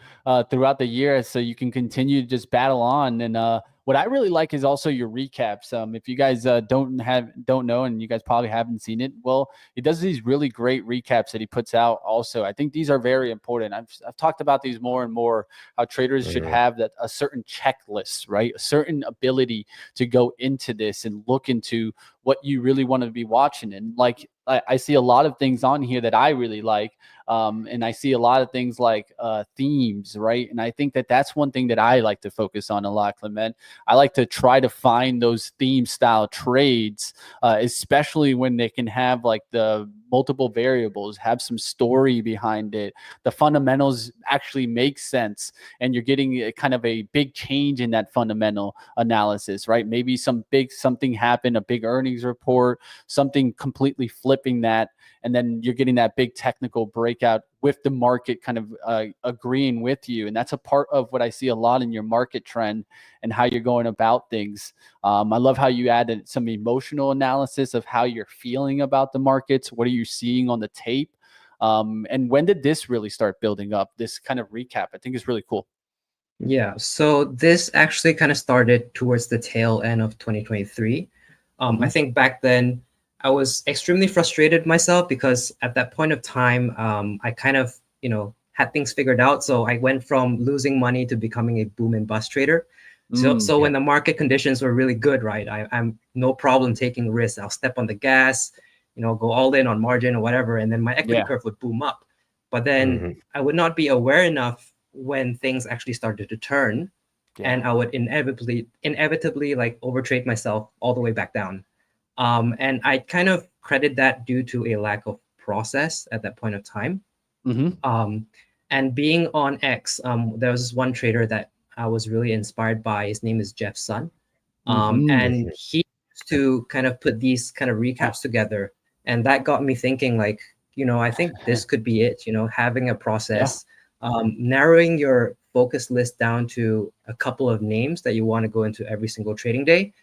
throughout the year, so you can continue to just battle on. And what I really like is also your recaps. If you guys don't know, and you guys probably haven't seen it, well, he does these really great recaps that he puts out. Also, I think these are very important. I've talked about these more and more. How traders should have a certain checklist, right? A certain ability to go into this and look into what you really want to be watching. And like I see a lot of things on here that I really like. And I see a lot of things like themes, right? And I think that that's one thing that I like to focus on a lot, Clement. I like to try to find those theme style trades, especially when they can have like the multiple variables, have some story behind it. The fundamentals actually make sense, and you're getting kind of a big change in that fundamental analysis, right? Maybe something happened, a big earnings report, something completely flipping that, and then you're getting that big technical breakout with the market kind of agreeing with you. And that's a part of what I see a lot in your market trend and how you're going about things. I love how you added some emotional analysis of how you're feeling about the markets. What are you seeing on the tape? And when did this really start building up, this kind of recap? I think is really cool. Yeah, so this actually kind of started towards the tail end of 2023. I think back then, I was extremely frustrated myself because at that point of time, I kind of, had things figured out. So I went from losing money to becoming a boom and bust trader. So when the market conditions were really good, right, I'm no problem taking risks. I'll step on the gas, go all in on margin or whatever, and then my equity curve would boom up. But then I would not be aware enough when things actually started to turn, and I would inevitably like overtrade myself all the way back down. And I kind of credit that due to a lack of process at that point of time. And being on X, there was this one trader that I was really inspired by. His name is Jeff Sun. And he used to kind of put these kind of recaps together. And that got me thinking, like, I think this could be it, having a process, narrowing your focus list down to a couple of names that you want to go into every single trading day.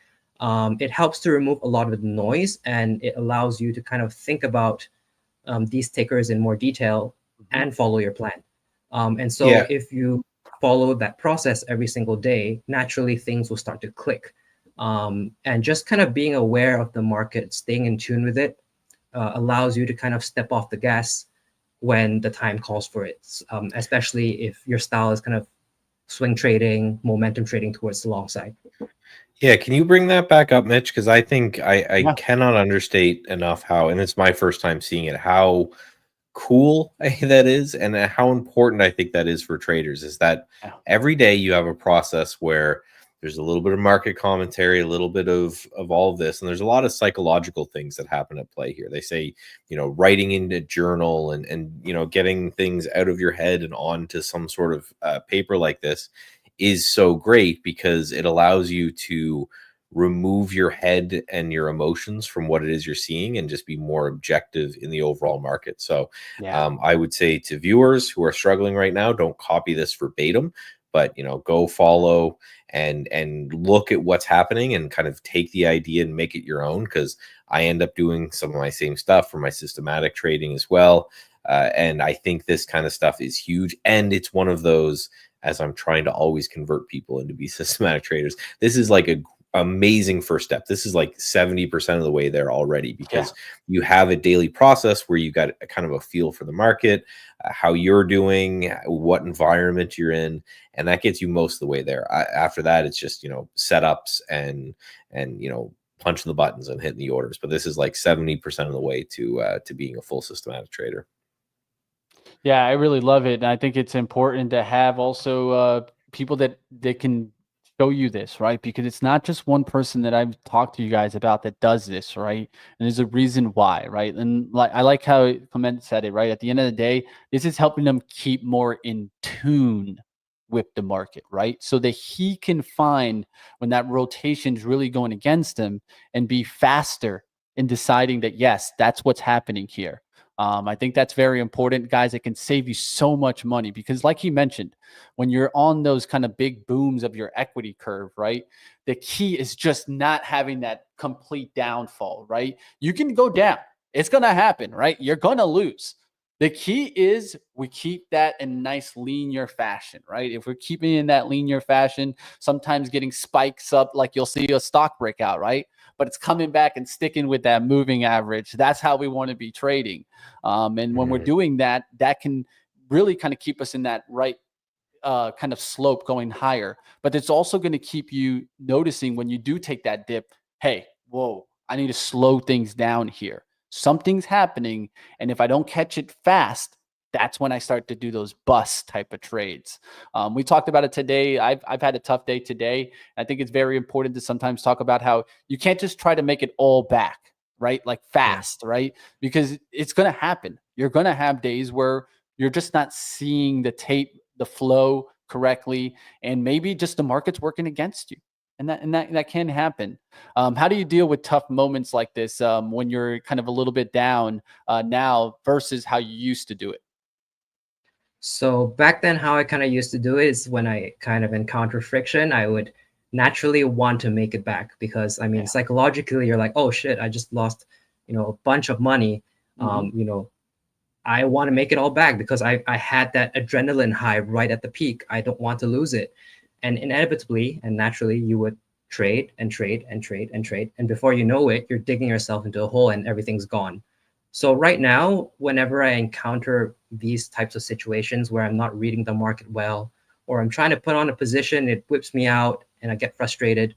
It helps to remove a lot of the noise, and it allows you to kind of think about these tickers in more detail and follow your plan. And so if you follow that process every single day, naturally things will start to click. And just kind of being aware of the market, staying in tune with it, allows you to kind of step off the gas when the time calls for it, especially if your style is kind of swing trading, momentum trading towards the long side. Yeah, can you bring that back up, Mitch? Because I think I cannot understate enough how, and it's my first time seeing it, how cool that is, and how important I think that is for traders. Is that every day you have a process where there's a little bit of market commentary, a little bit of all of this, and there's a lot of psychological things that happen at play here. They say, writing in a journal and getting things out of your head and onto some sort of paper like this is so great because it allows you to remove your head and your emotions from what it is you're seeing and just be more objective in the overall market. So I would say to viewers who are struggling right now, don't copy this verbatim, but go follow and look at what's happening and kind of take the idea and make it your own, because I end up doing some of my same stuff for my systematic trading as well. And I think this kind of stuff is huge. And it's one of those, as I'm trying to always convert people into be systematic traders, this is like a amazing first step. This is like 70% of the way there already, because you have a daily process where you got a kind of a feel for the market, how you're doing, what environment you're in, and that gets you most of the way there. After that, it's just setups and punching the buttons and hitting the orders. But this is like 70% of the way to being a full systematic trader. Yeah, I really love it. And I think it's important to have also people that can show you this, right? Because it's not just one person that I've talked to you guys about that does this, right? And there's a reason why, right? And I like how Clement said it, right? At the end of the day, this is helping them keep more in tune with the market, right? So that he can find when that rotation is really going against him and be faster in deciding that, yes, that's what's happening here. I think that's very important, guys. It can save you so much money because, like he mentioned, when you're on those kind of big booms of your equity curve, right? The key is just not having that complete downfall, right? You can go down. It's going to happen, right? You're going to lose. The key is we keep that in nice linear fashion, right? If we're keeping in that linear fashion, sometimes getting spikes up, like you'll see a stock breakout, right? But it's coming back and sticking with that moving average. That's how we want to be trading. And when we're doing that, that can really kind of keep us in that right kind of slope going higher. But it's also going to keep you noticing when you do take that dip, hey, whoa, I need to slow things down here. Something's happening. And if I don't catch it fast, that's when I start to do those bust type of trades. We talked about it today. I've had a tough day today. I think it's very important to sometimes talk about how you can't just try to make it all back, right? Like fast, right? Because it's going to happen. You're going to have days where you're just not seeing the tape, the flow correctly, and maybe just the market's working against you. And that can happen. How do you deal with tough moments like this when you're kind of a little bit down now versus how you used to do it? So back then, how I kind of used to do it is when I kind of encounter friction, I would naturally want to make it back because I mean, psychologically, you're like, oh shit, I just lost, a bunch of money. I want to make it all back because I had that adrenaline high right at the peak. I don't want to lose it. And inevitably and naturally, you would trade and trade and trade and trade. And before you know it, you're digging yourself into a hole and everything's gone. So right now, whenever I encounter these types of situations where I'm not reading the market well, or I'm trying to put on a position, it whips me out and I get frustrated.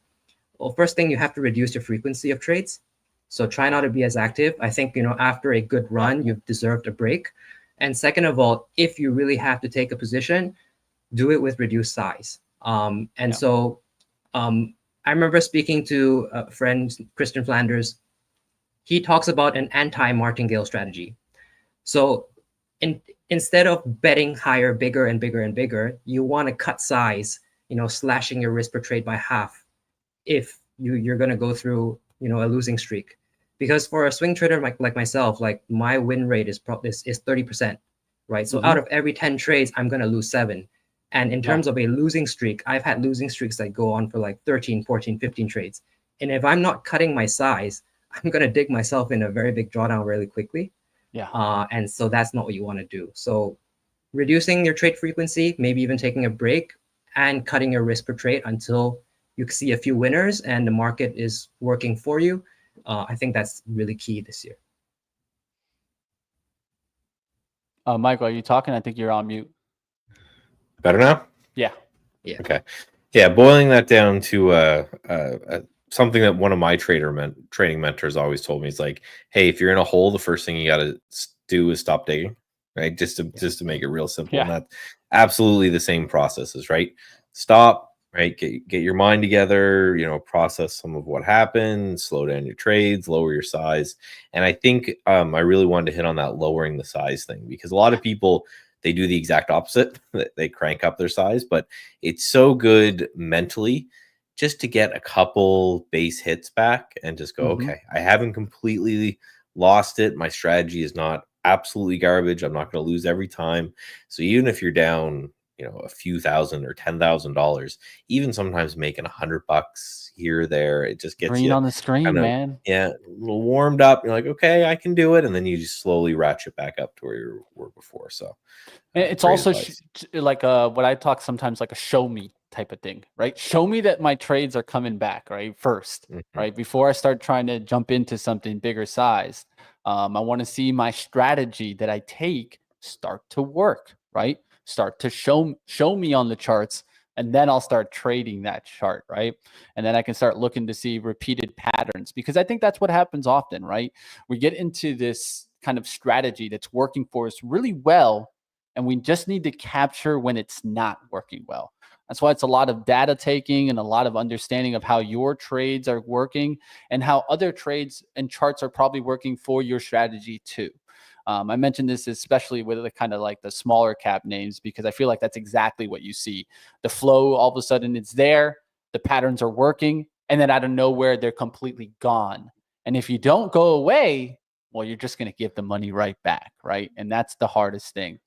Well, first thing, you have to reduce your frequency of trades. So try not to be as active. I think, after a good run, you've deserved a break. And second of all, if you really have to take a position, do it with reduced size. So I remember speaking to a friend, Christian Flanders. He talks about an anti-martingale strategy. So instead of betting higher, bigger and bigger and bigger, you want to cut size, slashing your risk per trade by half if you're going to go through, a losing streak. Because for a swing trader like myself, like my win rate is 30%, right? So out of every 10 trades, I'm going to lose 7. And in terms of a losing streak, I've had losing streaks that go on for like 13, 14, 15 trades. And if I'm not cutting my size, I'm going to dig myself in a very big drawdown really quickly. And so that's not what you want to do. So reducing your trade frequency, maybe even taking a break and cutting your risk per trade until you see a few winners and the market is working for you. I think that's really key this year. Michael, are you talking? I think you're on mute. Better now? Yeah. Yeah. Okay. Yeah, boiling that down to something that one of my training mentors always told me is like, hey, if you're in a hole, the first thing you got to do is stop digging, right? Just to make it real simple. Yeah. And that's absolutely the same processes, right? Stop, right? Get your mind together, process some of what happened, slow down your trades, lower your size. And I think I really wanted to hit on that lowering the size thing, because a lot of people, they do the exact opposite. They crank up their size, but it's so good mentally just to get a couple base hits back and just go, okay, I haven't completely lost it. My strategy is not absolutely garbage. I'm not going to lose every time. So even if you're down, a few thousand or $10,000, even sometimes making $100 here or there, it just gets Green you on the screen, kind of, man. a little warmed up. You're like, okay, I can do it. And then you just slowly ratchet back up to where you were before. So it's also like what I talk sometimes like a show me type of thing, right? Show me that my trades are coming back, right? First, right? Before I start trying to jump into something bigger size. I want to see my strategy that I take start to work, right? Start to show me on the charts, and then I'll start trading that chart, right? And then I can start looking to see repeated patterns, because I think that's what happens often, right? We get into this kind of strategy that's working for us really well, and we just need to capture when it's not working well. That's why it's a lot of data taking and a lot of understanding of how your trades are working and how other trades and charts are probably working for your strategy too. I mentioned this especially with the kind of like the smaller cap names, because I feel like that's exactly what you see. The flow, all of a sudden it's there, the patterns are working, and then out of nowhere, they're completely gone. And if you don't go away, well, you're just going to give the money right back, right? And that's the hardest thing.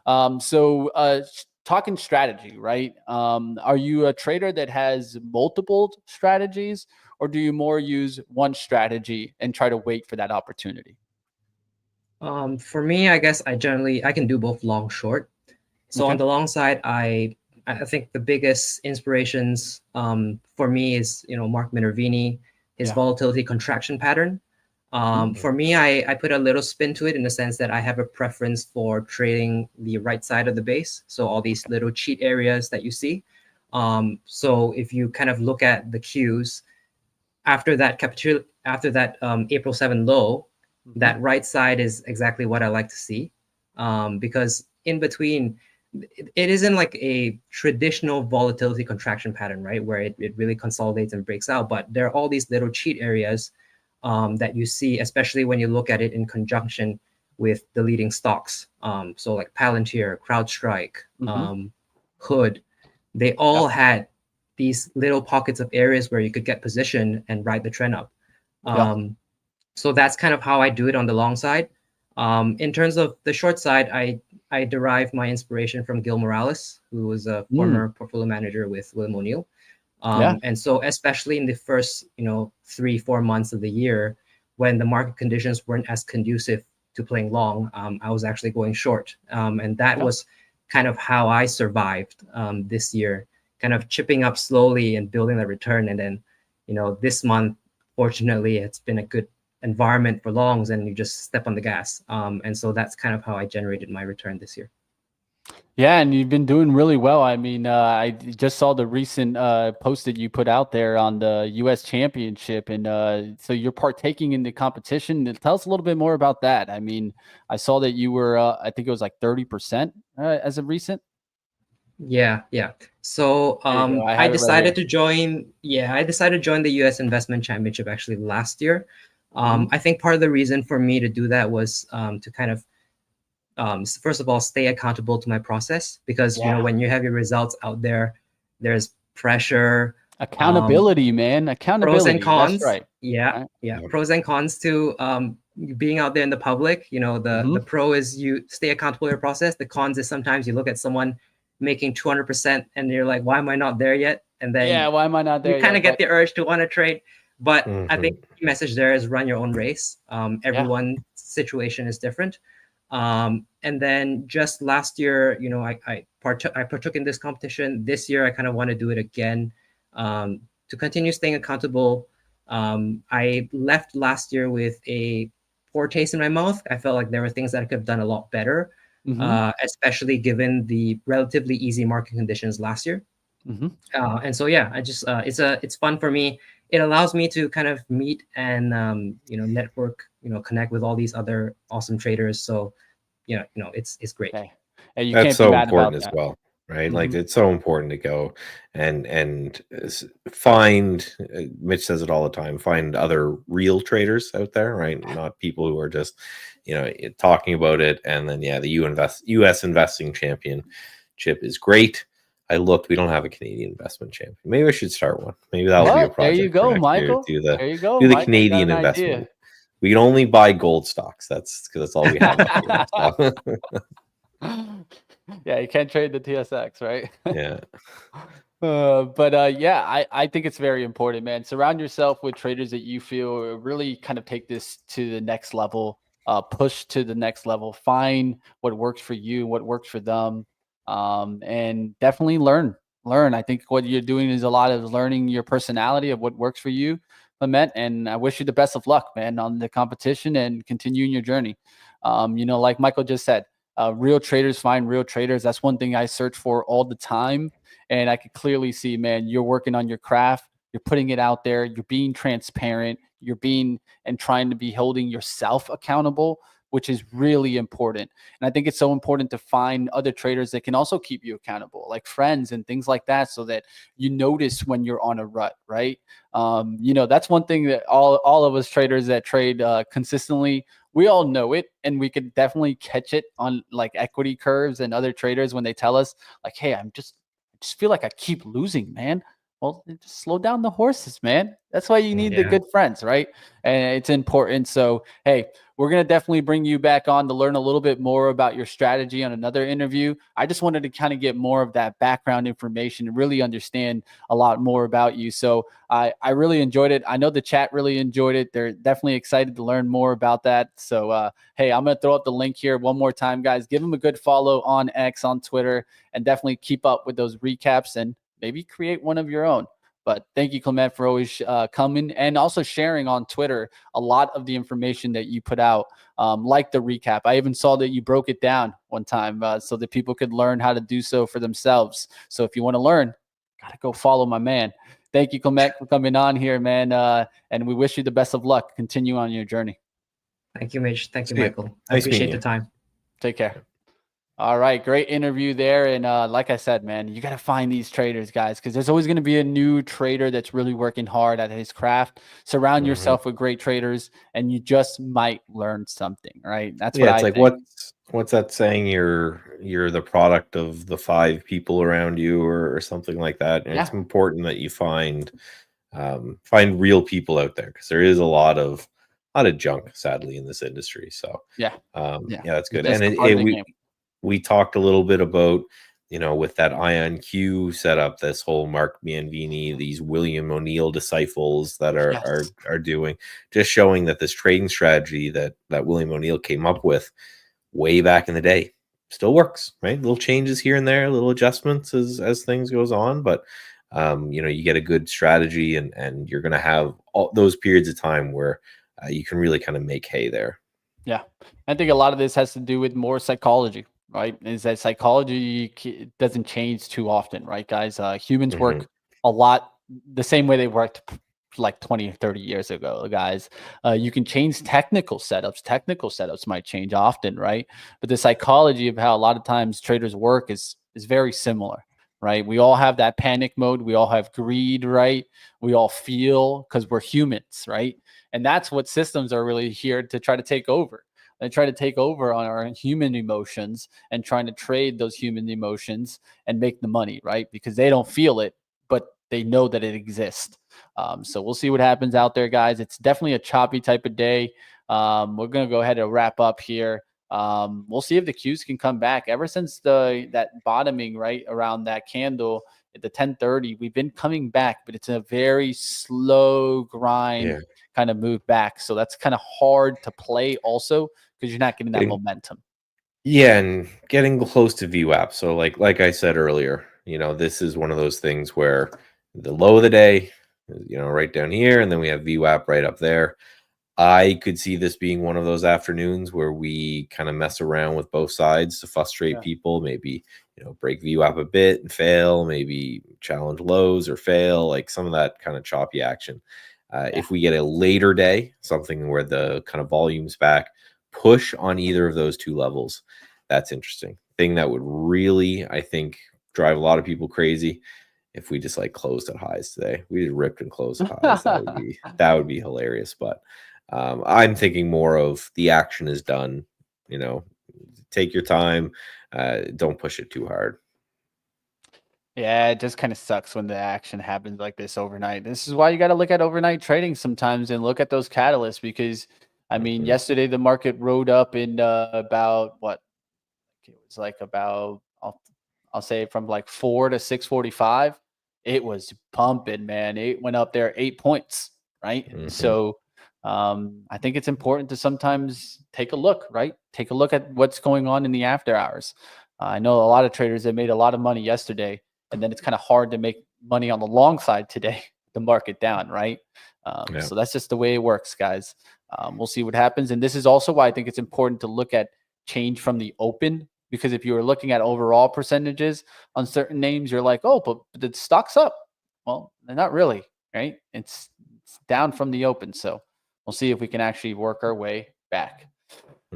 Talking strategy, right? Are you a trader that has multiple strategies, or do you more use one strategy and try to wait for that opportunity? For me, I guess I can do both long, short. So on the long side, I think the biggest inspirations for me is Mark Minervini, his volatility contraction pattern. For me, I put a little spin to it in the sense that I have a preference for trading the right side of the base. So all these little cheat areas that you see. So if you kind of look at the cues after that April 7 low, that right side is exactly what I like to see, because in between, it isn't like a traditional volatility contraction pattern, right? Where it really consolidates and breaks out, but there are all these little cheat areas that you see, especially when you look at it in conjunction with the leading stocks. So like Palantir, CrowdStrike, Hood, they all had these little pockets of areas where you could get position and ride the trend up. So that's kind of how I do it on the long side. In terms of the short side, I derive my inspiration from Gil Morales, who was a former portfolio manager with William O'Neill. And so especially in the first 3-4 months of the year, when the market conditions weren't as conducive to playing long, I was actually going short. And that was kind of how I survived this year, kind of chipping up slowly and building a return. And then, this month, fortunately, it's been a good environment for longs, and you just step on the gas. And so that's kind of how I generated my return this year. Yeah, and you've been doing really well. I mean, I just saw the recent post that you put out there on the U.S. Championship, and so you're partaking in the competition. Tell us a little bit more about that. I mean, I saw that you were, I think it was like 30% as of recent. Yeah. So I decided to join. Yeah, I decided to join the U.S. Investment Championship actually last year. I think part of the reason for me to do that was to kind of first of all, stay accountable to my process, because when you have your results out there, there's pressure, accountability, man, accountability. Pros and cons. That's right. Yeah. Pros and cons to being out there in the public. The pro is you stay accountable to your process. The cons is sometimes you look at someone making 200% and you're like, why am I not there yet? And then why am I not there? You kind of get the urge to want to trade. But I think the message there is run your own race. Everyone's situation is different. And then just last year, I partook in this competition. This year, I kind of want to do it again to continue staying accountable. I left last year with a poor taste in my mouth. I felt like there were things that I could have done a lot better, especially given the relatively easy market conditions last year. And so yeah, I just it's fun for me. It allows me to kind of meet and network, connect with all these other awesome traders. So it's great. Okay. And you That's can't be so mad about important as that. well, right? Like it's so important to go and find. Mitch says it all the time. Find other real traders out there, right? Not people who are just talking about it. And then the U.S. investing championship is great. I looked. We don't have a Canadian investment champion. Maybe I should start one. Maybe that'll be a project. There you go, for next Michael. year. There you go. Do the Michael, Canadian investment. Idea. We can only buy gold stocks. That's because that's all we have up here. So. Yeah, you can't trade the TSX, right? Yeah. I think it's very important, man. Surround yourself with traders that you feel really kind of take this to the next level, push to the next level, find what works for you, what works for them, and definitely learn. I think what you're doing is a lot of learning your personality of what works for you, Clement, and I wish you the best of luck, man, on the competition and continuing your journey. Like Michael just said, real traders find real traders. That's one thing I search for all the time. And I could clearly see, man, you're working on your craft. You're putting it out there. You're being transparent. You're being and trying to be holding yourself accountable, which is really important. And I think it's so important to find other traders that can also keep you accountable, like friends and things like that, so that you notice when you're on a rut, right? That's one thing that all of us traders that trade consistently, we all know it, and we could definitely catch it on like equity curves and other traders when they tell us like, hey, I just feel like I keep losing, man. Well, just slow down the horses, man. That's why you need the good friends, right? And it's important. So, hey, we're going to definitely bring you back on to learn a little bit more about your strategy on another interview. I just wanted to kind of get more of that background information and really understand a lot more about you. So I really enjoyed it. I know the chat really enjoyed it. They're definitely excited to learn more about that. So, hey, I'm going to throw up the link here one more time, guys. Give them a good follow on X, on Twitter, and definitely keep up with those recaps and maybe create one of your own. But thank you, Clement, for always coming and also sharing on Twitter a lot of the information that you put out, like the recap. I even saw that you broke it down one time so that people could learn how to do so for themselves. So if you want to learn, got to go follow my man. Thank you, Clement, for coming on here, man. And we wish you the best of luck. Continue on your journey. Thank you, Mitch. Thank you, Michael. I appreciate the time. Take care. All right. Great interview there. And like I said, man, you got to find these traders, guys, because there's always going to be a new trader that's really working hard at his craft. Surround yourself with great traders and you just might learn something, right? That's what I think. What's that saying? You're the product of the 5 people around you or something like that. And it's important that you find real people out there, because there is a lot of junk, sadly, in this industry. So that's good. And we talked a little bit about, with that IonQ setup, this whole Mark Bianvini, these William O'Neill disciples that are doing, just showing that this trading strategy that William O'Neill came up with way back in the day still works, right? Little changes here and there, little adjustments as things goes on, but you get a good strategy and you're going to have all those periods of time where you can really kind of make hay there. Yeah. I think a lot of this has to do with more psychology, right? Is that psychology doesn't change too often, right, guys? Humans work a lot the same way they worked like 20 or 30 years ago, guys. You can change technical setups. Technical setups might change often, right? But the psychology of how a lot of times traders work is very similar, right? We all have that panic mode. We all have greed, right? We all feel because we're humans, right? And that's what systems are really here to try to take over. They try to take over on our human emotions and trying to trade those human emotions and make the money, right? Because they don't feel it, but they know that it exists. So we'll see what happens out there, guys. It's definitely a choppy type of day. We're going to go ahead and wrap up here. We'll see if the Qs can come back. Ever since that bottoming right around that candle at the 10:30, we've been coming back, but it's a very slow grind kind of move back. So that's kind of hard to play also because you're not getting that momentum. Yeah, and getting close to VWAP. So like I said earlier, this is one of those things where the low of the day, right down here, and then we have VWAP right up there. I could see this being one of those afternoons where we kind of mess around with both sides to frustrate people. Maybe, break VWAP a bit and fail, maybe challenge lows or fail, like some of that kind of choppy action. If we get a later day, something where the kind of volume's back, push on either of those two levels, that's interesting. Thing that would really, I think, drive a lot of people crazy if we just like closed at highs today. We just ripped and closed at highs. that would be hilarious. But I'm thinking more of the action is done. Take your time. Don't push it too hard. Yeah, it just kind of sucks when the action happens like this overnight. This is why you got to look at overnight trading sometimes and look at those catalysts, because I mean, yesterday the market rode up in about what? It was like about I'll say from like 4 to 6:45. It was pumping, man. It went up there 8 points, right? So I think it's important to sometimes take a look, right? Take a look at what's going on in the after hours. I know a lot of traders that made a lot of money yesterday, and then it's kind of hard to make money on the long side today, the market down, right? So that's just the way it works, guys. We'll see what happens. And this is also why I think it's important to look at change from the open, because if you were looking at overall percentages on certain names, you're like, oh, but the stock's up. Well, they're not really, right? It's down from the open. So we'll see if we can actually work our way back.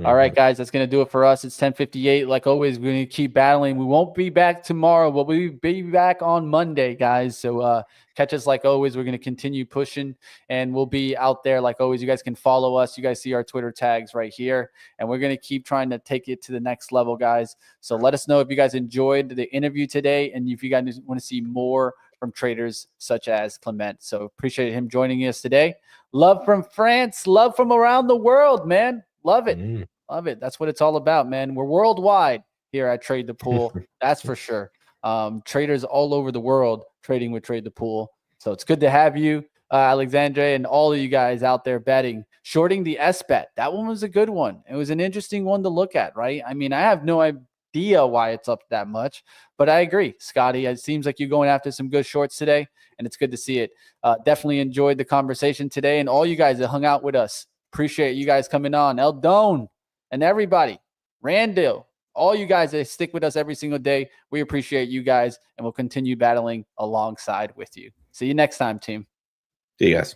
All right, guys, that's going to do it for us. It's 10:58. Like always, we're going to keep battling. We won't be back tomorrow, but we'll be back on Monday, guys. So catch us like always. We're going to continue pushing, and we'll be out there like always. You guys can follow us. You guys see our Twitter tags right here, and we're going to keep trying to take it to the next level, guys. So let us know if you guys enjoyed the interview today, and if you guys want to see more from traders such as Clement. So appreciate him joining us today. Love from France. Love from around the world, man. Love it. Love it. That's what it's all about, man. We're worldwide here at Trade the Pool. That's for sure. Traders all over the world trading with Trade the Pool. So it's good to have you, Alexandre, and all of you guys out there betting. Shorting the S-bet. That one was a good one. It was an interesting one to look at, right? I mean, I have no idea why it's up that much, but I agree, Scotty. It seems like you're going after some good shorts today, and it's good to see it. Definitely enjoyed the conversation today, and all you guys that hung out with us. Appreciate you guys coming on. Eldon and everybody, Randall, all you guys that stick with us every single day. We appreciate you guys, and we'll continue battling alongside with you. See you next time, team. See you guys.